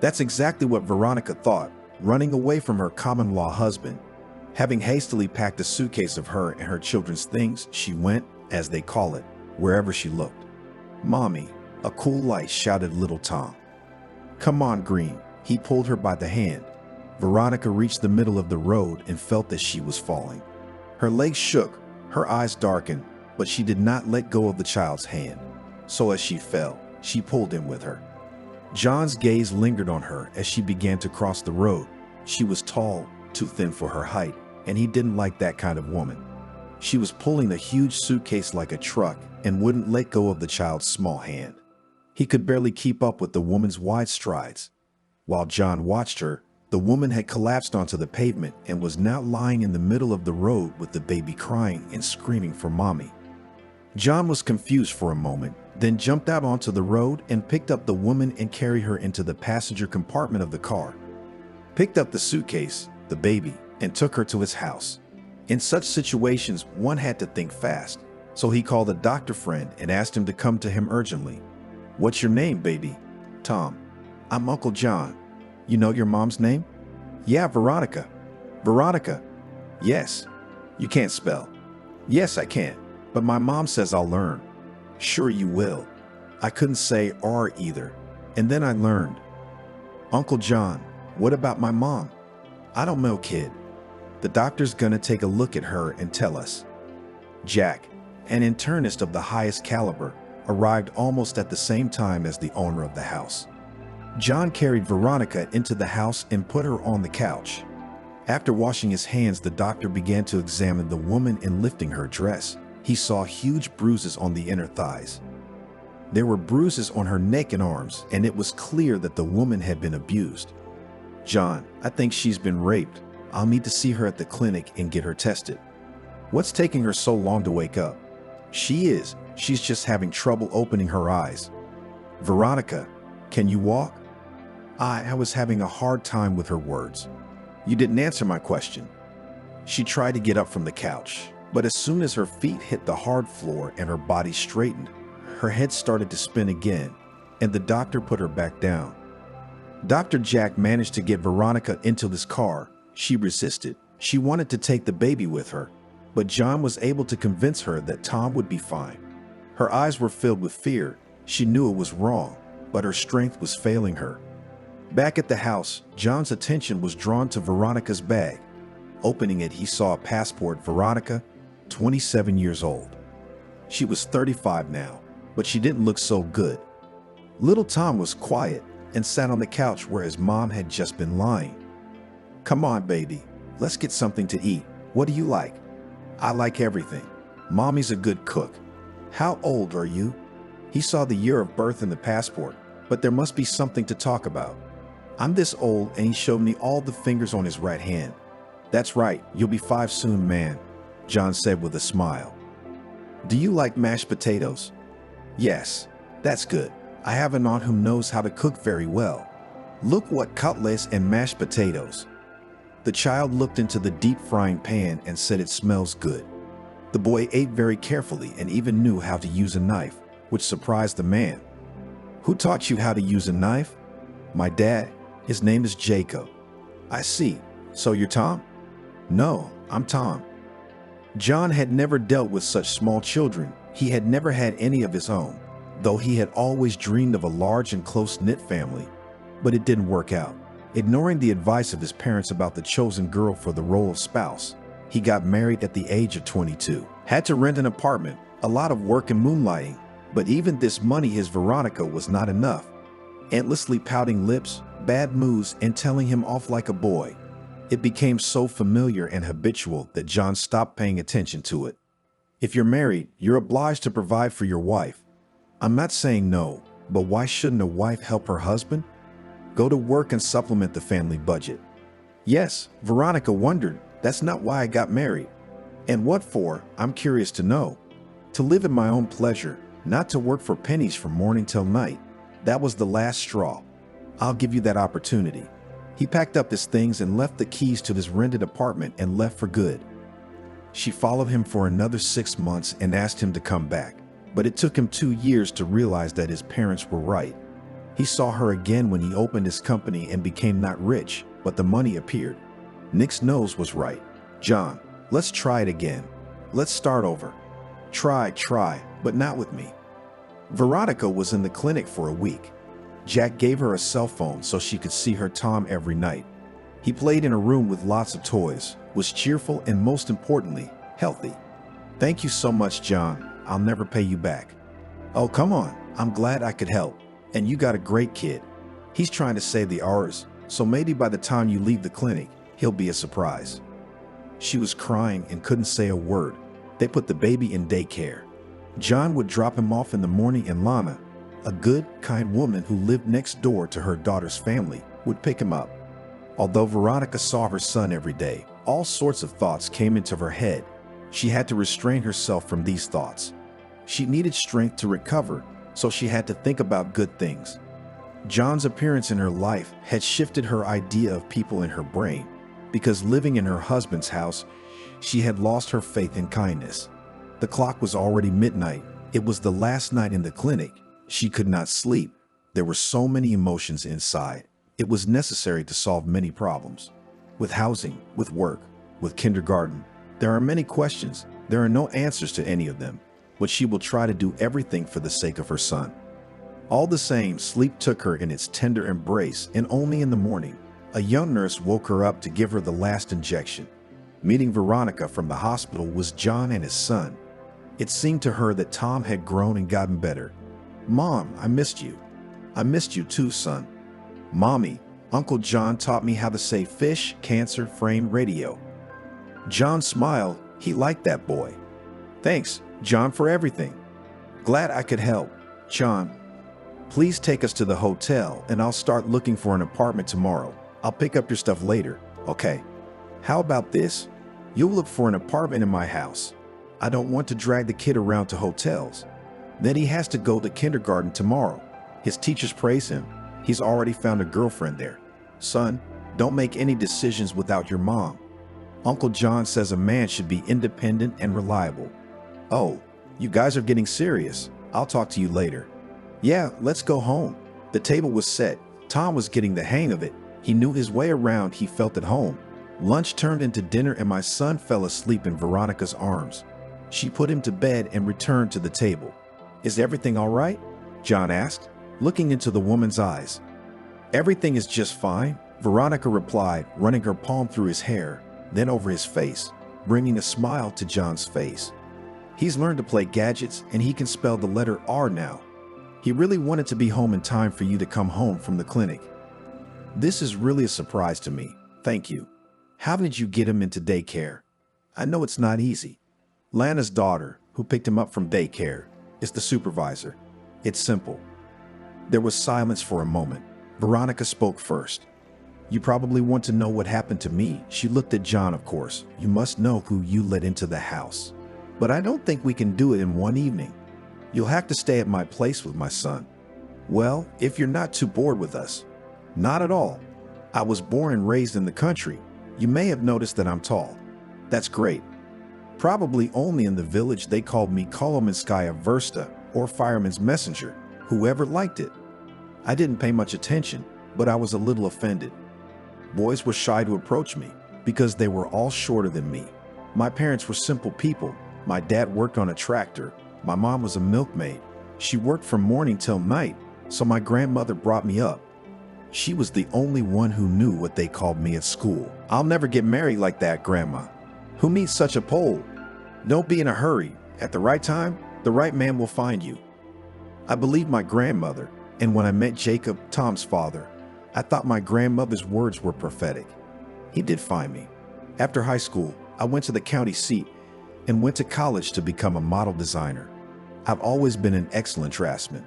That's exactly what Veronica thought, running away from her common-law husband. Having hastily packed a suitcase of her and her children's things, she went, as they call it, wherever she looked. "Mommy," a cool light shouted little Tom. "Come on, Green." He pulled her by the hand. Veronica reached the middle of the road and felt that she was falling. Her legs shook, her eyes darkened, but she did not let go of the child's hand. So as she fell, she pulled him with her. John's gaze lingered on her as she began to cross the road. She was tall, too thin for her height, and he didn't like that kind of woman. She was pulling the huge suitcase like a truck and wouldn't let go of the child's small hand. He could barely keep up with the woman's wide strides. While John watched her, the woman had collapsed onto the pavement and was now lying in the middle of the road with the baby crying and screaming for mommy. John was confused for a moment, then jumped out onto the road and picked up the woman and carried her into the passenger compartment of the car. Picked up the suitcase, the baby, and took her to his house. In such situations, one had to think fast, so he called a doctor friend and asked him to come to him urgently. "What's your name, baby?" "Tom." "I'm Uncle John." "You know your mom's name?" "Yeah, Veronica." "Veronica?" "Yes." "You can't spell?" "Yes, I can, but my mom says I'll learn." "Sure you will." I couldn't say R either, and then I learned. "Uncle John, what about my mom?" "I don't know, kid. The doctor's gonna take a look at her and tell us." Jack, an internist of the highest caliber, arrived almost at the same time as the owner of the house. John carried Veronica into the house and put her on the couch. After washing his hands, the doctor began to examine the woman and lifting her dress. He saw huge bruises on the inner thighs. There were bruises on her neck and arms, and it was clear that the woman had been abused. "John, I think she's been raped. I'll need to see her at the clinic and get her tested." "What's taking her so long to wake up?" She's just having trouble opening her eyes." "Veronica, can you walk?" I was having a hard time with her words. "You didn't answer my question." She tried to get up from the couch, but as soon as her feet hit the hard floor and her body straightened, her head started to spin again, and the doctor put her back down. Dr. Jack managed to get Veronica into his car. She resisted. She wanted to take the baby with her, but John was able to convince her that Tom would be fine. Her eyes were filled with fear. She knew it was wrong, but her strength was failing her. Back at the house, John's attention was drawn to Veronica's bag. Opening it, he saw a passport. Veronica, 27 years old. She was 35 now, but she didn't look so good. Little Tom was quiet and sat on the couch where his mom had just been lying. "Come on, baby. Let's get something to eat. What do you like?" "I like everything. Mommy's a good cook." "How old are you?" He saw the year of birth in the passport, but there must be something to talk about. "I'm this old," and he showed me all the fingers on his right hand. "That's right, you'll be 5 soon, man," John said with a smile. "Do you like mashed potatoes?" "Yes, that's good. I have an aunt who knows how to cook very well. Look what cutlets and mashed potatoes." The child looked into the deep frying pan and said it smells good. The boy ate very carefully and even knew how to use a knife, which surprised the man. "Who taught you how to use a knife?" "My dad. His name is Jacob." "I see. So you're Tom?" No, I'm Tom. John had never dealt with such small children. He had never had any of his own, though he had always dreamed of a large and close-knit family. But it didn't work out. Ignoring the advice of his parents about the chosen girl for the role of spouse, he got married at the age of 22. Had to rent an apartment, a lot of work and moonlighting, but even this money his Veronica was not enough. Endlessly pouting lips, bad moods, and telling him off like a boy. It became so familiar and habitual that John stopped paying attention to it. If you're married, you're obliged to provide for your wife. I'm not saying no, but why shouldn't a wife help her husband? Go to work and supplement the family budget. Yes, Veronica wondered, that's not why I got married. And what for, I'm curious to know. To live at my own pleasure, not to work for pennies from morning till night. That was the last straw. I'll give you that opportunity. He packed up his things and left the keys to his rented apartment and left for good. She followed him for another 6 months and asked him to come back, but it took him 2 years to realize that his parents were right. He saw her again when he opened his company and became not rich, but the money appeared. Nick's nose was right. John, let's try it again. Let's start over. Try, but not with me. Veronica was in the clinic for a week. Jack gave her a cell phone so she could see her Tom every night. He played in a room with lots of toys, was cheerful, and most importantly, healthy. Thank you so much, John. I'll never pay you back. Oh, come on. I'm glad I could help. And you got a great kid. He's trying to save the hours, so maybe by the time you leave the clinic, he'll be a surprise. She was crying and couldn't say a word. They put the baby in daycare. John would drop him off in the morning, and Lana, a good, kind woman who lived next door to her daughter's family, would pick him up. Although Veronica saw her son every day, all sorts of thoughts came into her head. She had to restrain herself from these thoughts. She needed strength to recover, so she had to think about good things. John's appearance in her life had shifted her idea of people in her brain, because living in her husband's house, she had lost her faith in kindness. The clock was already midnight. It was the last night in the clinic. She could not sleep. There were so many emotions inside. It was necessary to solve many problems. With housing, with work, with kindergarten, there are many questions. There are no answers to any of them, but she will try to do everything for the sake of her son. All the same, sleep took her in its tender embrace, and only in the morning, a young nurse woke her up to give her the last injection. Meeting Veronica from the hospital was John and his son. It seemed to her that Tom had grown and gotten better. Mom, I missed you. I missed you too, son. Mommy, Uncle John taught me how to say fish, cancer, frame, radio. John smiled. He liked that boy. Thanks, John, for everything. Glad I could help. John, please take us to the hotel and I'll start looking for an apartment tomorrow. I'll pick up your stuff later, okay? How about this? You'll look for an apartment in my house. I don't want to drag the kid around to hotels. Then he has to go to kindergarten tomorrow. His teachers praise him. He's already found a girlfriend there. Son, don't make any decisions without your mom. Uncle John says a man should be independent and reliable. Oh, you guys are getting serious. I'll talk to you later. Yeah, let's go home. The table was set. Tom was getting the hang of it. He knew his way around. He felt at home. Lunch turned into dinner and my son fell asleep in Veronica's arms. She put him to bed and returned to the table. Is everything all right? John asked, looking into the woman's eyes. Everything is just fine, Veronica replied, running her palm through his hair, then over his face, bringing a smile to John's face. He's learned to play gadgets and he can spell the letter R now. He really wanted to be home in time for you to come home from the clinic. This is really a surprise to me. Thank you. How did you get him into daycare? I know it's not easy. Lana's daughter, who picked him up from daycare, is the supervisor. It's simple. There was silence for a moment. Veronica spoke first. You probably want to know what happened to me. She looked at John, of course. You must know who you let into the house. But I don't think we can do it in one evening. You'll have to stay at my place with my son. Well, if you're not too bored with us. Not at all. I was born and raised in the country. You may have noticed that I'm tall. That's great. Probably only in the village they called me Kolomenskaya Versta, or fireman's messenger, whoever liked it. I didn't pay much attention, but I was a little offended. Boys were shy to approach me, because they were all shorter than me. My parents were simple people. My dad worked on a tractor. My mom was a milkmaid. She worked from morning till night, so my grandmother brought me up. She was the only one who knew what they called me at school. I'll never get married like that, Grandma. Who needs such a pole? Don't be in a hurry. At the right time, the right man will find you. I believed my grandmother, and when I met Jacob, Tom's father, I thought my grandmother's words were prophetic. He did find me. After high school, I went to the county seat and went to college to become a model designer. I've always been an excellent draftsman.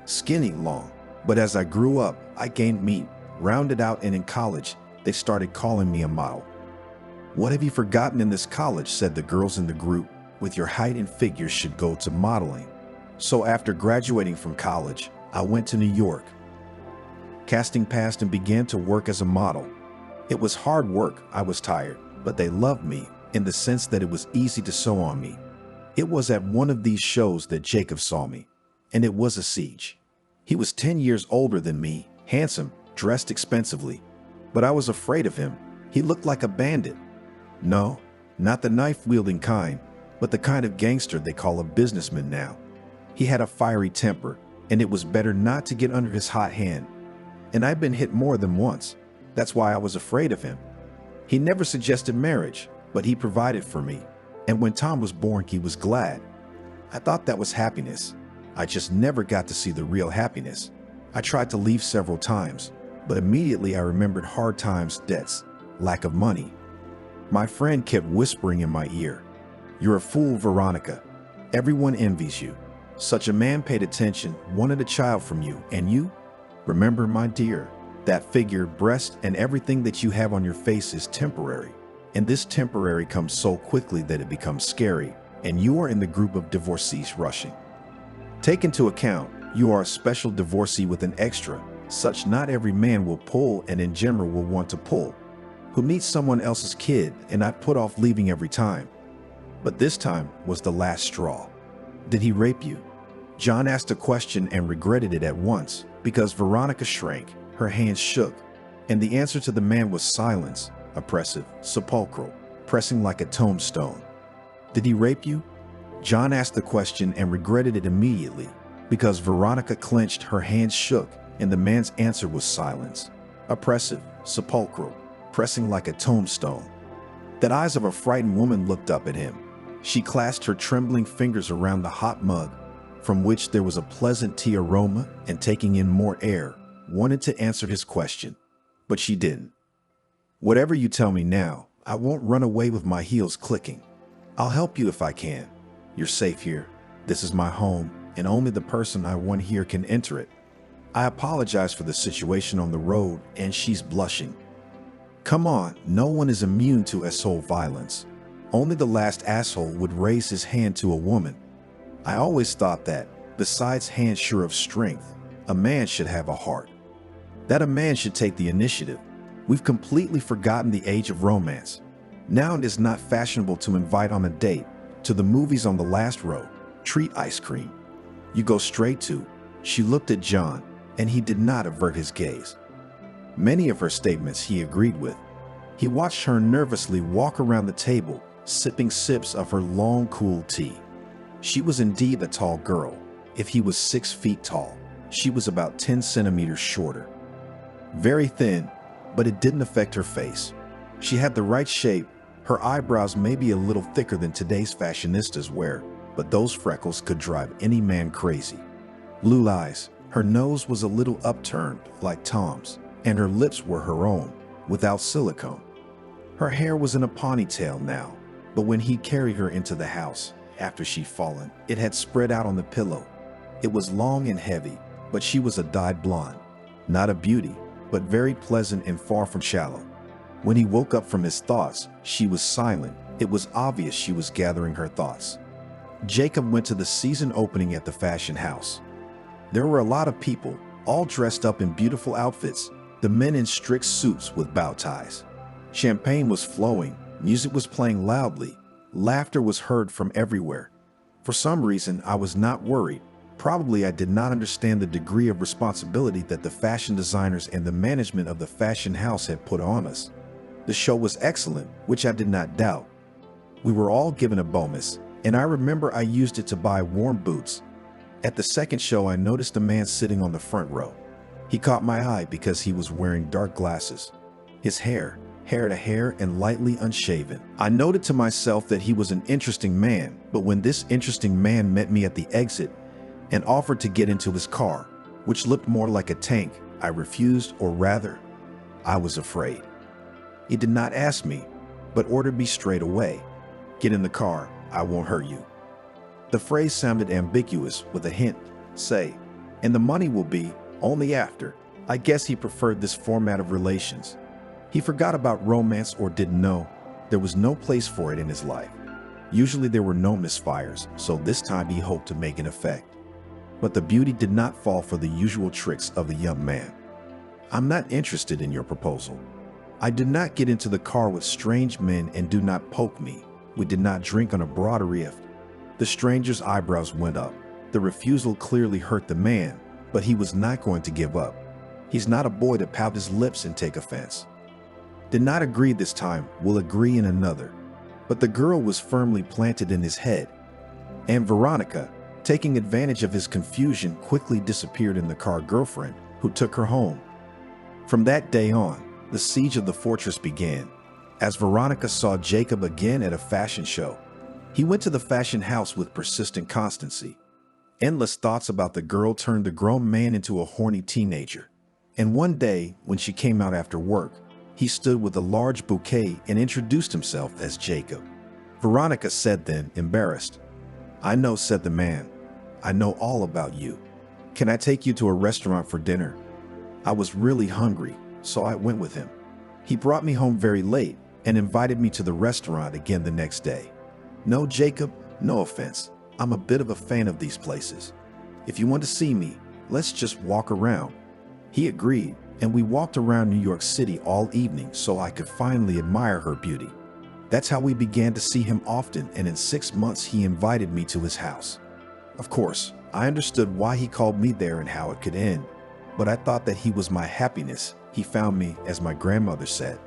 Skinny, long, but as I grew up, I gained meat, rounded out, and in college, they started calling me a model. "What have you forgotten in this college?" said the girls in the group. "With your height and figure should go to modeling." So after graduating from college, I went to New York. Casting passed and began to work as a model. It was hard work, I was tired, but they loved me in the sense that it was easy to sew on me. It was at one of these shows that Jacob saw me, and it was a siege. He was 10 years older than me, handsome, dressed expensively, but I was afraid of him. He looked like a bandit. No, not the knife-wielding kind, but the kind of gangster they call a businessman now. He had a fiery temper, and it was better not to get under his hot hand. And I'd been hit more than once. That's why I was afraid of him. He never suggested marriage, but he provided for me. And when Tom was born, he was glad. I thought that was happiness. I just never got to see the real happiness. I tried to leave several times, but immediately I remembered hard times, debts, lack of money. My friend kept whispering in my ear, "You're a fool, Veronica. Everyone envies you. Such a man paid attention, wanted a child from you, and you? Remember, my dear, that figure, breast, and everything that you have on your face is temporary. And this temporary comes so quickly that it becomes scary, and you are in the group of divorcees rushing. Take into account, you are a special divorcee with an extra, such not every man will pull and in general will want to pull, who meets someone else's kid and not put off leaving every time. But this time was the last straw. Did he rape you?" John asked a question and regretted it at once because Veronica shrank, her hands shook, and the answer to the man was silence, oppressive, sepulchral, pressing like a tombstone. "Did he rape you?" John asked the question and regretted it immediately because Veronica clenched, her hands shook, and the man's answer was silence, oppressive, sepulchral, pressing like a tombstone. The eyes of a frightened woman looked up at him. She clasped her trembling fingers around the hot mug, from which there was a pleasant tea aroma, and taking in more air, wanted to answer his question, but she didn't. "Whatever you tell me now, I won't run away with my heels clicking. I'll help you if I can. You're safe here. This is my home, and only the person I want here can enter it. I apologize for the situation on the road," and she's blushing. Come on, no one is immune to asshole violence. Only the last asshole would raise his hand to a woman. I always thought that, besides hands sure of strength, a man should have a heart. That a man should take the initiative. We've completely forgotten the age of romance. Now it is not fashionable to invite on a date, to the movies on the last row, treat ice cream. You go straight to, she looked at John, and he did not avert his gaze. Many of her statements he agreed with. He watched her nervously walk around the table, sipping sips of her long, cool tea. She was indeed a tall girl. If he was 6 feet tall, she was about 10 centimeters shorter. Very thin, but it didn't affect her face. She had the right shape. Her eyebrows may be a little thicker than today's fashionistas wear, but those freckles could drive any man crazy. Blue eyes. Her nose was a little upturned, like Tom's, and her lips were her own, without silicone. Her hair was in a ponytail now, but when he carried her into the house, after she'd fallen, it had spread out on the pillow. It was long and heavy, but she was a dyed blonde. Not a beauty, but very pleasant and far from shallow. When he woke up from his thoughts, she was silent. It was obvious she was gathering her thoughts. Jacob went to the season opening at the fashion house. There were a lot of people, all dressed up in beautiful outfits, the men in strict suits with bow ties. Champagne was flowing, music was playing loudly, laughter was heard from everywhere. For some reason, I was not worried. Probably I did not understand the degree of responsibility that the fashion designers and the management of the fashion house had put on us. The show was excellent, which I did not doubt. We were all given a bonus, and I remember I used it to buy warm boots. At the second show, I noticed a man sitting on the front row. He caught my eye because he was wearing dark glasses. His hair to hair and lightly unshaven. I noted to myself that he was an interesting man, but when this interesting man met me at the exit and offered to get into his car, which looked more like a tank, I refused, or rather, I was afraid. He did not ask me, but ordered me straight away. Get in the car, I won't hurt you. The phrase sounded ambiguous with a hint, say, and the money will be only after. I guess he preferred this format of relations. He forgot about romance or didn't know. There was no place for it in his life. Usually there were no misfires, so this time he hoped to make an effect. But the beauty did not fall for the usual tricks of the young man. I'm not interested in your proposal. I did not get into the car with strange men, and do not poke me. We did not drink on a broad rift. The stranger's eyebrows went up. The refusal clearly hurt the man, but he was not going to give up. He's not a boy to pout his lips and take offense. Did not agree this time, will agree in another. But the girl was firmly planted in his head. And Veronica, taking advantage of his confusion, quickly disappeared in the car girlfriend, who took her home. From that day on, the siege of the fortress began. As Veronica saw Jacob again at a fashion show, he went to the fashion house with persistent constancy. Endless thoughts about the girl turned the grown man into a horny teenager. And one day, when she came out after work, he stood with a large bouquet and introduced himself as Jacob. Veronica said then, embarrassed, "I know," said the man. "I know all about you. Can I take you to a restaurant for dinner?" I was really hungry, so I went with him. He brought me home very late and invited me to the restaurant again the next day. No, Jacob, no offense. I'm a bit of a fan of these places. If you want to see me, let's just walk around. He agreed, and we walked around New York City all evening so I could finally admire her beauty. That's how we began to see him often, and in 6 months he invited me to his house. Of course, I understood why he called me there and how it could end, but I thought that he was my happiness. He found me, as my grandmother said.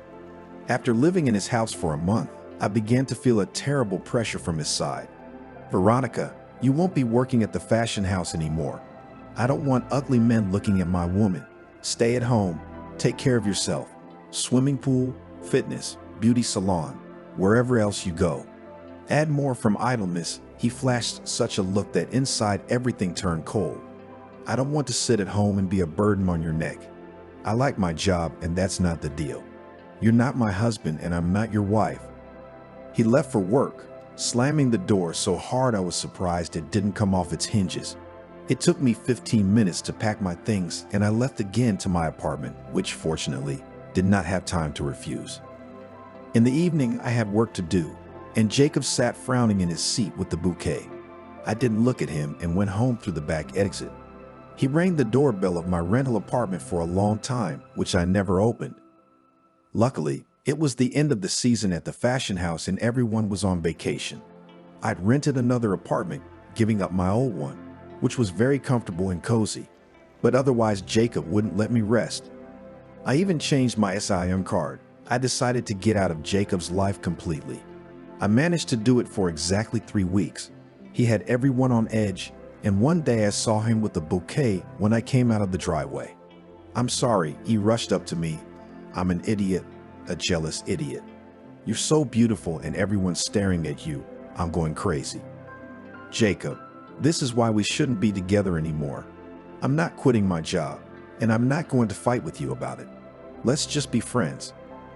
After living in his house for a month, I began to feel a terrible pressure from his side. "Veronica, you won't be working at the fashion house anymore. I don't want ugly men looking at my woman. Stay at home, take care of yourself. Swimming pool, fitness, beauty salon, wherever else you go. Add more from idleness." He flashed such a look that inside everything turned cold. "I don't want to sit at home and be a burden on your neck. I like my job, and that's not the deal. You're not my husband, and I'm not your wife." He left for work, slamming the door so hard I was surprised it didn't come off its hinges. It took me 15 minutes to pack my things, and I left again to my apartment, which fortunately did not have time to refuse. In the evening, I had work to do, and Jacob sat frowning in his seat with the bouquet. I didn't look at him and went home through the back exit. He rang the doorbell of my rental apartment for a long time, which I never opened. Luckily, it was the end of the season at the fashion house and everyone was on vacation. I'd rented another apartment, giving up my old one, which was very comfortable and cozy, but otherwise Jacob wouldn't let me rest. I even changed my SIM card. I decided to get out of Jacob's life completely. I managed to do it for exactly 3 weeks. He had everyone on edge, and one day I saw him with a bouquet when I came out of the driveway. "I'm sorry," he rushed up to me. "I'm an idiot, a jealous idiot. You're so beautiful and everyone's staring at you. I'm going crazy." "Jacob, this is why we shouldn't be together anymore. I'm not quitting my job, and I'm not going to fight with you about it. Let's just be friends."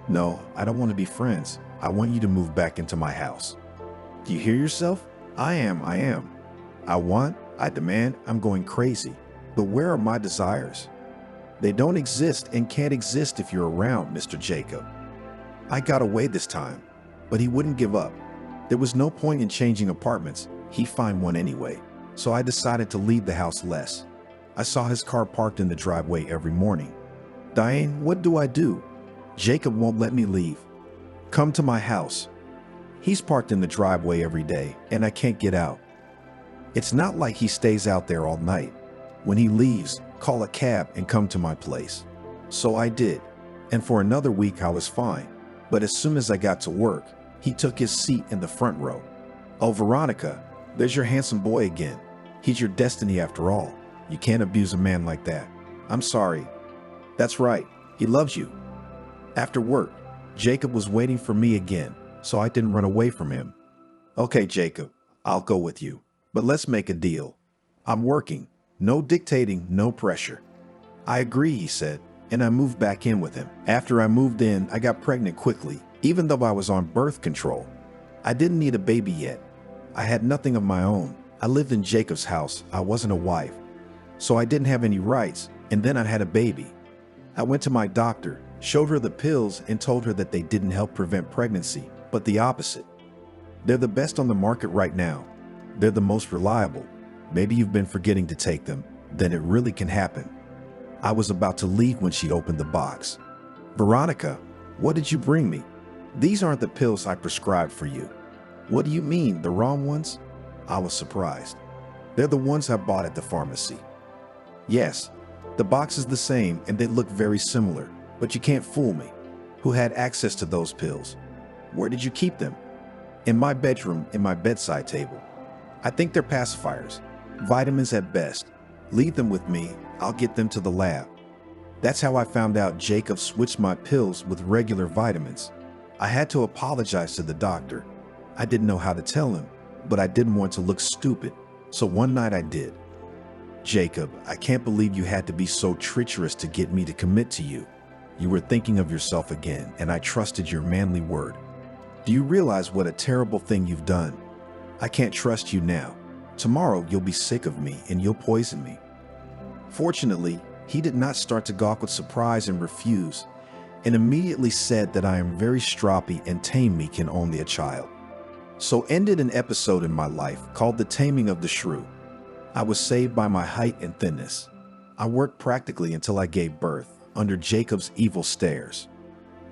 "No, I don't want to be friends. I want you to move back into my house." "Do you hear yourself? I am. I demand, I'm going crazy. But where are my desires? They don't exist and can't exist if you're around, Mr. Jacob." I got away this time, but he wouldn't give up. There was no point in changing apartments. He'd find one anyway, so I decided to leave the house less. I saw his car parked in the driveway every morning. "Diane, what do I do? Jacob won't let me leave. Come to my house. He's parked in the driveway every day, and I can't get out. It's not like he stays out there all night. When he leaves, call a cab and come to my place." So I did, and for another week I was fine. But as soon as I got to work, he took his seat in the front row. "Oh, Veronica, there's your handsome boy again. He's your destiny after all. You can't abuse a man like that." "I'm sorry." "That's right. He loves you." After work, Jacob was waiting for me again, so I didn't run away from him. "Okay, Jacob, I'll go with you. But let's make a deal. I'm working. No dictating, no pressure." "I agree," he said, and I moved back in with him. After I moved in, I got pregnant quickly, even though I was on birth control. I didn't need a baby yet. I had nothing of my own. I lived in Jacob's house. I wasn't a wife. So I didn't have any rights, and then I had a baby. I went to my doctor, showed her the pills, and told her that they didn't help prevent pregnancy, but the opposite. They're the best on the market right now. They're the most reliable. Maybe you've been forgetting to take them. Then it really can happen. I was about to leave when she opened the box. "Veronica, what did you bring me?" "These aren't the pills I prescribed for you." "What do you mean, the wrong ones?" I was surprised. "They're the ones I bought at the pharmacy." "Yes, the box is the same and they look very similar, but you can't fool me. Who had access to those pills?" "Where did you keep them?" "In my bedroom, in my bedside table." "I think they're pacifiers. Vitamins at best. Leave them with me. I'll get them to the lab." That's how I found out Jacob switched my pills with regular vitamins. I had to apologize to the doctor. I didn't know how to tell him, but I didn't want to look stupid, so one night I did. "Jacob, I can't believe you had to be so treacherous to get me to commit to you. You were thinking of yourself again, and I trusted your manly word. Do you realize what a terrible thing you've done? I can't trust you now. Tomorrow you'll be sick of me and you'll poison me." Fortunately, he did not start to gawk with surprise and refuse, and immediately said that I am very stroppy and tame me can only a child. So ended an episode in my life called The Taming of the Shrew. I was saved by my height and thinness. I worked practically until I gave birth, under Jacob's evil stares.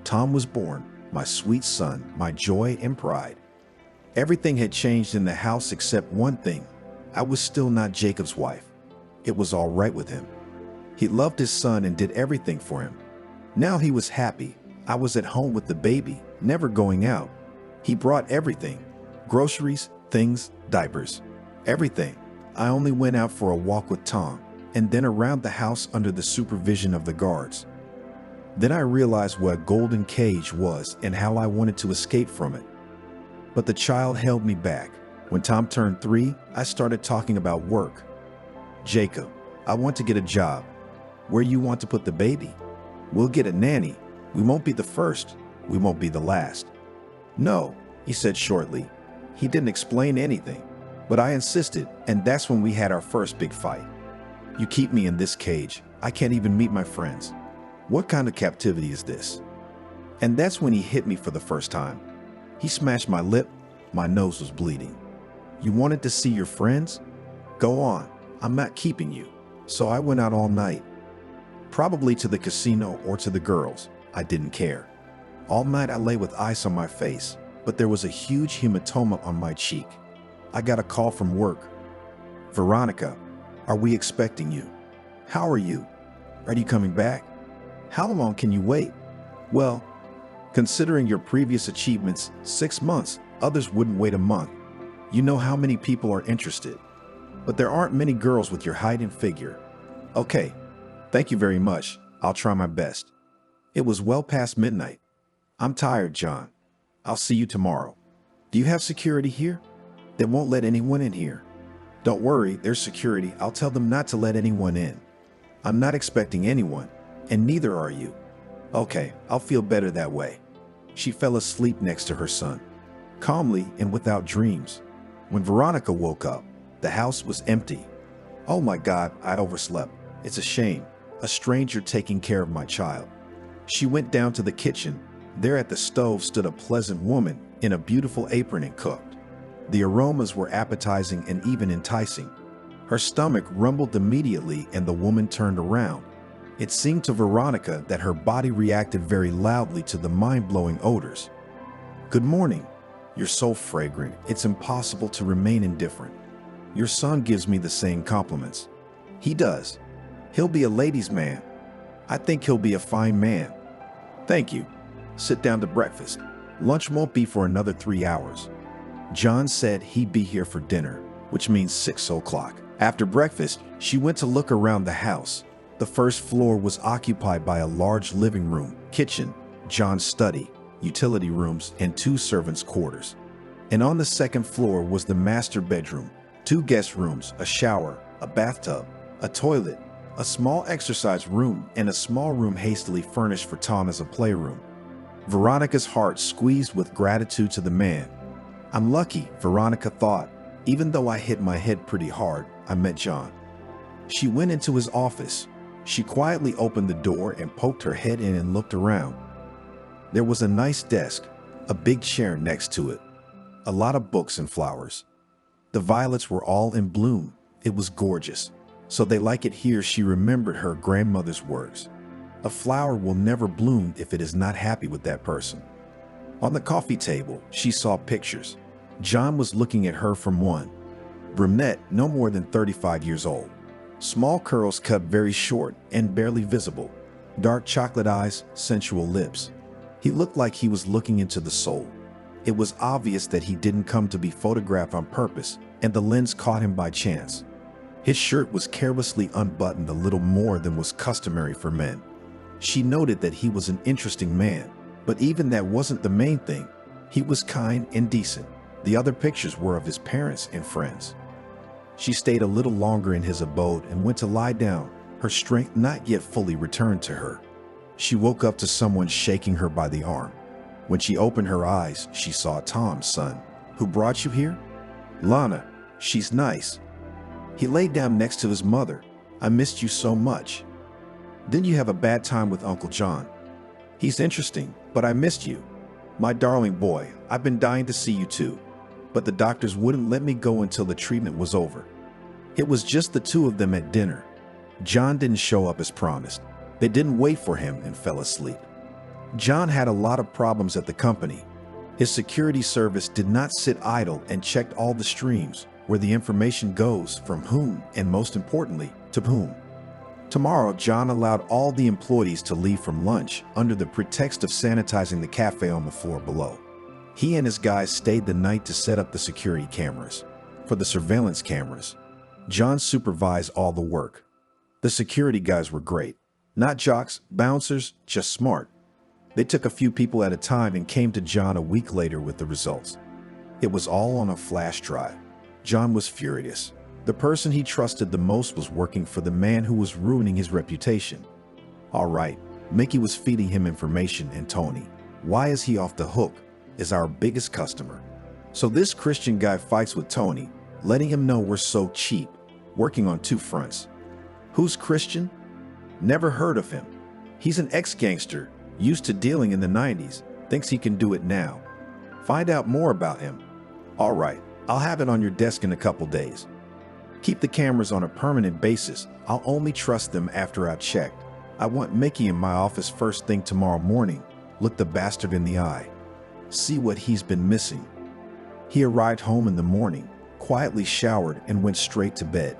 Tom was born, my sweet son, my joy and pride. Everything had changed in the house except one thing. I was still not Jacob's wife. It was all right with him. He loved his son and did everything for him. Now he was happy. I was at home with the baby, never going out. He brought everything. Groceries, things, diapers, everything. I only went out for a walk with Tom, and then around the house under the supervision of the guards. Then I realized what a golden cage was and how I wanted to escape from it. But the child held me back. When Tom turned 3, I started talking about work. "Jacob, I want to get a job." "Where you want to put the baby?" "We'll get a nanny. We won't be the first. We won't be the last." "No," he said shortly. He didn't explain anything, but I insisted, and that's when we had our first big fight. "You keep me in this cage. I can't even meet my friends. What kind of captivity is this?" And that's when he hit me for the first time. He smashed my lip. My nose was bleeding. "You wanted to see your friends? Go on. I'm not keeping you." So I went out all night. Probably to the casino or to the girls. I didn't care. All night I lay with ice on my face, but there was a huge hematoma on my cheek. I got a call from work. "Veronica, are we expecting you? How are you? Are you coming back? How long can you wait?" "Well, considering your previous achievements, 6 months. Others wouldn't wait a month. You know how many people are interested. But there aren't many girls with your height and figure." "Okay, thank you very much. I'll try my best." It was well past midnight. "I'm tired, John. I'll see you tomorrow." "Do you have security here?" "They won't let anyone in here." "Don't worry, there's security. I'll tell them not to let anyone in." "I'm not expecting anyone, and neither are you." "Okay, I'll feel better that way." She fell asleep next to her son, calmly and without dreams. When Veronica woke up, the house was empty. "Oh my God, I overslept. It's a shame. A stranger taking care of my child." She went down to the kitchen. There at the stove stood a pleasant woman in a beautiful apron and cooked. The aromas were appetizing and even enticing. Her stomach rumbled immediately and the woman turned around. It seemed to Veronica that her body reacted very loudly to the mind-blowing odors. "Good morning. You're so fragrant, it's impossible to remain indifferent. Your son gives me the same compliments." "He does. He'll be a ladies' man. I think he'll be a fine man." "Thank you. Sit down to breakfast. Lunch won't be for another 3 hours. John said he'd be here for dinner, which means 6 o'clock. After breakfast, she went to look around the house. The first floor was occupied by a large living room, kitchen, John's study, utility rooms, and 2 servants' quarters. And on the second floor was the master bedroom, 2 guest rooms, a shower, a bathtub, a toilet, a small exercise room, and a small room hastily furnished for Tom as a playroom. Veronica's heart squeezed with gratitude to the man. I'm lucky, Veronica thought. Even though I hit my head pretty hard, I met John. She went into his office. She quietly opened the door and poked her head in and looked around. There was a nice desk, a big chair next to it, a lot of books and flowers. The violets were all in bloom. It was gorgeous. So they like it here, she remembered her grandmother's words. A flower will never bloom if it is not happy with that person. On the coffee table, she saw pictures. John was looking at her from one. Brunette, no more than 35 years old. Small curls cut very short and barely visible. Dark chocolate eyes, sensual lips. He looked like he was looking into the soul. It was obvious that he didn't come to be photographed on purpose, and the lens caught him by chance. His shirt was carelessly unbuttoned a little more than was customary for men. She noted that he was an interesting man, but even that wasn't the main thing. He was kind and decent. The other pictures were of his parents and friends. She stayed a little longer in his abode and went to lie down, her strength not yet fully returned to her. She woke up to someone shaking her by the arm. When she opened her eyes, she saw Tom's son. Who brought you here? Lana. She's nice. He laid down next to his mother. I missed you so much. Didn't you have a bad time with Uncle John? He's interesting, but I missed you. My darling boy, I've been dying to see you too. But the doctors wouldn't let me go until the treatment was over. It was just the 2 of them at dinner. John didn't show up as promised. They didn't wait for him and fell asleep. John had a lot of problems at the company. His security service did not sit idle and checked all the streams where the information goes from whom and, most importantly, to whom. Tomorrow, John allowed all the employees to leave from lunch under the pretext of sanitizing the cafe on the floor below. He and his guys stayed the night to set up the security cameras. For the surveillance cameras, John supervised all the work. The security guys were great. Not jocks, bouncers, just smart. They took a few people at a time and came to John a week later with the results. It was all on a flash drive. John was furious. The person he trusted the most was working for the man who was ruining his reputation. All right, Mickey was feeding him information, and Tony, why is he off the hook, is our biggest customer. So this Christian guy fights with Tony, letting him know we're so cheap, working on 2 fronts. Who's Christian? Never heard of him. He's an ex-gangster, used to dealing in the 90s, thinks he can do it now. Find out more about him. All right, I'll have it on your desk in a couple days. Keep the cameras on a permanent basis. I'll only trust them after I've checked. I want Mickey in my office first thing tomorrow morning. Look the bastard in the eye. See what he's been missing. He arrived home in the morning, quietly showered and went straight to bed.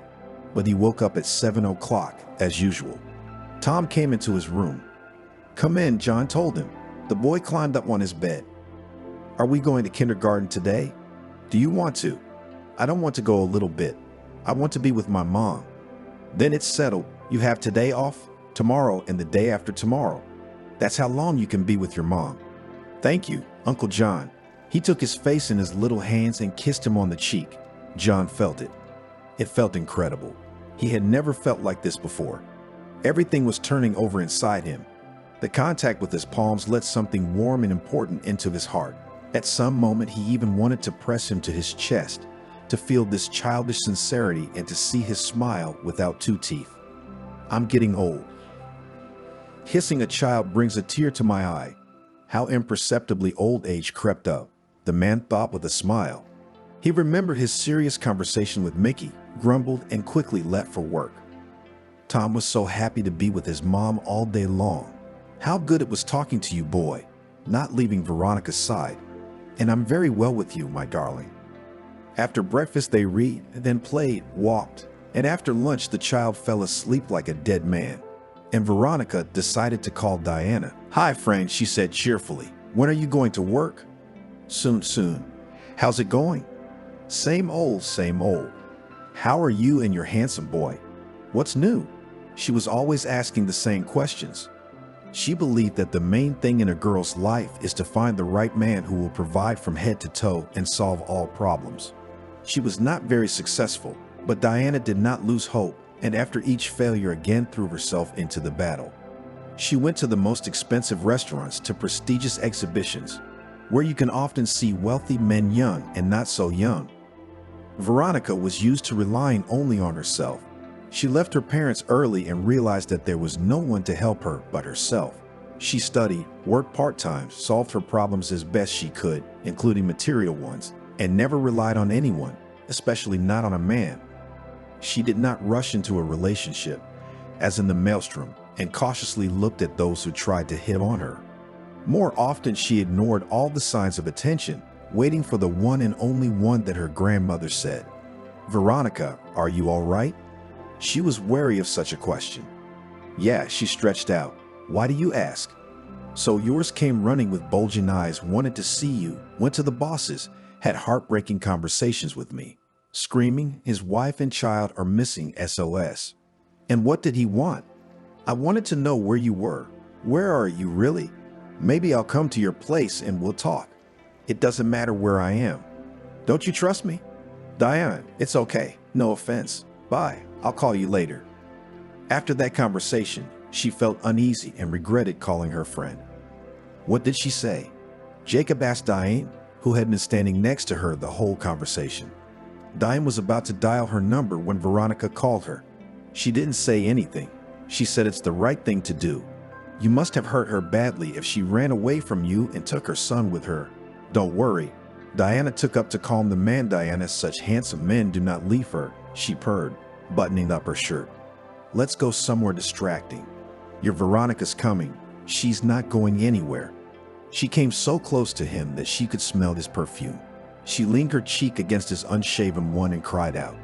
But he woke up at 7 o'clock, as usual. Tom came into his room. Come in, John told him. The boy climbed up on his bed. Are we going to kindergarten today? Do you want to? I don't want to go a little bit. I want to be with my mom. Then it's settled. You have today off, tomorrow, and the day after tomorrow. That's how long you can be with your mom. Thank you, Uncle John. He took his face in his little hands and kissed him on the cheek. John felt it. It felt incredible. He had never felt like this before. Everything was turning over inside him. The contact with his palms let something warm and important into his heart. At some moment, he even wanted to press him to his chest, to feel this childish sincerity and to see his smile without 2 teeth. I'm getting old. Kissing a child brings a tear to my eye. How imperceptibly old age crept up, the man thought with a smile. He remembered his serious conversation with Mickey, grumbled, and quickly left for work. Tom was so happy to be with his mom all day long. How good it was talking to you, boy, not leaving Veronica's side. And I'm very well with you, my darling. After breakfast, they read, then played, walked, and after lunch, the child fell asleep like a dead man. And Veronica decided to call Diana, "Hi, friend," she said cheerfully. "When are you going to work?" "Soon, soon." "How's it going?" Same old, same old." "How are you and your handsome boy?" "What's new?" She was always asking the same questions. She believed that the main thing in a girl's life is to find the right man who will provide from head to toe and solve all problems. She was not very successful, but Diana did not lose hope, and after each failure again threw herself into the battle. She went to the most expensive restaurants, to prestigious exhibitions, where you can often see wealthy men young and not so young. Veronica was used to relying only on herself. She left her parents early and realized that there was no one to help her but herself. She studied, worked part-time, solved her problems as best she could, including material ones, and never relied on anyone, especially not on a man. She did not rush into a relationship, as in the maelstrom, and cautiously looked at those who tried to hit on her. More often, she ignored all the signs of attention, waiting for the one and only one that her grandmother said, "Veronica, are you all right?" She was wary of such a question. "Yeah," she stretched out. "Why do you ask?" "So yours came running with bulging eyes, wanted to see you, went to the bosses, had heartbreaking conversations with me, screaming his wife and child are missing, SOS. And what did he want?" "I wanted to know where you were. Where are you really? Maybe I'll come to your place and we'll talk. It doesn't matter where I am. Don't you trust me?" "Diane, it's okay. No offense. Bye. I'll call you later." After that conversation, she felt uneasy and regretted calling her friend. What did she say? Jacob asked Diane, who had been standing next to her the whole conversation. Diane was about to dial her number when Veronica called her. She didn't say anything. She said it's the right thing to do. "You must have hurt her badly if she ran away from you and took her son with her." "Don't worry." Diana took up to calm the man. "Diana, such handsome men do not leave her," she purred, buttoning up her shirt. "Let's go somewhere distracting. Your Veronica's coming. She's not going anywhere." She came so close to him that she could smell his perfume. She leaned her cheek against his unshaven one and cried out,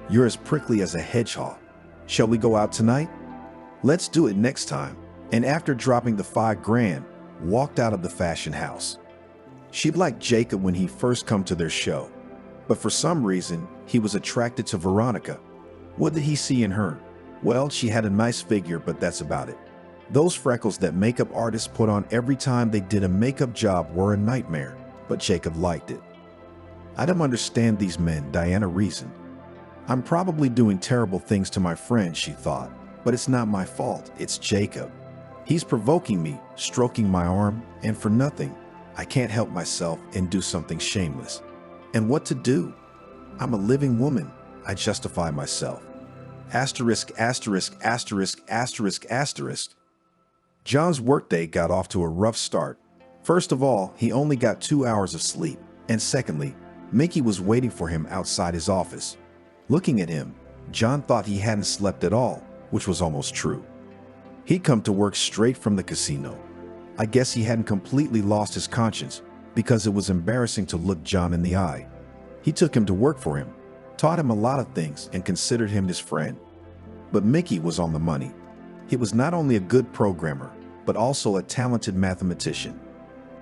"You're as prickly as a hedgehog. Shall we go out tonight?" "Let's do it next time." And after dropping the $5,000, walked out of the fashion house. She liked Jacob when he first come to their show, but for some reason, he was attracted to Veronica. What did he see in her? Well, she had a nice figure, but that's about it. Those freckles that makeup artists put on every time they did a makeup job were a nightmare, but Jacob liked it. "I don't understand these men," Diana reasoned. "I'm probably doing terrible things to my friend," she thought, "but it's not my fault, it's Jacob. He's provoking me, stroking my arm, and for nothing. I can't help myself and do something shameless. And what to do? I'm a living woman. I justify myself." Asterisk, asterisk, asterisk, asterisk, asterisk. John's workday got off to a rough start. First of all, he only got 2 hours of sleep. And secondly, Mickey was waiting for him outside his office. Looking at him, John thought he hadn't slept at all, which was almost true. He'd come to work straight from the casino. I guess he hadn't completely lost his conscience, because it was embarrassing to look John in the eye. He took him to work for him, taught him a lot of things, and considered him his friend. But Mickey was on the money. He was not only a good programmer, but also a talented mathematician.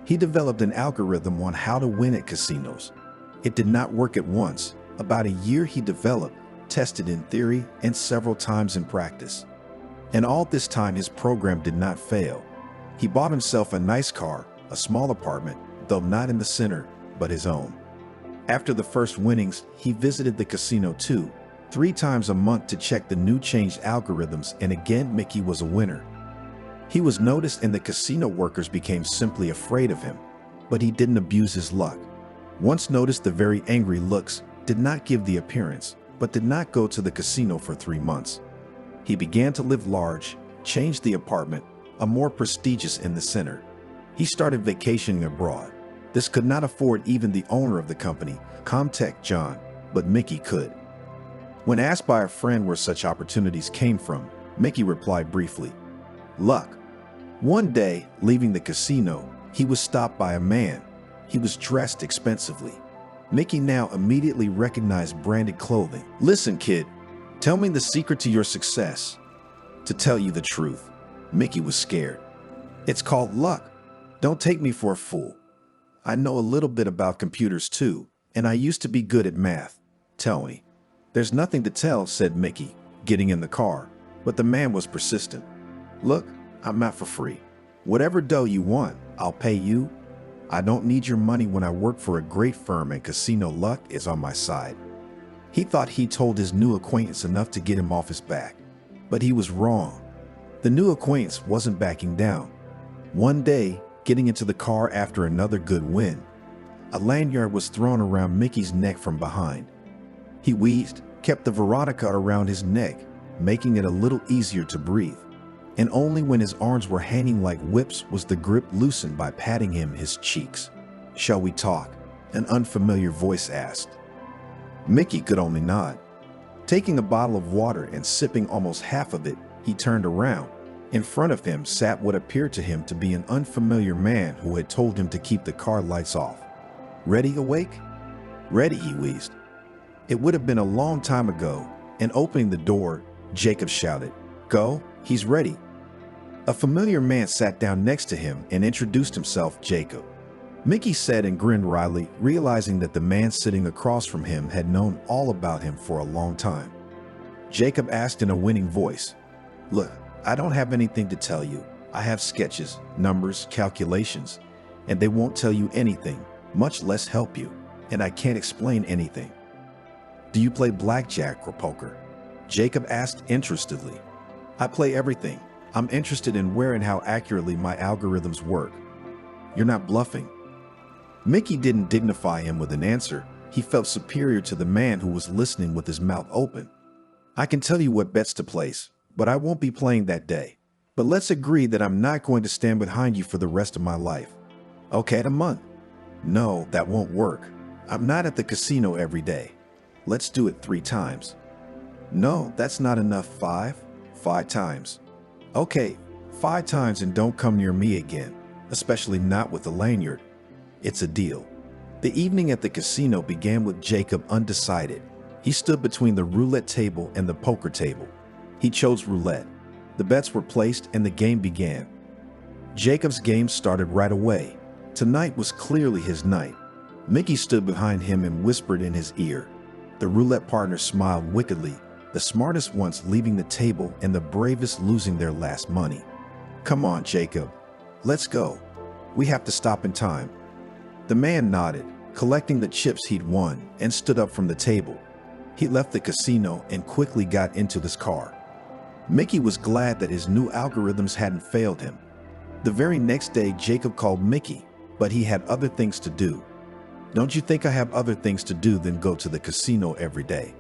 He developed an algorithm on how to win at casinos. It did not work at once. About a year he developed, tested in theory, and several times in practice. And all this time his program did not fail. He bought himself a nice car, a small apartment, though not in the center, but his own. After the first winnings, he visited the casino 2-3 times a month to check the new changed algorithms, and again Mickey was a winner. He was noticed and the casino workers became simply afraid of him, but he didn't abuse his luck. Once noticed, the very angry looks, did not give the appearance, but did not go to the casino for 3 months. He began to live large, changed the apartment, a more prestigious in the center. He started vacationing abroad. This could not afford even the owner of the company, Comtech John, but Mickey could. When asked by a friend where such opportunities came from, Mickey replied briefly, "Luck." One day, leaving the casino, he was stopped by a man. He was dressed expensively. Mickey now immediately recognized branded clothing. "Listen, kid, tell me the secret to your success." To tell you the truth, Mickey was scared. It's called luck. Don't take me for a fool. I know a little bit about computers too, and I used to be good at math. Tell me. There's nothing to tell, said Mickey, getting in the car, but the man was persistent. Look, I'm not for free. Whatever dough you want, I'll pay you. I don't need your money when I work for a great firm and casino luck is on my side. He thought he told his new acquaintance enough to get him off his back, but he was wrong. The new acquaintance wasn't backing down. One day, getting into the car after another good win, a lanyard was thrown around Mickey's neck from behind. He wheezed, kept the Veronica around his neck, making it a little easier to breathe. And only when his arms were hanging like whips was the grip loosened by patting him his cheeks. Shall we talk? An unfamiliar voice asked. Mickey could only nod. Taking a bottle of water and sipping almost half of it, he turned around. In front of him sat what appeared to him to be an unfamiliar man who had told him to keep the car lights off. Ready, awake? Ready, he wheezed. It would have been a long time ago, and opening the door, Jacob shouted, Go, he's ready. A familiar man sat down next to him and introduced himself, Jacob. Mickey said and grinned wryly, realizing that the man sitting across from him had known all about him for a long time. Jacob asked in a winning voice, Look, I don't have anything to tell you. I have sketches, numbers, calculations, and they won't tell you anything, much less help you, and I can't explain anything. Do you play blackjack or poker? Jacob asked interestedly. I play everything. I'm interested in where and how accurately my algorithms work. You're not bluffing. Mickey didn't dignify him with an answer. He felt superior to the man who was listening with his mouth open. I can tell you what bets to place, but I won't be playing that day. But let's agree that I'm not going to stand behind you for the rest of my life. Okay, a month. No, that won't work. I'm not at the casino every day. Let's do it 3 times. No, that's not enough. 5 times. Okay, 5 times and don't come near me again, especially not with the lanyard. It's a deal. The evening at the casino began with Jacob undecided. He stood between the roulette table and the poker table. He chose roulette. The bets were placed and the game began. Jacob's game started right away. Tonight was clearly his night. Mickey stood behind him and whispered in his ear. The roulette partner smiled wickedly, the smartest ones leaving the table and the bravest losing their last money. Come on, Jacob. Let's go. We have to stop in time. The man nodded, collecting the chips he'd won, and stood up from the table. He left the casino and quickly got into his car. Mickey was glad that his new algorithms hadn't failed him. The very next day, Jacob called Mickey, but he had other things to do. Don't you think I have other things to do than go to the casino every day?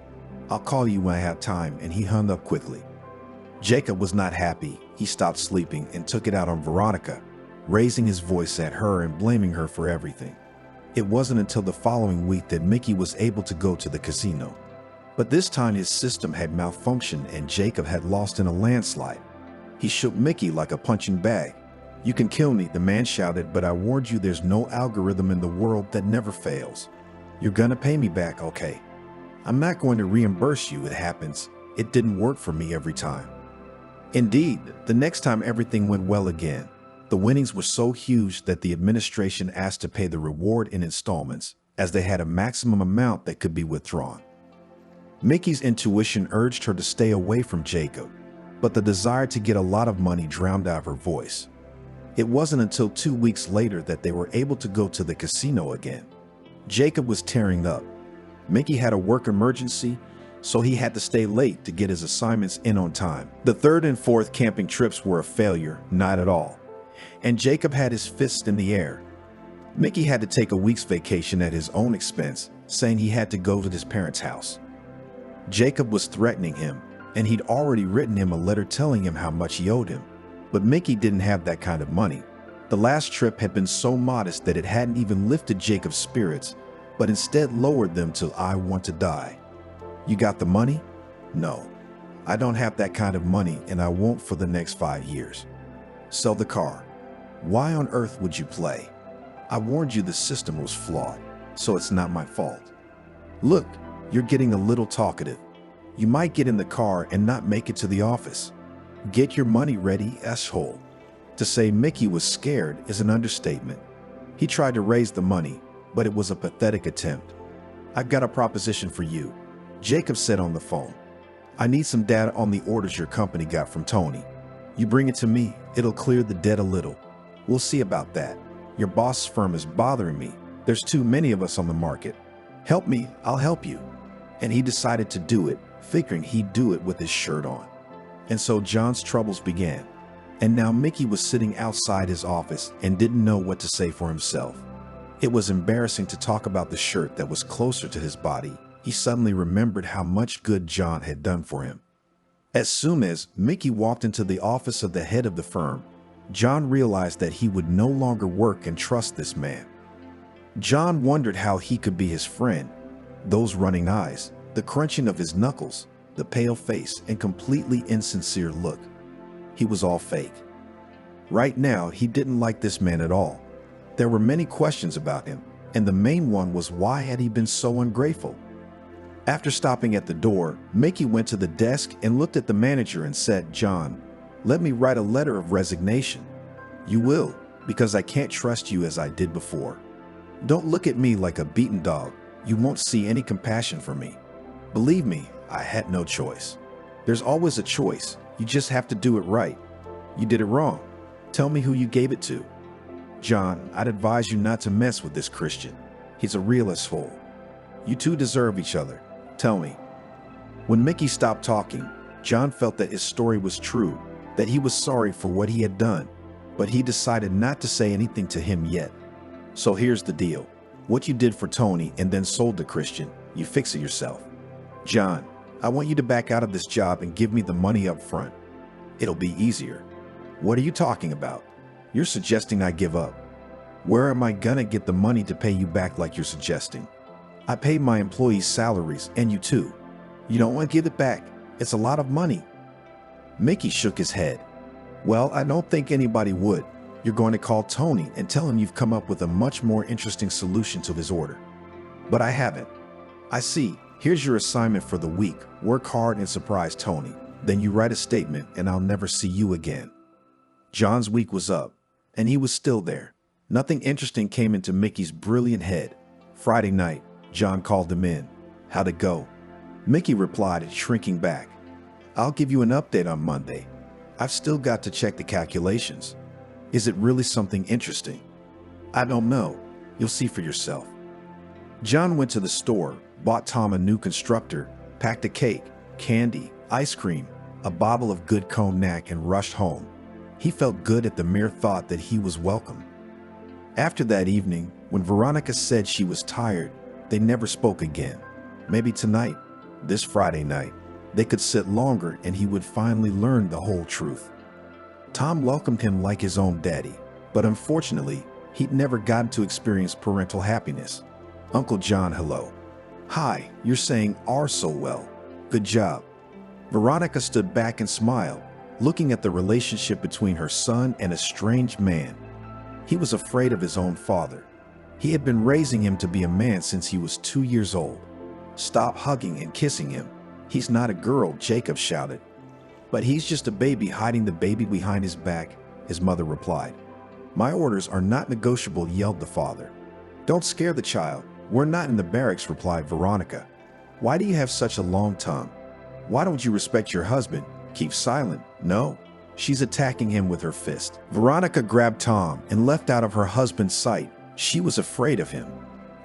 I'll call you when I have time, and he hung up quickly. Jacob was not happy. He stopped sleeping and took it out on Veronica, raising his voice at her and blaming her for everything. It wasn't until the following week that Mickey was able to go to the casino. But this time his system had malfunctioned and Jacob had lost in a landslide. He shook Mickey like a punching bag. You can kill me, the man shouted, but I warned you there's no algorithm in the world that never fails. You're gonna pay me back, okay? I'm not going to reimburse you, it happens. It didn't work for me every time. Indeed, the next time everything went well again. The winnings were so huge that the administration asked to pay the reward in installments, as they had a maximum amount that could be withdrawn. Mickey's intuition urged her to stay away from Jacob, but the desire to get a lot of money drowned out her voice. It wasn't until 2 weeks later that they were able to go to the casino again. Jacob was tearing up. Mickey had a work emergency, so he had to stay late to get his assignments in on time. The 3rd and 4th camping trips were a failure, not at all. And Jacob had his fist in the air. Mickey had to take a week's vacation at his own expense, saying he had to go to his parents' house. Jacob was threatening him, and he'd already written him a letter telling him how much he owed him. But Mickey didn't have that kind of money. The last trip had been so modest that it hadn't even lifted Jacob's spirits, but instead lowered them till I want to die. You got the money? No. I don't have that kind of money, and I won't for the next 5 years. Sell the car. Why on earth would you play? I warned you the system was flawed, so it's not my fault. Look, you're getting a little talkative. You might get in the car and not make it to the office. Get your money ready, asshole. To say Mickey was scared is an understatement. He tried to raise the money, but it was a pathetic attempt. "I've got a proposition for you," Jacob said on the phone. "I need some data on the orders your company got from Tony. You bring it to me, it'll clear the debt a little. We'll see about that. Your boss's firm is bothering me. There's too many of us on the market. Help me, I'll help you." And he decided to do it, figuring he'd do it with his shirt on. And so John's troubles began. And now Mickey was sitting outside his office and didn't know what to say for himself. It was embarrassing to talk about the shirt that was closer to his body. He suddenly remembered how much good John had done for him. As soon as Mickey walked into the office of the head of the firm, John realized that he would no longer work and trust this man. John wondered how he could be his friend. Those running eyes, the crunching of his knuckles, the pale face, and completely insincere look. He was all fake. Right now, he didn't like this man at all. There were many questions about him, and the main one was why had he been so ungrateful? After stopping at the door, Mickey went to the desk and looked at the manager and said, "John, let me write a letter of resignation." "You will, because I can't trust you as I did before. Don't look at me like a beaten dog. You won't see any compassion for me. Believe me, I had no choice. There's always a choice. You just have to do it right. You did it wrong. Tell me who you gave it to." "John, I'd advise you not to mess with this Christian. He's a real asshole. You two deserve each other. Tell me." When Mickey stopped talking, John felt that his story was true, that he was sorry for what he had done, but he decided not to say anything to him yet. "So here's the deal. What you did for Tony and then sold to Christian, you fix it yourself. John, I want you to back out of this job and give me the money up front. It'll be easier." "What are you talking about? You're suggesting I give up. Where am I gonna get the money to pay you back like you're suggesting? I pay my employees' salaries and you too. You don't want to give it back. It's a lot of money." Mickey shook his head. "Well, I don't think anybody would. You're going to call Tony and tell him you've come up with a much more interesting solution to his order." "But I haven't." "I see. Here's your assignment for the week. Work hard and surprise Tony. Then you write a statement and I'll never see you again." John's week was up, and he was still there. Nothing interesting came into Mickey's brilliant head. Friday night, John called him in. "How'd it go?" Mickey replied, shrinking back. "I'll give you an update on Monday. I've still got to check the calculations." "Is it really something interesting?" "I don't know. You'll see for yourself." John went to the store, bought Tom a new constructor, packed a cake, candy, ice cream, a bottle of good cognac, and rushed home. He felt good at the mere thought that he was welcome. After that evening, when Veronica said she was tired, they never spoke again. Maybe tonight, this Friday night, they could sit longer and he would finally learn the whole truth. Tom welcomed him like his own daddy, but unfortunately, he'd never gotten to experience parental happiness. "Uncle John, hello." "Hi, you're saying R so well. Good job." Veronica stood back and smiled, looking at the relationship between her son and a strange man. He was afraid of his own father. He had been raising him to be a man since he was 2 years old. "Stop hugging and kissing him. He's not a girl," Jacob shouted. "But he's just a baby hiding the baby behind his back," his mother replied. "My orders are not negotiable," yelled the father. "Don't scare the child. We're not in the barracks," replied Veronica. "Why do you have such a long tongue? Why don't you respect your husband? Keep silent." "No." She's attacking him with her fist. Veronica grabbed Tom and left out of her husband's sight. She was afraid of him.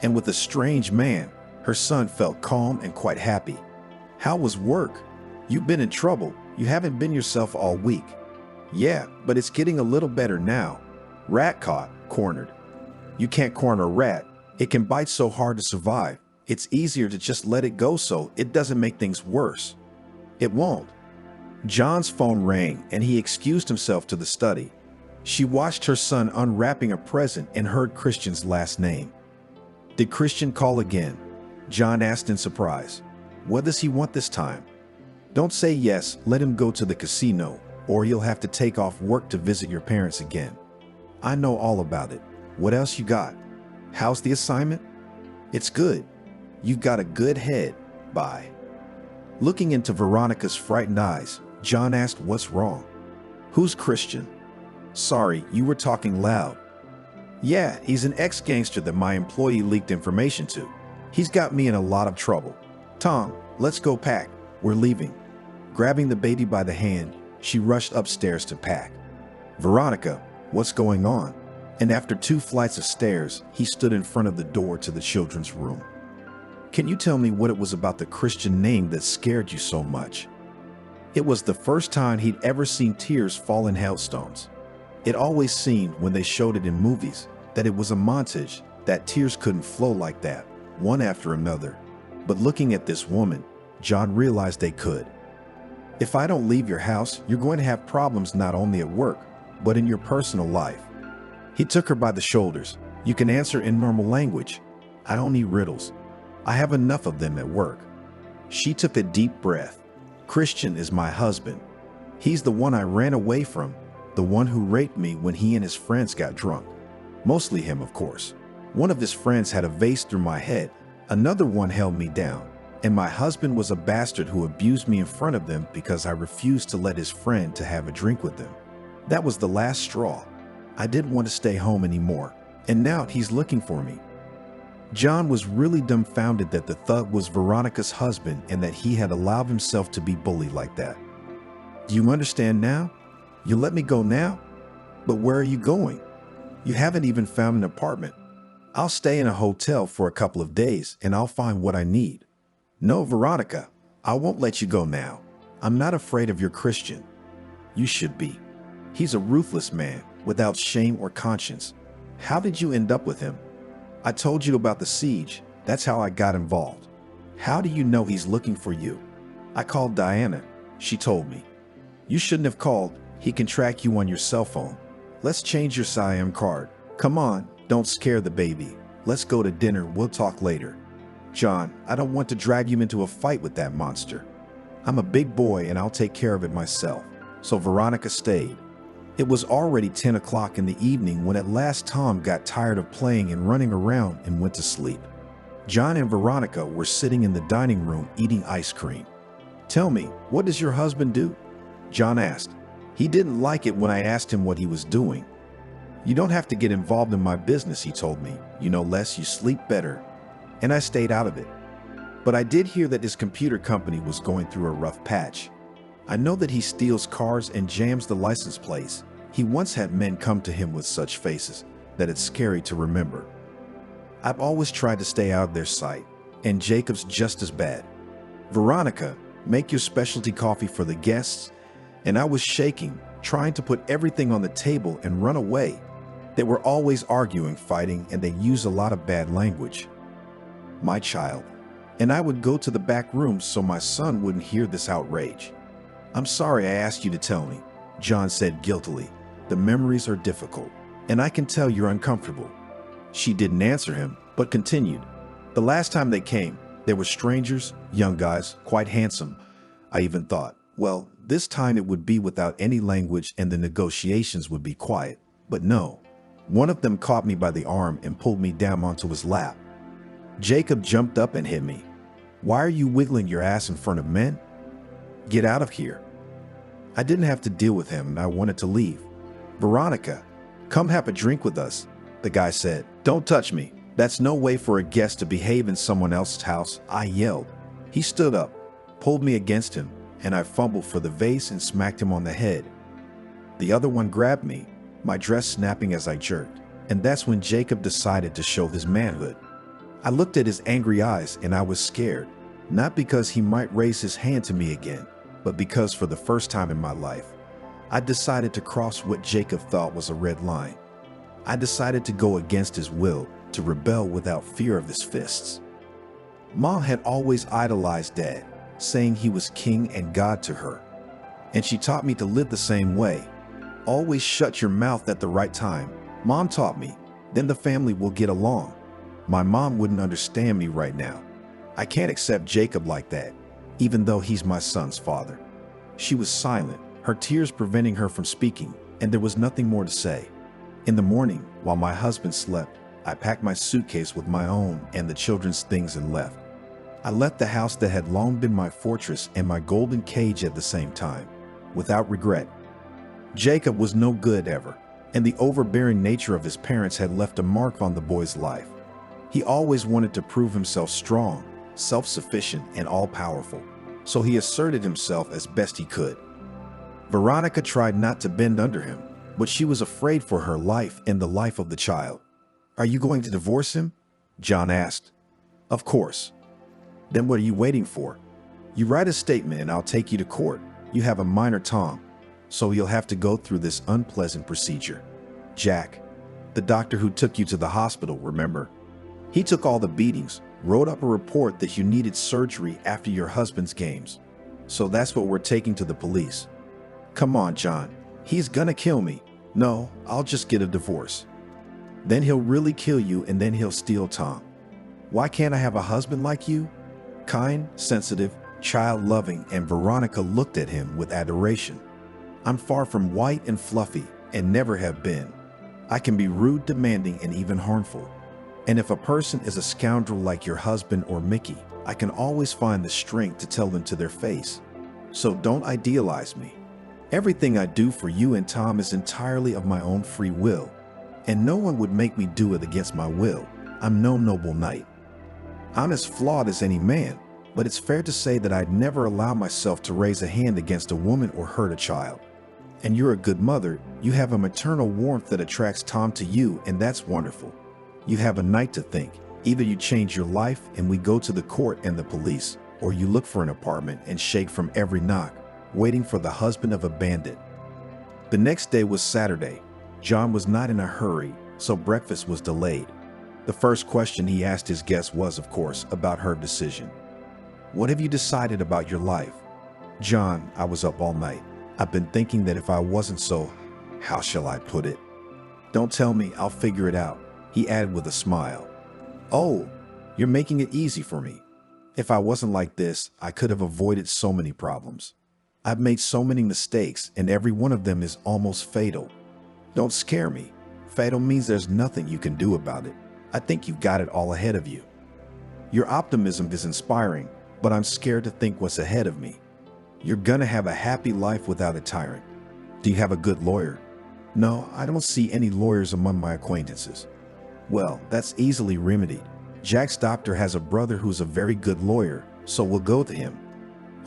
And with a strange man, her son felt calm and quite happy. "How was work? You've been in trouble. You haven't been yourself all week." "Yeah, but it's getting a little better now." "Rat caught, cornered." "You can't corner a rat. It can bite so hard to survive. It's easier to just let it go so it doesn't make things worse." "It won't." John's phone rang and he excused himself to the study. She watched her son unwrapping a present and heard Christian's last name. "Did Christian call again?" John asked in surprise. "What does he want this time?" "Don't say yes, let him go to the casino, or you'll have to take off work to visit your parents again." "I know all about it. What else you got?" "How's the assignment?" "It's good. You've got a good head. Bye." Looking into Veronica's frightened eyes, John asked what's wrong. "Who's Christian?" Sorry, you were talking loud. Yeah, he's an ex-gangster that my employee leaked information to. He's got me in a lot of trouble. Tom, let's go pack. We're leaving. Grabbing the baby by the hand, she rushed upstairs to pack. Veronica, what's going on? And after 2 flights of stairs, he stood in front of the door to the children's room. Can you tell me what it was about the Christian name that scared you so much? It was the first time he'd ever seen tears fall in hailstones. It always seemed when they showed it in movies that it was a montage, that tears couldn't flow like that, one after another. But looking at this woman, John realized they could. If I don't leave your house, you're going to have problems not only at work, but in your personal life. He took her by the shoulders. You can answer in normal language. I don't need riddles. I have enough of them at work. She took a deep breath. Christian is my husband. He's the one I ran away from, the one who raped me when he and his friends got drunk. Mostly him, of course. One of his friends had a vase through my head. Another one held me down. And my husband was a bastard who abused me in front of them because I refused to let his friend to have a drink with them. That was the last straw. I didn't want to stay home anymore. And now he's looking for me. John was really dumbfounded that the thug was Veronica's husband and that he had allowed himself to be bullied like that. Do you understand now? You let me go now? But where are you going? You haven't even found an apartment. I'll stay in a hotel for a couple of days and I'll find what I need. No, Veronica, I won't let you go now. I'm not afraid of your Christian. You should be. He's a ruthless man without shame or conscience. How did you end up with him? I told you about the siege. That's how I got involved. How do you know he's looking for you? I called Diana. She told me. You shouldn't have called. He can track you on your cell phone. Let's change your SIM card. Come on, don't scare the baby. Let's go to dinner. We'll talk later. John, I don't want to drag you into a fight with that monster. I'm a big boy and I'll take care of it myself. So Veronica stayed. It was already 10 o'clock in the evening when at last Tom got tired of playing and running around and went to sleep. John and Veronica were sitting in the dining room eating ice cream. Tell me, what does your husband do? John asked. He didn't like it when I asked him what he was doing. You don't have to get involved in my business, he told me. You know less, you sleep better. And I stayed out of it. But I did hear that his computer company was going through a rough patch. I know that he steals cars and jams the license plates. He once had men come to him with such faces that it's scary to remember. I've always tried to stay out of their sight, and Jacob's just as bad. Veronica, make your specialty coffee for the guests. And I was shaking, trying to put everything on the table and run away. They were always arguing, fighting, and they used a lot of bad language. My child. And I would go to the back room so my son wouldn't hear this outrage. I'm sorry I asked you to tell me, John said guiltily. The memories are difficult, and I can tell you're uncomfortable. She didn't answer him, but continued. The last time they came, they were strangers, young guys, quite handsome. I even thought, well, this time it would be without any language and the negotiations would be quiet. But no. One of them caught me by the arm and pulled me down onto his lap. Jacob jumped up and hit me. Why are you wiggling your ass in front of men? Get out of here. I didn't have to deal with him and I wanted to leave. Veronica, come have a drink with us, the guy said. Don't touch me. That's no way for a guest to behave in someone else's house, I yelled. He stood up, pulled me against him, and I fumbled for the vase and smacked him on the head. The other one grabbed me, my dress snapping as I jerked, and that's when Jacob decided to show his manhood. I looked at his angry eyes and I was scared, not because he might raise his hand to me again, but because for the first time in my life, I decided to cross what Jacob thought was a red line. I decided to go against his will, to rebel without fear of his fists. Mom had always idolized Dad, saying he was king and God to her. And she taught me to live the same way. Always shut your mouth at the right time. Mom taught me, then the family will get along. My mom wouldn't understand me right now. I can't accept Jacob like that, even though he's my son's father. She was silent, her tears preventing her from speaking, and there was nothing more to say. In the morning, while my husband slept, I packed my suitcase with my own and the children's things and left. I left the house that had long been my fortress and my golden cage at the same time, without regret. Jacob was no good ever. and the overbearing nature of his parents had left a mark on the boy's life. He always wanted to prove himself strong, self-sufficient, and all-powerful, so he asserted himself as best he could. Veronica tried not to bend under him, but she was afraid for her life and the life of the child. "Are you going to divorce him?" John asked. "Of course." "Then what are you waiting for? You write a statement and I'll take you to court. You have a minor Tom, so you'll have to go through this unpleasant procedure. Jack, the doctor who took you to the hospital, remember? He took all the beatings, wrote up a report that you needed surgery after your husband's games. So that's what we're taking to the police." "Come on, John. He's gonna kill me." "No, I'll just get a divorce. Then he'll really kill you and then he'll steal Tom. Why can't I have a husband like you? Kind, sensitive, child-loving," and Veronica looked at him with adoration. "I'm far from white and fluffy and never have been. I can be rude, demanding, and even harmful. And if a person is a scoundrel like your husband or Mickey, I can always find the strength to tell them to their face. So don't idealize me. Everything I do for you and Tom is entirely of my own free will, and no one would make me do it against my will. I'm no noble knight. I'm as flawed as any man, but it's fair to say that I'd never allow myself to raise a hand against a woman or hurt a child. And you're a good mother. You have a maternal warmth that attracts Tom to you, and that's wonderful. You have a night to think. Either you change your life and we go to the court and the police, or you look for an apartment and shake from every knock, waiting for the husband of a bandit." The next day was Saturday. John was not in a hurry, so breakfast was delayed. The first question he asked his guest was, of course, about her decision. "What have you decided about your life?" "John, I was up all night. I've been thinking that if I wasn't so, how shall I put it? Don't tell me, I'll figure it out," he added with a smile. "Oh, you're making it easy for me. If I wasn't like this, I could have avoided so many problems. I've made so many mistakes, and every one of them is almost fatal. Don't scare me. Fatal means there's nothing you can do about it. I think you've got it all ahead of you. Your optimism is inspiring, but I'm scared to think what's ahead of me. You're gonna have a happy life without a tyrant. Do you have a good lawyer?" "No, I don't see any lawyers among my acquaintances." "Well, that's easily remedied. Jack's doctor has a brother who's a very good lawyer, so we'll go to him."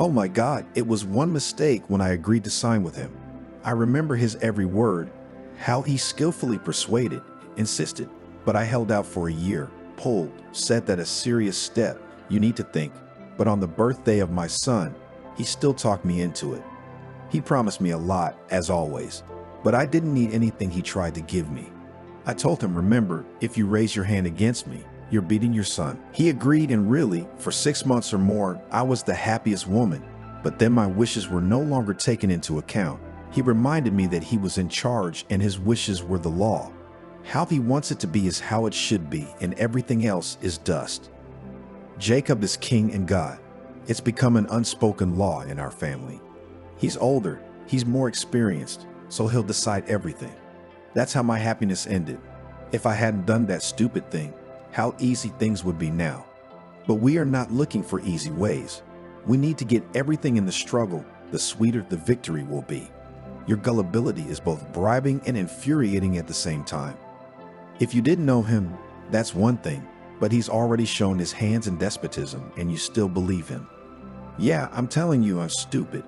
"Oh my God, it was one mistake when I agreed to sign with him. I remember his every word, how he skillfully persuaded, insisted, but I held out for a year, pulled, said that a serious step, you need to think, but on the birthday of my son, he still talked me into it. He promised me a lot, as always, but I didn't need anything he tried to give me. I told him, remember, if you raise your hand against me, you're beating your son. He agreed, and really, for 6 months or more, I was the happiest woman, but then my wishes were no longer taken into account. He reminded me that he was in charge and his wishes were the law. How he wants it to be is how it should be, and everything else is dust. Jacob is king and God. It's become an unspoken law in our family. He's older, he's more experienced, so he'll decide everything. That's how my happiness ended. If I hadn't done that stupid thing, how easy things would be now. But we are not looking for easy ways. We need to get everything in the struggle, the sweeter the victory will be. Your gullibility is both bribing and infuriating at the same time. If you didn't know him, that's one thing, but he's already shown his hands in despotism and you still believe him. Yeah, I'm telling you I'm stupid.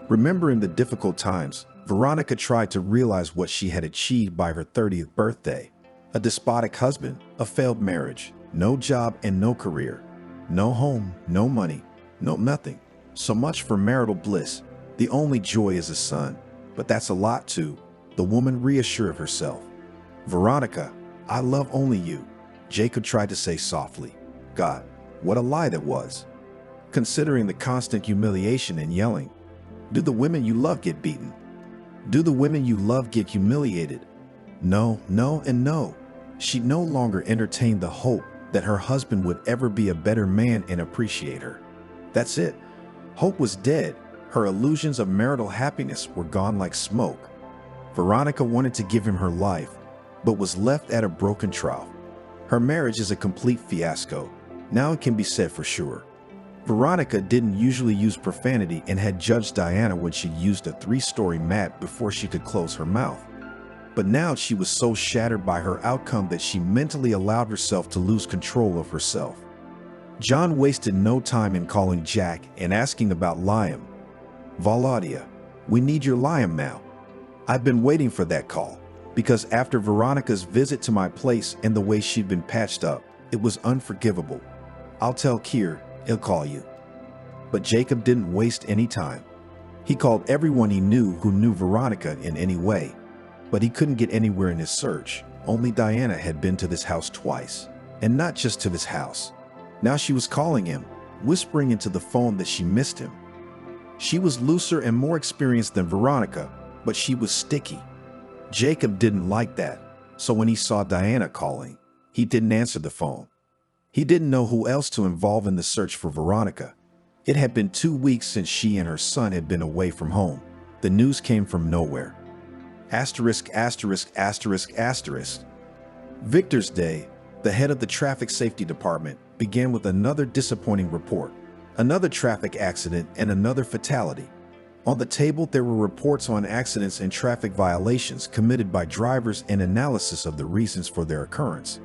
Remembering the difficult times, Veronica tried to realize what she had achieved by her 30th birthday. A despotic husband, a failed marriage, no job and no career, no home, no money, no nothing. So much for marital bliss. The only joy is a son. But that's a lot too, the woman reassured herself. Veronica, I love only you, Jacob tried to say softly. God, what a lie that was. Considering the constant humiliation and yelling. Do the women you love get beaten? Do the women you love get humiliated? No, no, and no. She no longer entertained the hope that her husband would ever be a better man and appreciate her. That's it. Hope was dead. Her illusions of marital happiness were gone like smoke. Veronica wanted to give him her life, but was left at a broken trough. Her marriage is a complete fiasco. Now it can be said for sure. Veronica didn't usually use profanity and had judged Diana when she used a 3-story mat before she could close her mouth. But now she was so shattered by her outcome that she mentally allowed herself to lose control of herself. John wasted no time in calling Jack and asking about Liam. "Valadia, we need your Liam now. I've been waiting for that call, because after Veronica's visit to my place and the way she'd been patched up, it was unforgivable. I'll tell Keir, he'll call you." But Jacob didn't waste any time. He called everyone he knew who knew Veronica in any way, but he couldn't get anywhere in his search. Only Diana had been to this house twice, and not just to this house. Now she was calling him, whispering into the phone that she missed him. She was looser and more experienced than Veronica, but she was sticky. Jacob didn't like that, so when he saw Diana calling, he didn't answer the phone. He didn't know who else to involve in the search for Veronica. It had been 2 weeks since she and her son had been away from home. The news came from nowhere. Asterisk, asterisk, asterisk, asterisk. Victor's Day, the head of the traffic safety department, began with another disappointing report. Another traffic accident and another fatality. On the table, there were reports on accidents and traffic violations committed by drivers and analysis of the reasons for their occurrence.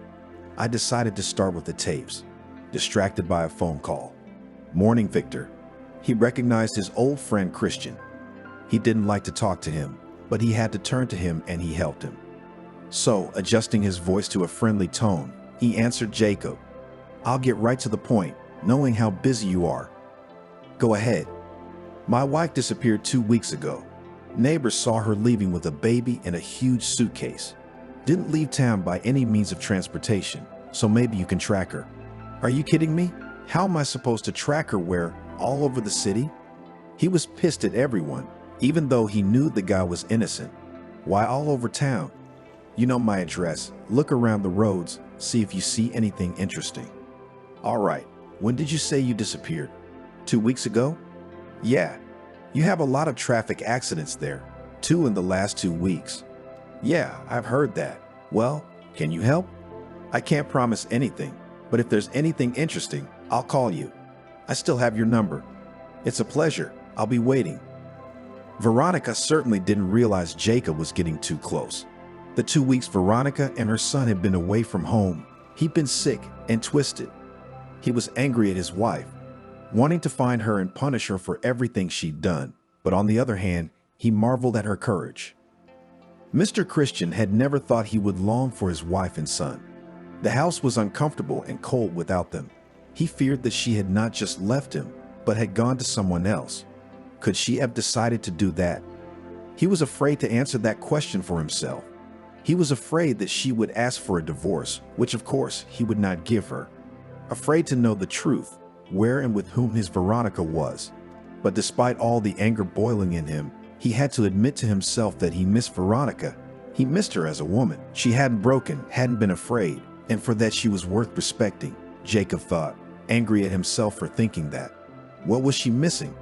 I decided to start with the tapes, distracted by a phone call. "Morning, Victor." He recognized his old friend Christian. He didn't like to talk to him, but he had to turn to him and he helped him. So, adjusting his voice to a friendly tone, he answered Jacob. "I'll get right to the point, knowing how busy you are. Go ahead. My wife disappeared 2 weeks ago. Neighbors saw her leaving with a baby and a huge suitcase. Didn't leave town by any means of transportation, so maybe you can track her." "Are you kidding me? How am I supposed to track her where? All over the city?" He was pissed at everyone, even though he knew the guy was innocent. "Why all over town?" "You know my address. Look around the roads, see if you see anything interesting." "All right. When did you say you disappeared? 2 weeks ago?" "Yeah. You have a lot of traffic accidents there. 2 in the last 2 weeks." "Yeah, I've heard that. Well, can you help?" "I can't promise anything, but if there's anything interesting, I'll call you. I still have your number." "It's a pleasure. I'll be waiting." Veronica certainly didn't realize Jacob was getting too close. The 2 weeks Veronica and her son had been away from home, he'd been sick and twisted. He was angry at his wife, wanting to find her and punish her for everything she'd done. But on the other hand, he marveled at her courage. Mr. Christian had never thought he would long for his wife and son. The house was uncomfortable and cold without them. He feared that she had not just left him, but had gone to someone else. Could she have decided to do that? He was afraid to answer that question for himself. He was afraid that she would ask for a divorce, which of course he would not give her. Afraid to know the truth, where and with whom his Veronica was. But despite all the anger boiling in him, he had to admit to himself that he missed Veronica. He missed her as a woman. She hadn't broken, hadn't been afraid, and for that she was worth respecting, Jacob thought, angry at himself for thinking that. What was she missing?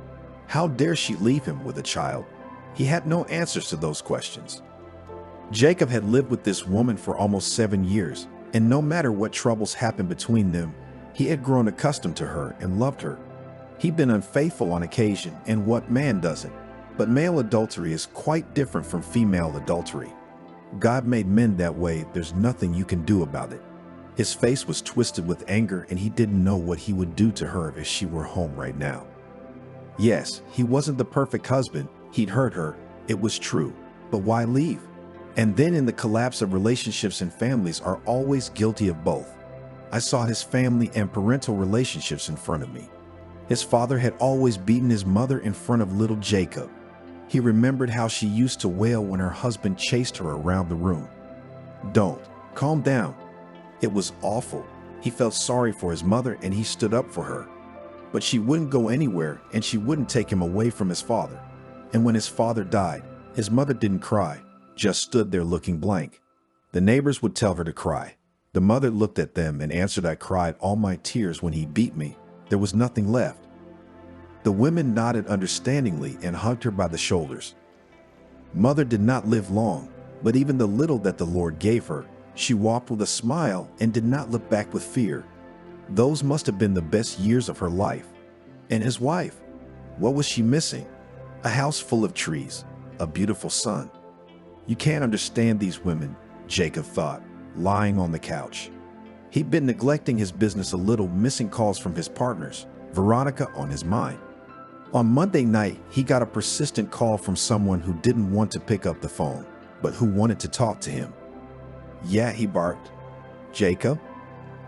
How dare she leave him with a child? He had no answers to those questions. Jacob had lived with this woman for almost 7 years, and no matter what troubles happened between them, he had grown accustomed to her and loved her. He'd been unfaithful on occasion, and what man doesn't? But male adultery is quite different from female adultery. God made men that way, there's nothing you can do about it. His face was twisted with anger, and he didn't know what he would do to her if she were home right now. Yes, he wasn't the perfect husband, he'd hurt her, it was true, but why leave? And then in the collapse of relationships and families are always guilty of both. I saw his family and parental relationships in front of me. His father had always beaten his mother in front of little Jacob. He remembered how she used to wail when her husband chased her around the room. "Don't. Calm down." It was awful. He felt sorry for his mother and he stood up for her. But she wouldn't go anywhere and she wouldn't take him away from his father. And when his father died, his mother didn't cry, just stood there looking blank. The neighbors would tell her to cry. The mother looked at them and answered, "I cried all my tears when he beat me. There was nothing left." The women nodded understandingly and hugged her by the shoulders. Mother did not live long, but even the little that the Lord gave her, she walked with a smile and did not look back with fear. Those must have been the best years of her life. And his wife, what was she missing? A house full of trees, a beautiful son. You can't understand these women, Jacob thought, lying on the couch. He'd been neglecting his business a little, missing calls from his partners, Veronica on his mind. On Monday night, he got a persistent call from someone who didn't want to pick up the phone, but who wanted to talk to him. Yeah, he barked. Jacob?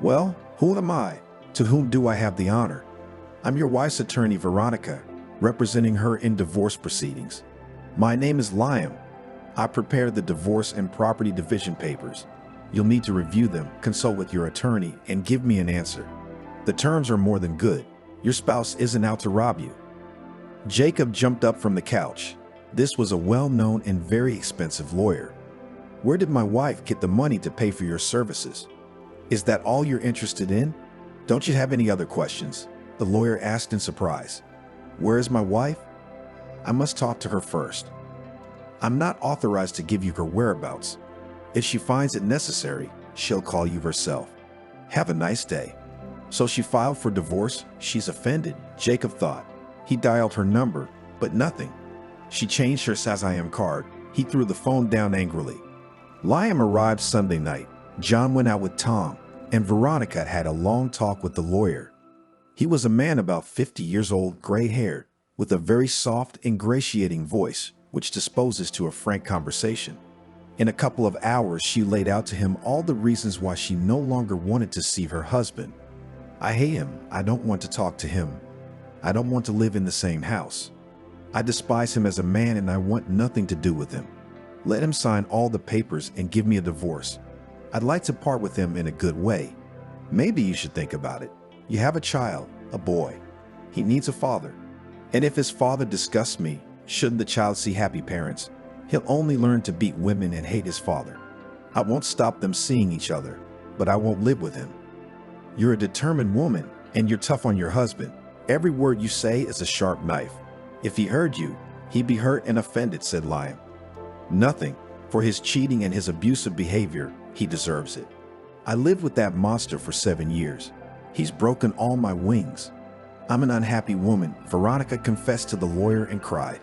Well, who am I? To whom do I have the honor? I'm your wife's attorney, Veronica, representing her in divorce proceedings. My name is Liam. I prepared the divorce and property division papers. You'll need to review them, consult with your attorney, and give me an answer. The terms are more than good. Your spouse isn't out to rob you. Jacob jumped up from the couch. This was a well-known and very expensive lawyer. Where did my wife get the money to pay for your services? Is that all you're interested in? Don't you have any other questions? The lawyer asked in surprise. Where is my wife? I must talk to her first. I'm not authorized to give you her whereabouts. If she finds it necessary, she'll call you herself. Have a nice day. So she filed for divorce? She's offended, Jacob thought. He dialed her number, but nothing. She changed her SASIM card. He threw the phone down angrily. Liam arrived Sunday night. John went out with Tom, and Veronica had a long talk with the lawyer. He was a man about 50 years old, gray-haired, with a very soft, ingratiating voice, which disposes to a frank conversation. In a couple of hours, she laid out to him all the reasons why she no longer wanted to see her husband. I hate him. I don't want to talk to him. I don't want to live in the same house. I despise him as a man and I want nothing to do with him. Let him sign all the papers and give me a divorce. I'd like to part with him in a good way. Maybe you should think about it. You have a child, a boy. He needs a father. And if his father disgusts me, shouldn't the child see happy parents? He'll only learn to beat women and hate his father. I won't stop them seeing each other, but I won't live with him. You're a determined woman, and you're tough on your husband. Every word you say is a sharp knife. If he heard you, he'd be hurt and offended, said Liam. Nothing. For his cheating and his abusive behavior, he deserves it. I lived with that monster for 7 years. He's broken all my wings. I'm an unhappy woman, Veronica confessed to the lawyer and cried.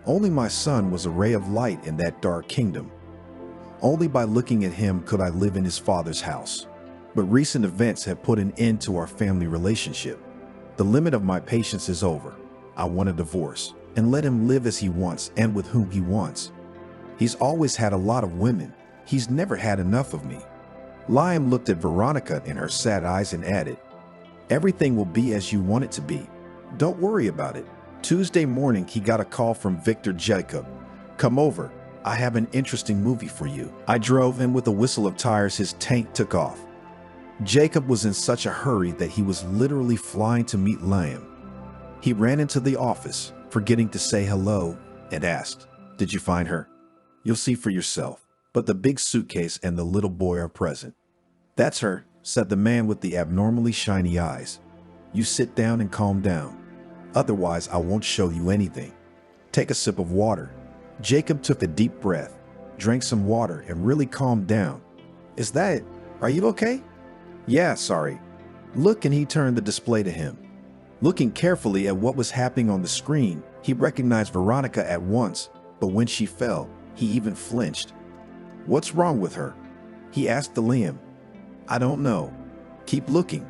Only my son was a ray of light in that dark kingdom. Only by looking at him could I live in his father's house. But recent events have put an end to our family relationship. The limit of my patience is over. I want a divorce, and let him live as he wants and with whom he wants. He's always had a lot of women. He's never had enough of me. Liam looked at Veronica in her sad eyes and added, Everything will be as you want it to be. Don't worry about it. Tuesday morning, he got a call from Victor Jacob. Come over. I have an interesting movie for you. I drove, and with a whistle of tires, his tank took off. Jacob was in such a hurry that he was literally flying to meet Liam. He ran into the office, forgetting to say hello, and asked, Did you find her? You'll see for yourself. But the big suitcase and the little boy are present. That's her, said the man with the abnormally shiny eyes. You sit down and calm down. Otherwise, I won't show you anything. Take a sip of water. Jacob took a deep breath, drank some water, and really calmed down. Is that it? Are you okay? Yeah, sorry. Look, and he turned the display to him. Looking carefully at what was happening on the screen, he recognized Veronica at once, but when she fell, he even flinched. What's wrong with her? He asked the Liam. I don't know. Keep looking.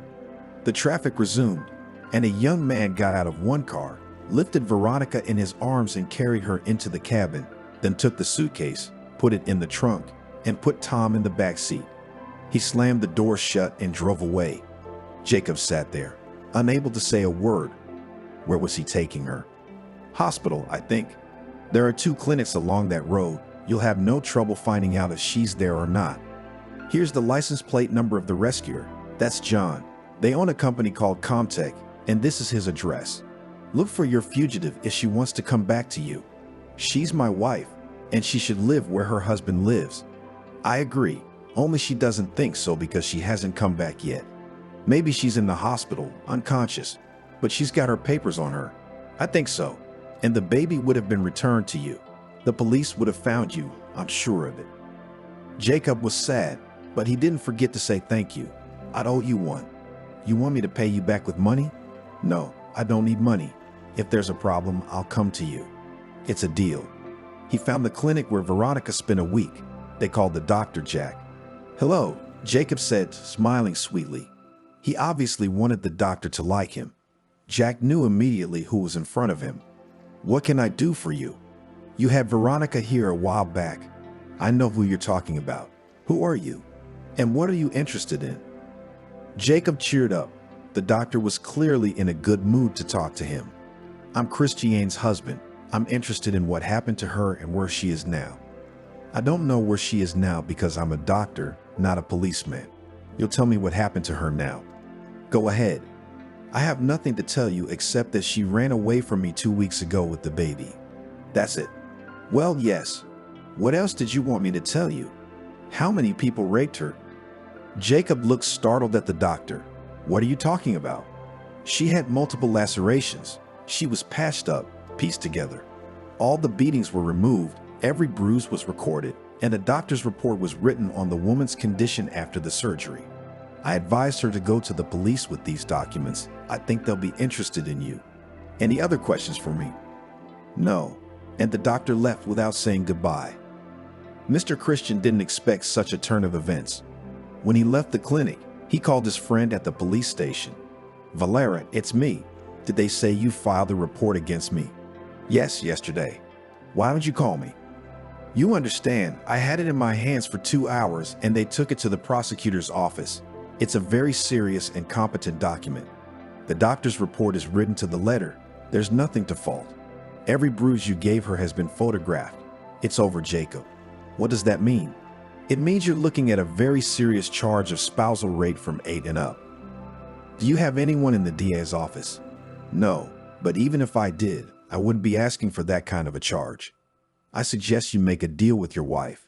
The traffic resumed, and a young man got out of one car, lifted Veronica in his arms and carried her into the cabin, then took the suitcase, put it in the trunk, and put Tom in the back seat. He slammed the door shut and drove away. Jacob sat there, unable to say a word. Where was he taking her? Hospital, I think. There are 2 clinics along that road. You'll have no trouble finding out if she's there or not. Here's the license plate number of the rescuer. That's John. They own a company called Comtech, and this is his address. Look for your fugitive if she wants to come back to you. She's my wife, and she should live where her husband lives. I agree, only she doesn't think so because she hasn't come back yet. Maybe she's in the hospital, unconscious, but she's got her papers on her. I think so, and the baby would have been returned to you. The police would have found you, I'm sure of it. Jacob was sad, but he didn't forget to say thank you. I'd owe you one. You want me to pay you back with money? No, I don't need money. If there's a problem, I'll come to you. It's a deal. He found the clinic where Veronica spent a week. They called the doctor Jack. "Hello," Jacob said, smiling sweetly. He obviously wanted the doctor to like him. Jack knew immediately who was in front of him. "What can I do for you?" "You had Veronica here a while back. I know who you're talking about. Who are you? And what are you interested in?" Jacob cheered up. The doctor was clearly in a good mood to talk to him. "I'm Christiane's husband. I'm interested in what happened to her and where she is now." "I don't know where she is now because I'm a doctor, not a policeman. You'll tell me what happened to her now." "Go ahead." "I have nothing to tell you except that she ran away from me 2 weeks ago with the baby." "That's it?" "Well, yes. What else did you want me to tell you? How many people raped her?" Jacob looked startled at the doctor. "What are you talking about?" "She had multiple lacerations. She was patched up, pieced together. All the beatings were removed, every bruise was recorded, and a doctor's report was written on the woman's condition after the surgery. I advised her to go to the police with these documents. I think they'll be interested in you. Any other questions for me?" "No." And the doctor left without saying goodbye. Mr. Christian didn't expect such a turn of events. When he left the clinic, he called his friend at the police station. "Valera, it's me. Did they say you filed a report against me?" "Yes, yesterday." "Why didn't you call me?" "You understand, I had it in my hands for 2 hours and they took it to the prosecutor's office. It's a very serious and competent document. The doctor's report is written to the letter. There's nothing to fault. Every bruise you gave her has been photographed. It's over, Jacob." "What does that mean?" "It means you're looking at a very serious charge of spousal rape from 8 and up." "Do you have anyone in the DA's office?" "No, but even if I did, I wouldn't be asking for that kind of a charge. I suggest you make a deal with your wife.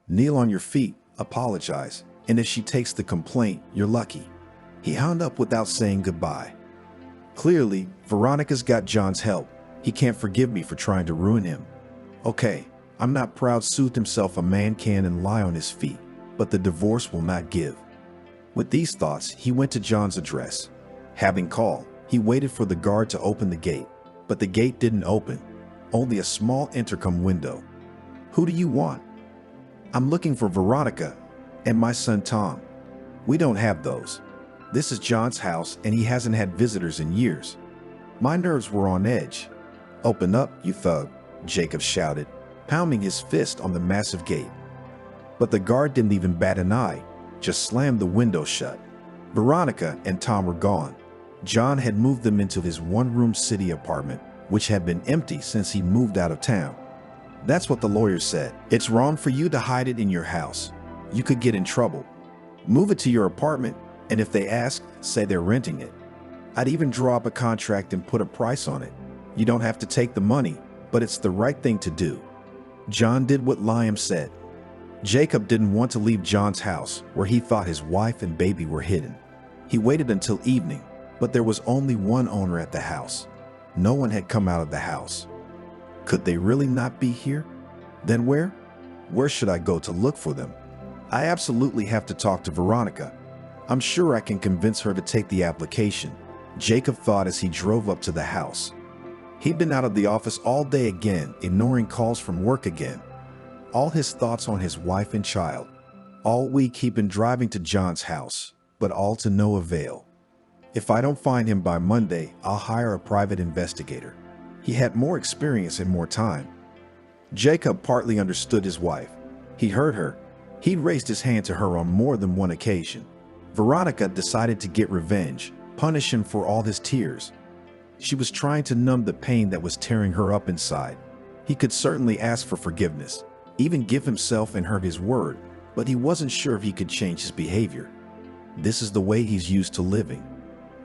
Kneel on your feet, apologize, and if she takes the complaint, you're lucky." He hung up without saying goodbye. Clearly, Veronica's got John's help. He can't forgive me for trying to ruin him. "Okay, I'm not proud," soothed himself. A man can and lie on his feet, but the divorce will not give. With these thoughts, he went to John's address. Having called, he waited for the guard to open the gate, but the gate didn't open, only a small intercom window. "Who do you want?" "I'm looking for Veronica and my son Tom. We don't have those. This is John's house and he hasn't had visitors in years." My nerves were on edge. "Open up, you thug," Jacob shouted, pounding his fist on the massive gate. But the guard didn't even bat an eye, just slammed the window shut. Veronica and Tom were gone. John had moved them into his one-room city apartment, which had been empty since he moved out of town. That's what the lawyer said. "It's wrong for you to hide it in your house. You could get in trouble. Move it to your apartment, and if they ask, say they're renting it. I'd even draw up a contract and put a price on it. You don't have to take the money, but it's the right thing to do." John did what Liam said. Jacob didn't want to leave John's house, where he thought his wife and baby were hidden. He waited until evening, but there was only one owner at the house. No one had come out of the house. Could they really not be here? Then where? Where should I go to look for them? I absolutely have to talk to Veronica. I'm sure I can convince her to take the application, Jacob thought as he drove up to the house. He'd been out of the office all day again, ignoring calls from work again. All his thoughts on his wife and child. All week he'd been driving to John's house, but all to no avail. If I don't find him by Monday, I'll hire a private investigator. He had more experience and more time. Jacob partly understood his wife. He heard her. He'd raised his hand to her on more than one occasion. Veronica decided to get revenge, punish him for all his tears. She was trying to numb the pain that was tearing her up inside. He could certainly ask for forgiveness, even give himself and her his word, but he wasn't sure if he could change his behavior. This is the way he's used to living.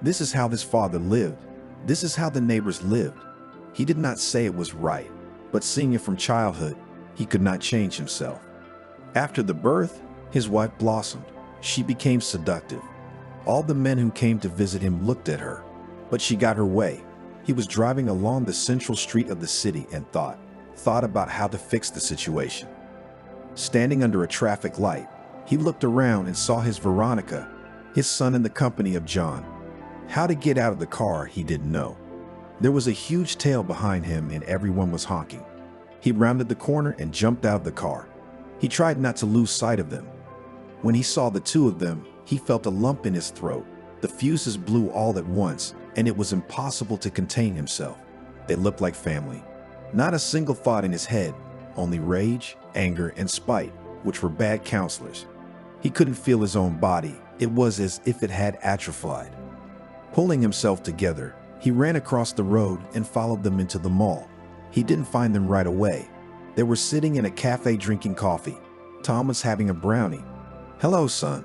This is how his father lived. This is how the neighbors lived. He did not say it was right, but seeing it from childhood, he could not change himself. After the birth, his wife blossomed. She became seductive. All the men who came to visit him looked at her, but she got her way. He was driving along the central street of the city and thought about how to fix the situation. Standing under a traffic light, he looked around and saw his Veronica, his son in the company of John. How to get out of the car, he didn't know. There was a huge tail behind him and everyone was honking. He rounded the corner and jumped out of the car. He tried not to lose sight of them. When he saw the two of them, he felt a lump in his throat. The fuses blew all at once, and it was impossible to contain himself. They looked like family. Not a single thought in his head, only rage, anger, and spite, which were bad counselors. He couldn't feel his own body. It was as if it had atrophied. Pulling himself together, he ran across the road and followed them into the mall. He didn't find them right away. They were sitting in a cafe drinking coffee. Tom was having a brownie. "Hello, son."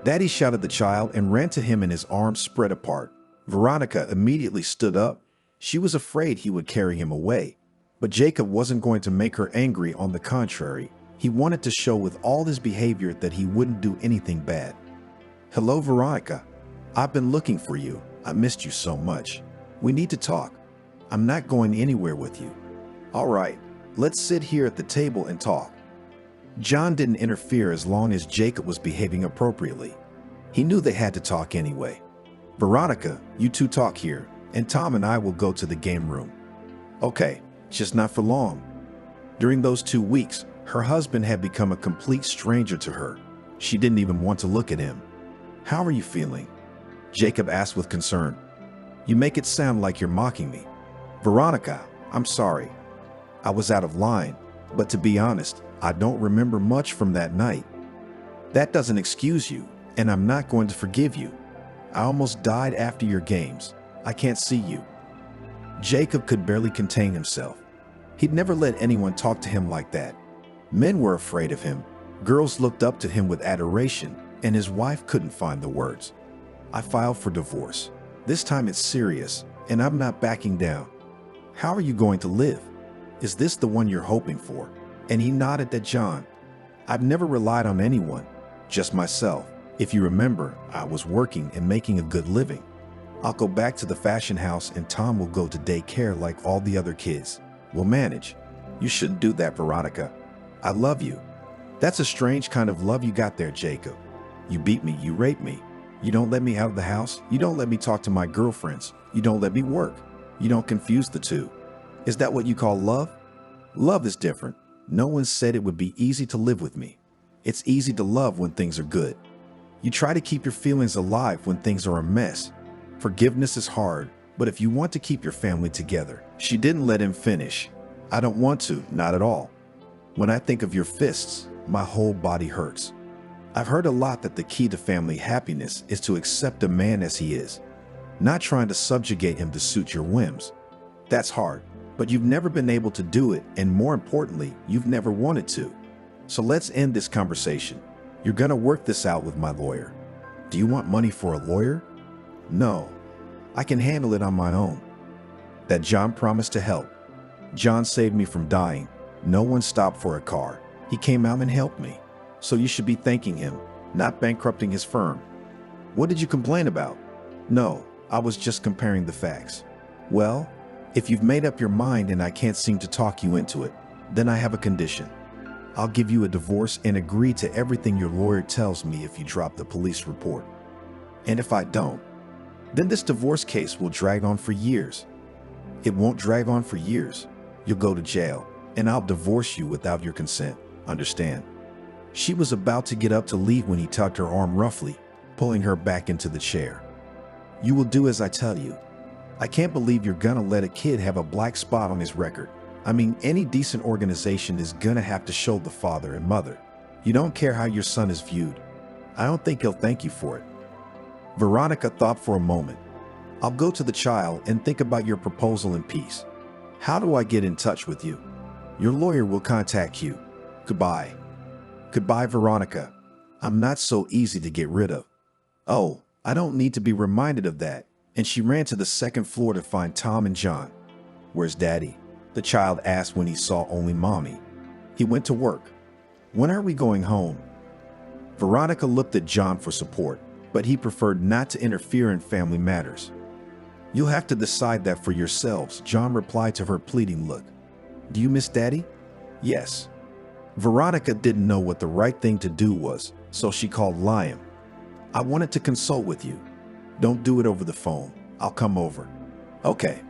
Daddy shouted the child and ran to him, and his arms spread apart. Veronica immediately stood up. She was afraid he would carry him away. But Jacob wasn't going to make her angry. On the contrary, he wanted to show with all his behavior that he wouldn't do anything bad. "Hello, Veronica. I've been looking for you. I missed you so much. We need to talk. I'm not going anywhere with you." "All right, let's sit here at the table and talk." John didn't interfere as long as Jacob was behaving appropriately. He knew they had to talk anyway. "Veronica, you two talk here, and Tom and I will go to the game room." "Okay, just not for long." During those 2 weeks, her husband had become a complete stranger to her. She didn't even want to look at him. "How are you feeling?" Jacob asked with concern. "You make it sound like you're mocking me." "Veronica, I'm sorry. I was out of line, but to be honest, I don't remember much from that night." "That doesn't excuse you, and I'm not going to forgive you. I almost died after your games. I can't see you." Jacob could barely contain himself. He'd never let anyone talk to him like that. Men were afraid of him. Girls looked up to him with adoration, and his wife couldn't find the words. "I filed for divorce. This time it's serious, and I'm not backing down." "How are you going to live? Is this the one you're hoping for?" And he nodded at John. "I've never relied on anyone, just myself. If you remember, I was working and making a good living. I'll go back to the fashion house, and Tom will go to daycare like all the other kids. We'll manage." "You shouldn't do that, Veronica. I love you." "That's a strange kind of love you got there, Jacob. You beat me, you raped me. You don't let me out of the house. You don't let me talk to my girlfriends. You don't let me work. You don't confuse the two. Is that what you call love?" "Love is different. No one said it would be easy to live with me. It's easy to love when things are good. You try to keep your feelings alive when things are a mess. Forgiveness is hard, but if you want to keep your family together." She didn't let him finish. "I don't want to, not at all. When I think of your fists, my whole body hurts. I've heard a lot that the key to family happiness is to accept a man as he is, not trying to subjugate him to suit your whims. That's hard, but you've never been able to do it, and more importantly, you've never wanted to. So let's end this conversation. You're gonna work this out with my lawyer." "Do you want money for a lawyer?" "No, I can handle it on my own." That John promised to help. "John saved me from dying. No one stopped for a car. He came out and helped me. So you should be thanking him, not bankrupting his firm." "What did you complain about?" "No, I was just comparing the facts." "Well, if you've made up your mind and I can't seem to talk you into it, then I have a condition. I'll give you a divorce and agree to everything your lawyer tells me if you drop the police report. And if I don't, then this divorce case will drag on for years." "It won't drag on for years. You'll go to jail, and I'll divorce you without your consent. Understand?" She was about to get up to leave when he tugged her arm roughly, pulling her back into the chair. "You will do as I tell you. I can't believe you're gonna let a kid have a black spot on his record. I mean, any decent organization is gonna have to show the father and mother. You don't care how your son is viewed. I don't think he'll thank you for it." Veronica thought for a moment. "I'll go to the child and think about your proposal in peace. How do I get in touch with you?" "Your lawyer will contact you. Goodbye." "Goodbye, Veronica. I'm not so easy to get rid of." "Oh, I don't need to be reminded of that." And she ran to the second floor to find Tom and John. "Where's Daddy?" the child asked when he saw only Mommy. "He went to work." "When are we going home?" Veronica looked at John for support, but he preferred not to interfere in family matters. "You'll have to decide that for yourselves," John replied to her pleading look. "Do you miss Daddy?" "Yes." Veronica didn't know what the right thing to do was, so she called Liam. "I wanted to consult with you. Don't do it over the phone. I'll come over." "Okay."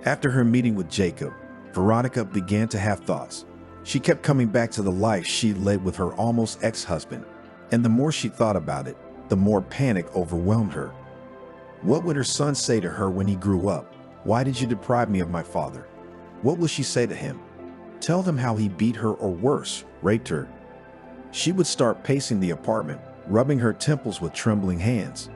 After her meeting with Jacob, Veronica began to have thoughts. She kept coming back to the life she led with her almost ex-husband, and the more she thought about it, the more panic overwhelmed her. What would her son say to her when he grew up? Why did you deprive me of my father? What will she say to him? Tell them how he beat her or worse, raped her. She would start pacing the apartment, rubbing her temples with trembling hands.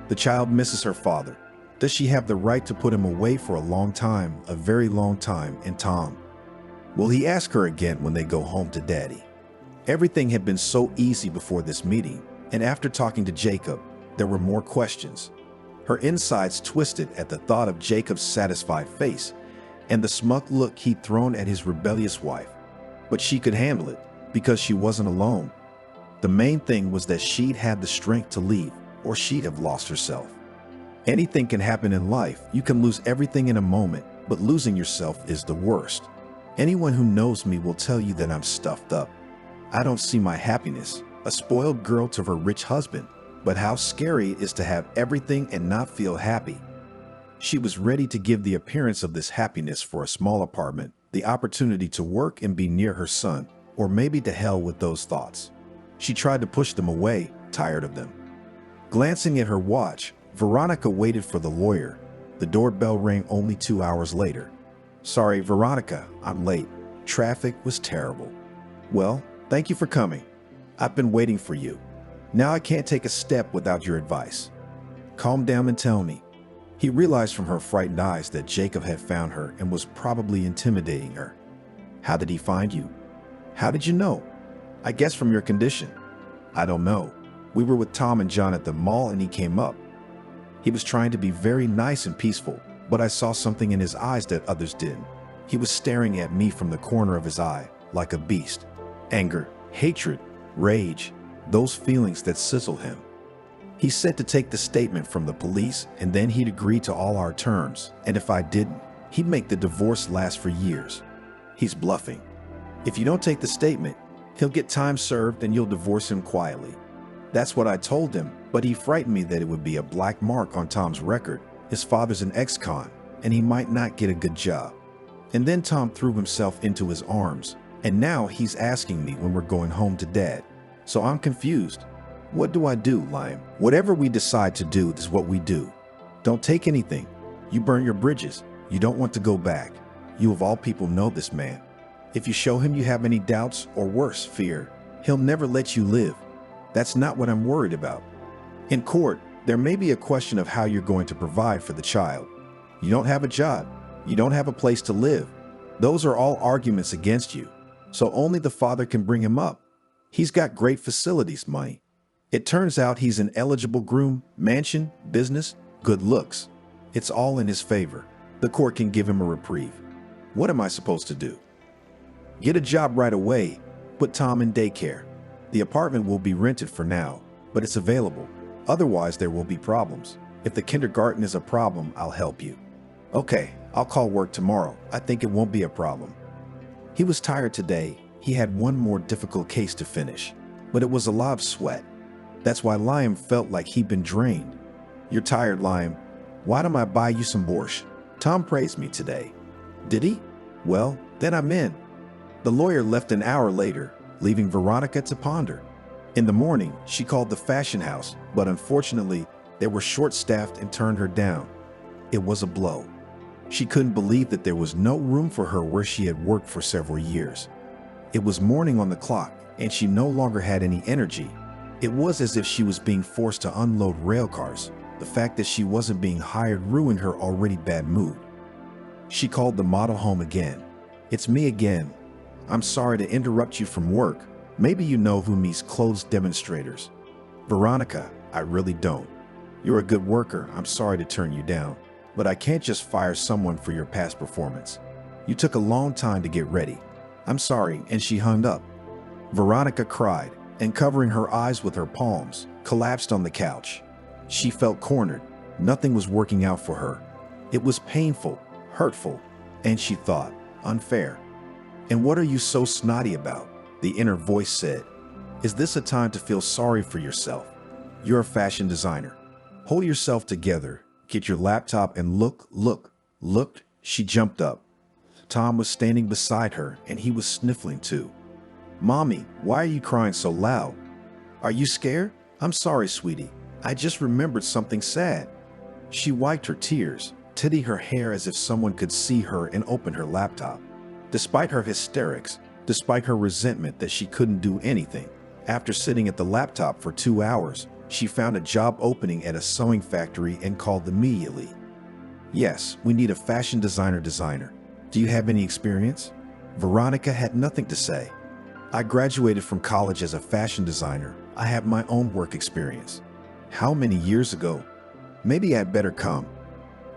The child misses her father. Does she have the right to put him away for a long time, a very long time, and Tom? Will he ask her again when they go home to Daddy? Everything had been so easy before this meeting, and after talking to Jacob, there were more questions. Her insides twisted at the thought of Jacob's satisfied face and the smug look he'd thrown at his rebellious wife. But she could handle it because she wasn't alone. The main thing was that she'd had the strength to leave, or she'd have lost herself. Anything can happen in life. You can lose everything in a moment, but losing yourself is the worst. Anyone who knows me will tell you that I'm stuffed up. I don't see my happiness, a spoiled girl to her rich husband, but how scary it is to have everything and not feel happy. She was ready to give the appearance of this happiness for a small apartment, the opportunity to work and be near her son, or maybe to hell with those thoughts. She tried to push them away, tired of them. Glancing at her watch, Veronica waited for the lawyer. The doorbell rang only 2 hours later. Sorry, Veronica, I'm late. Traffic was terrible. Well, thank you for coming. I've been waiting for you. Now I can't take a step without your advice. Calm down and tell me. He realized from her frightened eyes that Jacob had found her and was probably intimidating her. How did he find you? How did you know? I guess from your condition. I don't know. We were with Tom and John at the mall and he came up. He was trying to be very nice and peaceful, but I saw something in his eyes that others didn't. He was staring at me from the corner of his eye, like a beast. Anger, hatred, rage, those feelings that sizzle him. He said to take the statement from the police and then he'd agree to all our terms, and if I didn't, he'd make the divorce last for years. He's bluffing. If you don't take the statement, he'll get time served and you'll divorce him quietly. That's what I told him, but he frightened me that it would be a black mark on Tom's record. His father's an ex-con, and he might not get a good job. And then Tom threw himself into his arms, and now he's asking me when we're going home to Dad. So I'm confused. What do I do, Liam? Whatever we decide to do is what we do. Don't take anything. You burn your bridges. You don't want to go back. You of all people know this man. If you show him you have any doubts or worse, fear, he'll never let you live. That's not what I'm worried about. In court, there may be a question of how you're going to provide for the child. You don't have a job. You don't have a place to live. Those are all arguments against you. So only the father can bring him up. He's got great facilities, money. It turns out he's an eligible groom, mansion, business, good looks. It's all in his favor. The court can give him a reprieve. What am I supposed to do? Get a job right away. Put Tom in daycare. The apartment will be rented for now, but it's available. Otherwise, there will be problems. If the kindergarten is a problem, I'll help you. Okay, I'll call work tomorrow. I think it won't be a problem. He was tired today. He had one more difficult case to finish, but it was a lot of sweat. That's why Liam felt like he'd been drained. You're tired, Liam. Why don't I buy you some borscht? Tom praised me today. Did he? Well, then I'm in. The lawyer left an hour later, leaving Veronica to ponder. In the morning, she called the fashion house, but unfortunately, they were short-staffed and turned her down. It was a blow. She couldn't believe that there was no room for her where she had worked for several years. It was morning on the clock, and she no longer had any energy. It was as if she was being forced to unload rail cars. The fact that she wasn't being hired ruined her already bad mood. She called the model home again. It's me again. I'm sorry to interrupt you from work. Maybe you know who meets clothes demonstrators. Veronica, I really don't. You're a good worker. I'm sorry to turn you down, but I can't just fire someone for your past performance. You took a long time to get ready. I'm sorry, and she hung up. Veronica cried, and covering her eyes with her palms, collapsed on the couch. She felt cornered. Nothing was working out for her. It was painful, hurtful, and she thought, unfair. And what are you so snotty about? The inner voice said. Is this a time to feel sorry for yourself? You're a fashion designer. Hold yourself together. Get your laptop and look. She jumped up. Tom was standing beside her and he was sniffling too. "Mommy, why are you crying so loud? Are you scared?" "I'm sorry, sweetie. I just remembered something sad." She wiped her tears, titting her hair as if someone could see her, and opened her laptop. Despite her hysterics, despite her resentment that she couldn't do anything, after sitting at the laptop for 2 hours, she found a job opening at a sewing factory and called immediately. "Yes, we need a fashion designer. Do you have any experience?" Veronica had nothing to say. "I graduated from college as a fashion designer. I have my own work experience." "How many years ago?" "Maybe I'd better come."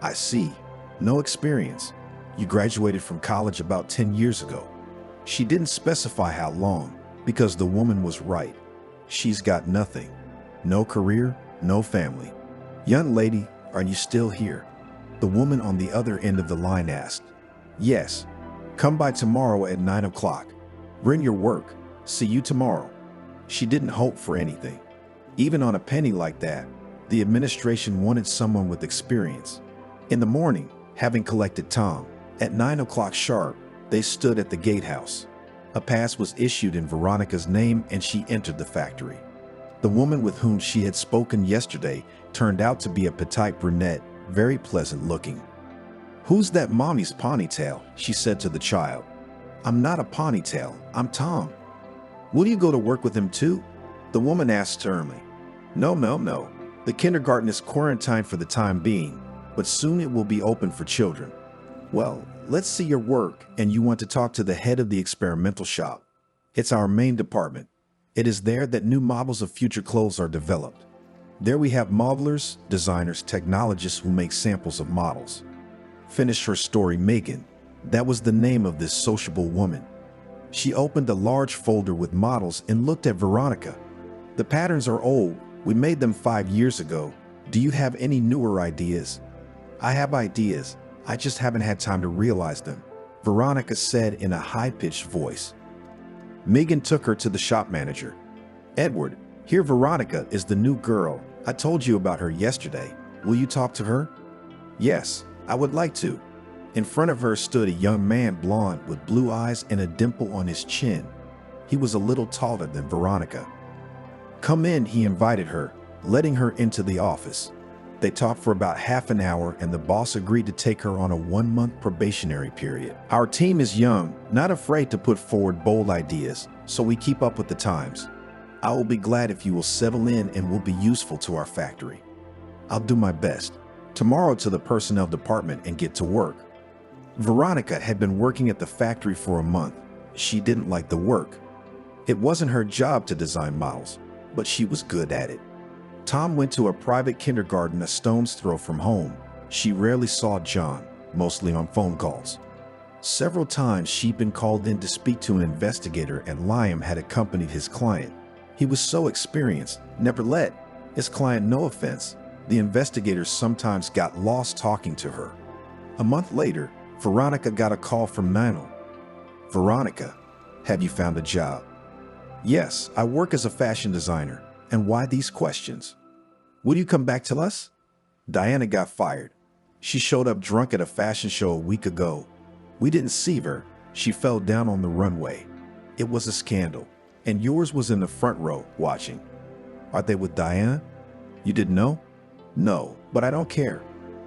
"I see. No experience. You graduated from college about 10 years ago." She didn't specify how long, because the woman was right. She's got nothing. No career, no family. "Young lady, are you still here?" The woman on the other end of the line asked. "Yes. Come by tomorrow at 9 o'clock. Bring your work. See you tomorrow." She didn't hope for anything. Even on a penny like that, the administration wanted someone with experience. In the morning, having collected Tom, at 9 o'clock sharp, they stood at the gatehouse. A pass was issued in Veronica's name and she entered the factory. The woman with whom she had spoken yesterday turned out to be a petite brunette, very pleasant looking. "Who's that mommy's ponytail?" she said to the child. "I'm not a ponytail, I'm Tom." "Will you go to work with him too?" the woman asked sternly. No. The kindergarten is quarantined for the time being, but soon it will be open for children." "Well, let's see your work, and you want to talk to the head of the experimental shop. It's our main department. It is there that new models of future clothes are developed. There we have modelers, designers, technologists who make samples of models." Finished her story Megan. That was the name of this sociable woman. She opened a large folder with models and looked at Veronica. "The patterns are old. We made them 5 years ago. Do you have any newer ideas?" "I have ideas. I just haven't had time to realize them," Veronica said in a high-pitched voice. Megan took her to the shop manager. "Edward, here Veronica is the new girl. I told you about her yesterday. Will you talk to her?" "Yes, I would like to." In front of her stood a young man, blonde, with blue eyes and a dimple on his chin. He was a little taller than Veronica. "Come in," he invited her, letting her into the office. They talked for about half an hour and the boss agreed to take her on a 1-month probationary period. "Our team is young, not afraid to put forward bold ideas, so we keep up with the times. I will be glad if you will settle in and will be useful to our factory." "I'll do my best. Tomorrow to the personnel department and get to work." Veronica had been working at the factory for a month. She didn't like the work. It wasn't her job to design models, but she was good at it. Tom went to a private kindergarten a stone's throw from home. She rarely saw John, mostly on phone calls. Several times she'd been called in to speak to an investigator and Liam had accompanied his client. He was so experienced, never let his client know offense. The investigators sometimes got lost talking to her. A month later, Veronica got a call from Nino. "Veronica, have you found a job?" "Yes, I work as a fashion designer. And why these questions?" "Will you come back to us?" "Diana got fired. She showed up drunk at a fashion show a week ago. We didn't see her. She fell down on the runway. It was a scandal. And yours was in the front row, watching." "Are they with Diana?" "You didn't know?" "No, but I don't care.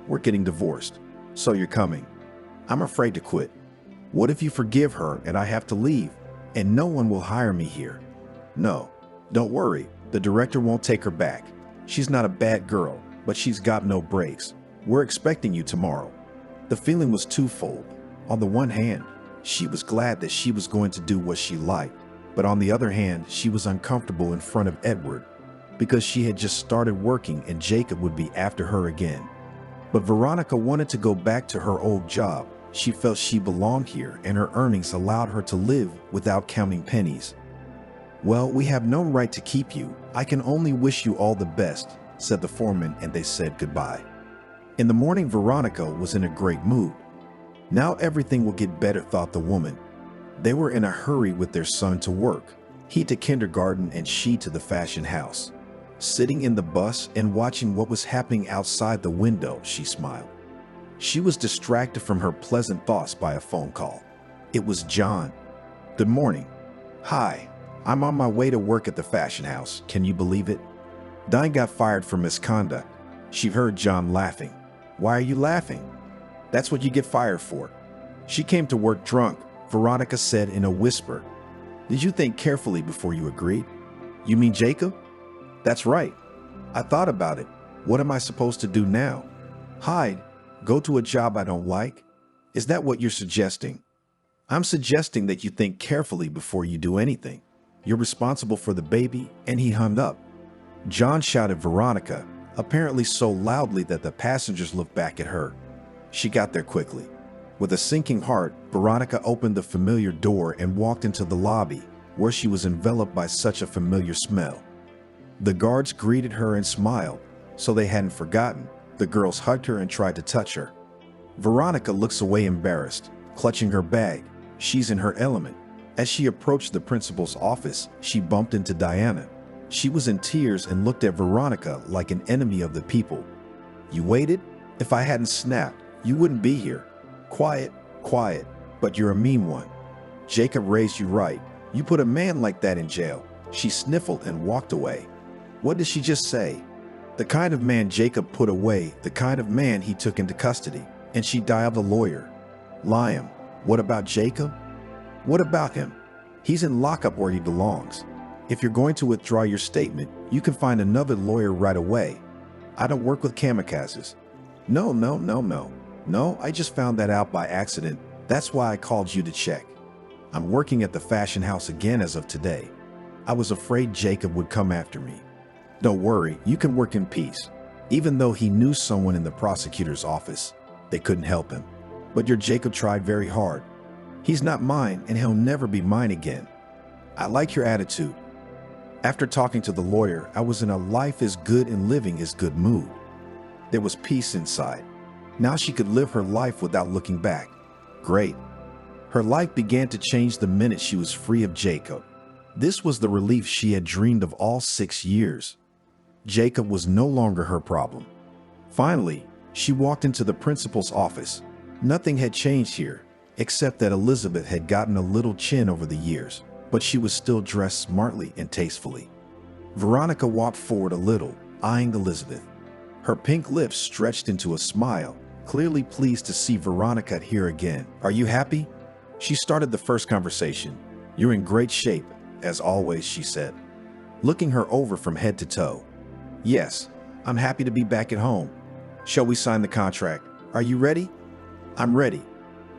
We're getting divorced. So you're coming." "I'm afraid to quit." "What if you forgive her and I have to leave? And no one will hire me here?" "No, don't worry. The director won't take her back. She's not a bad girl, but she's got no brakes. We're expecting you tomorrow." The feeling was twofold. On the one hand, she was glad that she was going to do what she liked, but on the other hand, she was uncomfortable in front of Edward because she had just started working and Jacob would be after her again. But Veronica wanted to go back to her old job. She felt she belonged here and her earnings allowed her to live without counting pennies. "Well, we have no right to keep you. I can only wish you all the best," said the foreman, and they said goodbye. In the morning, Veronica was in a great mood. Now everything will get better, thought the woman. They were in a hurry with their son to work, he to kindergarten and she to the fashion house. Sitting in the bus and watching what was happening outside the window, she smiled. She was distracted from her pleasant thoughts by a phone call. It was John. Good morning. Hi, I'm on my way to work at the fashion house. Can you believe it? Diane got fired for misconduct. She heard John laughing. Why are you laughing? That's what you get fired for. She came to work drunk, Veronica said in a whisper. Did you think carefully before you agreed? You mean Jacob? That's right. I thought about it. What am I supposed to do now? Hide? Go to a job I don't like? Is that what you're suggesting? I'm suggesting that you think carefully before you do anything. You're responsible for the baby, and he hung up. John shouted Veronica, apparently so loudly that the passengers looked back at her. She got there quickly. With a sinking heart, Veronica opened the familiar door and walked into the lobby, where she was enveloped by such a familiar smell. The guards greeted her and smiled, so they hadn't forgotten. The girls hugged her and tried to touch her. Veronica looks away embarrassed, clutching her bag. She's in her element. As she approached the principal's office, she bumped into Diana. She was in tears and looked at Veronica like an enemy of the people. You waited? If I hadn't snapped, you wouldn't be here. Quiet, quiet, but you're a mean one. Jacob raised you right. You put a man like that in jail. She sniffled and walked away. What did she just say? The kind of man Jacob put away, the kind of man he took into custody. And she dialed a lawyer. Liam, what about Jacob? What about him? He's in lockup where he belongs. If you're going to withdraw your statement, you can find another lawyer right away. I don't work with kamikazes. No, I just found that out by accident. That's why I called you to check. I'm working at the fashion house again as of today. I was afraid Jacob would come after me. Don't worry, you can work in peace. Even though he knew someone in the prosecutor's office, they couldn't help him. But your Jacob tried very hard. He's not mine, and he'll never be mine again. I like your attitude. After talking to the lawyer, I was in a life is good and living is good mood. There was peace inside. Now she could live her life without looking back. Great. Her life began to change the minute she was free of Jacob. This was the relief she had dreamed of all 6 years. Jacob was no longer her problem. Finally, she walked into the principal's office. Nothing had changed here, except that Elizabeth had gotten a little chin over the years, but she was still dressed smartly and tastefully. Veronica walked forward a little, eyeing Elizabeth. Her pink lips stretched into a smile, clearly pleased to see Veronica here again. Are you happy? She started the first conversation. You're in great shape, as always, she said, looking her over from head to toe. Yes, I'm happy to be back at home. Shall we sign the contract? Are you ready? I'm ready.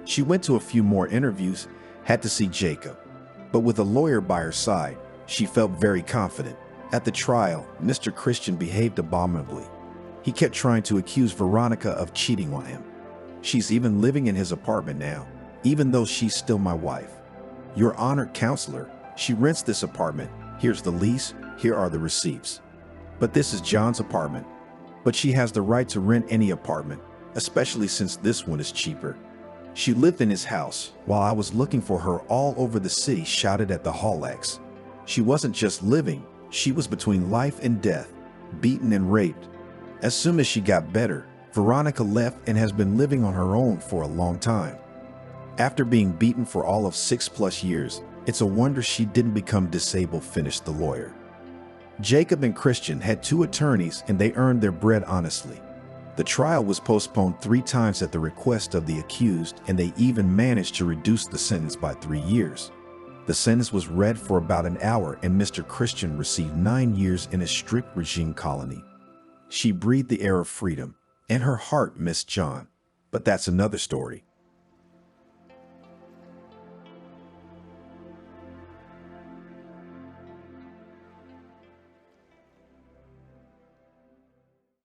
She went to a few more interviews, had to see Jacob. But with a lawyer by her side, she felt very confident. At the trial, Mr. Christian behaved abominably. He kept trying to accuse Veronica of cheating on him. She's even living in his apartment now, even though she's still my wife. Your honored counselor, she rents this apartment. Here's the lease, here are the receipts. But this is John's apartment. But she has the right to rent any apartment, especially since this one is cheaper. She lived in his house while I was looking for her all over the city, shouted at the Hall-X. She wasn't just living, she was between life and death, beaten and raped. As soon as she got better, Veronica left and has been living on her own for a long time. After being beaten for all of 6+ years, it's a wonder she didn't become disabled, finished the lawyer. Jacob and Christian had 2 attorneys and they earned their bread honestly. The trial was postponed 3 times at the request of the accused, and they even managed to reduce the sentence by 3 years. The sentence was read for about an hour, and Mr. Christian received 9 years in a strict regime colony. She breathed the air of freedom, and her heart missed John. But that's another story.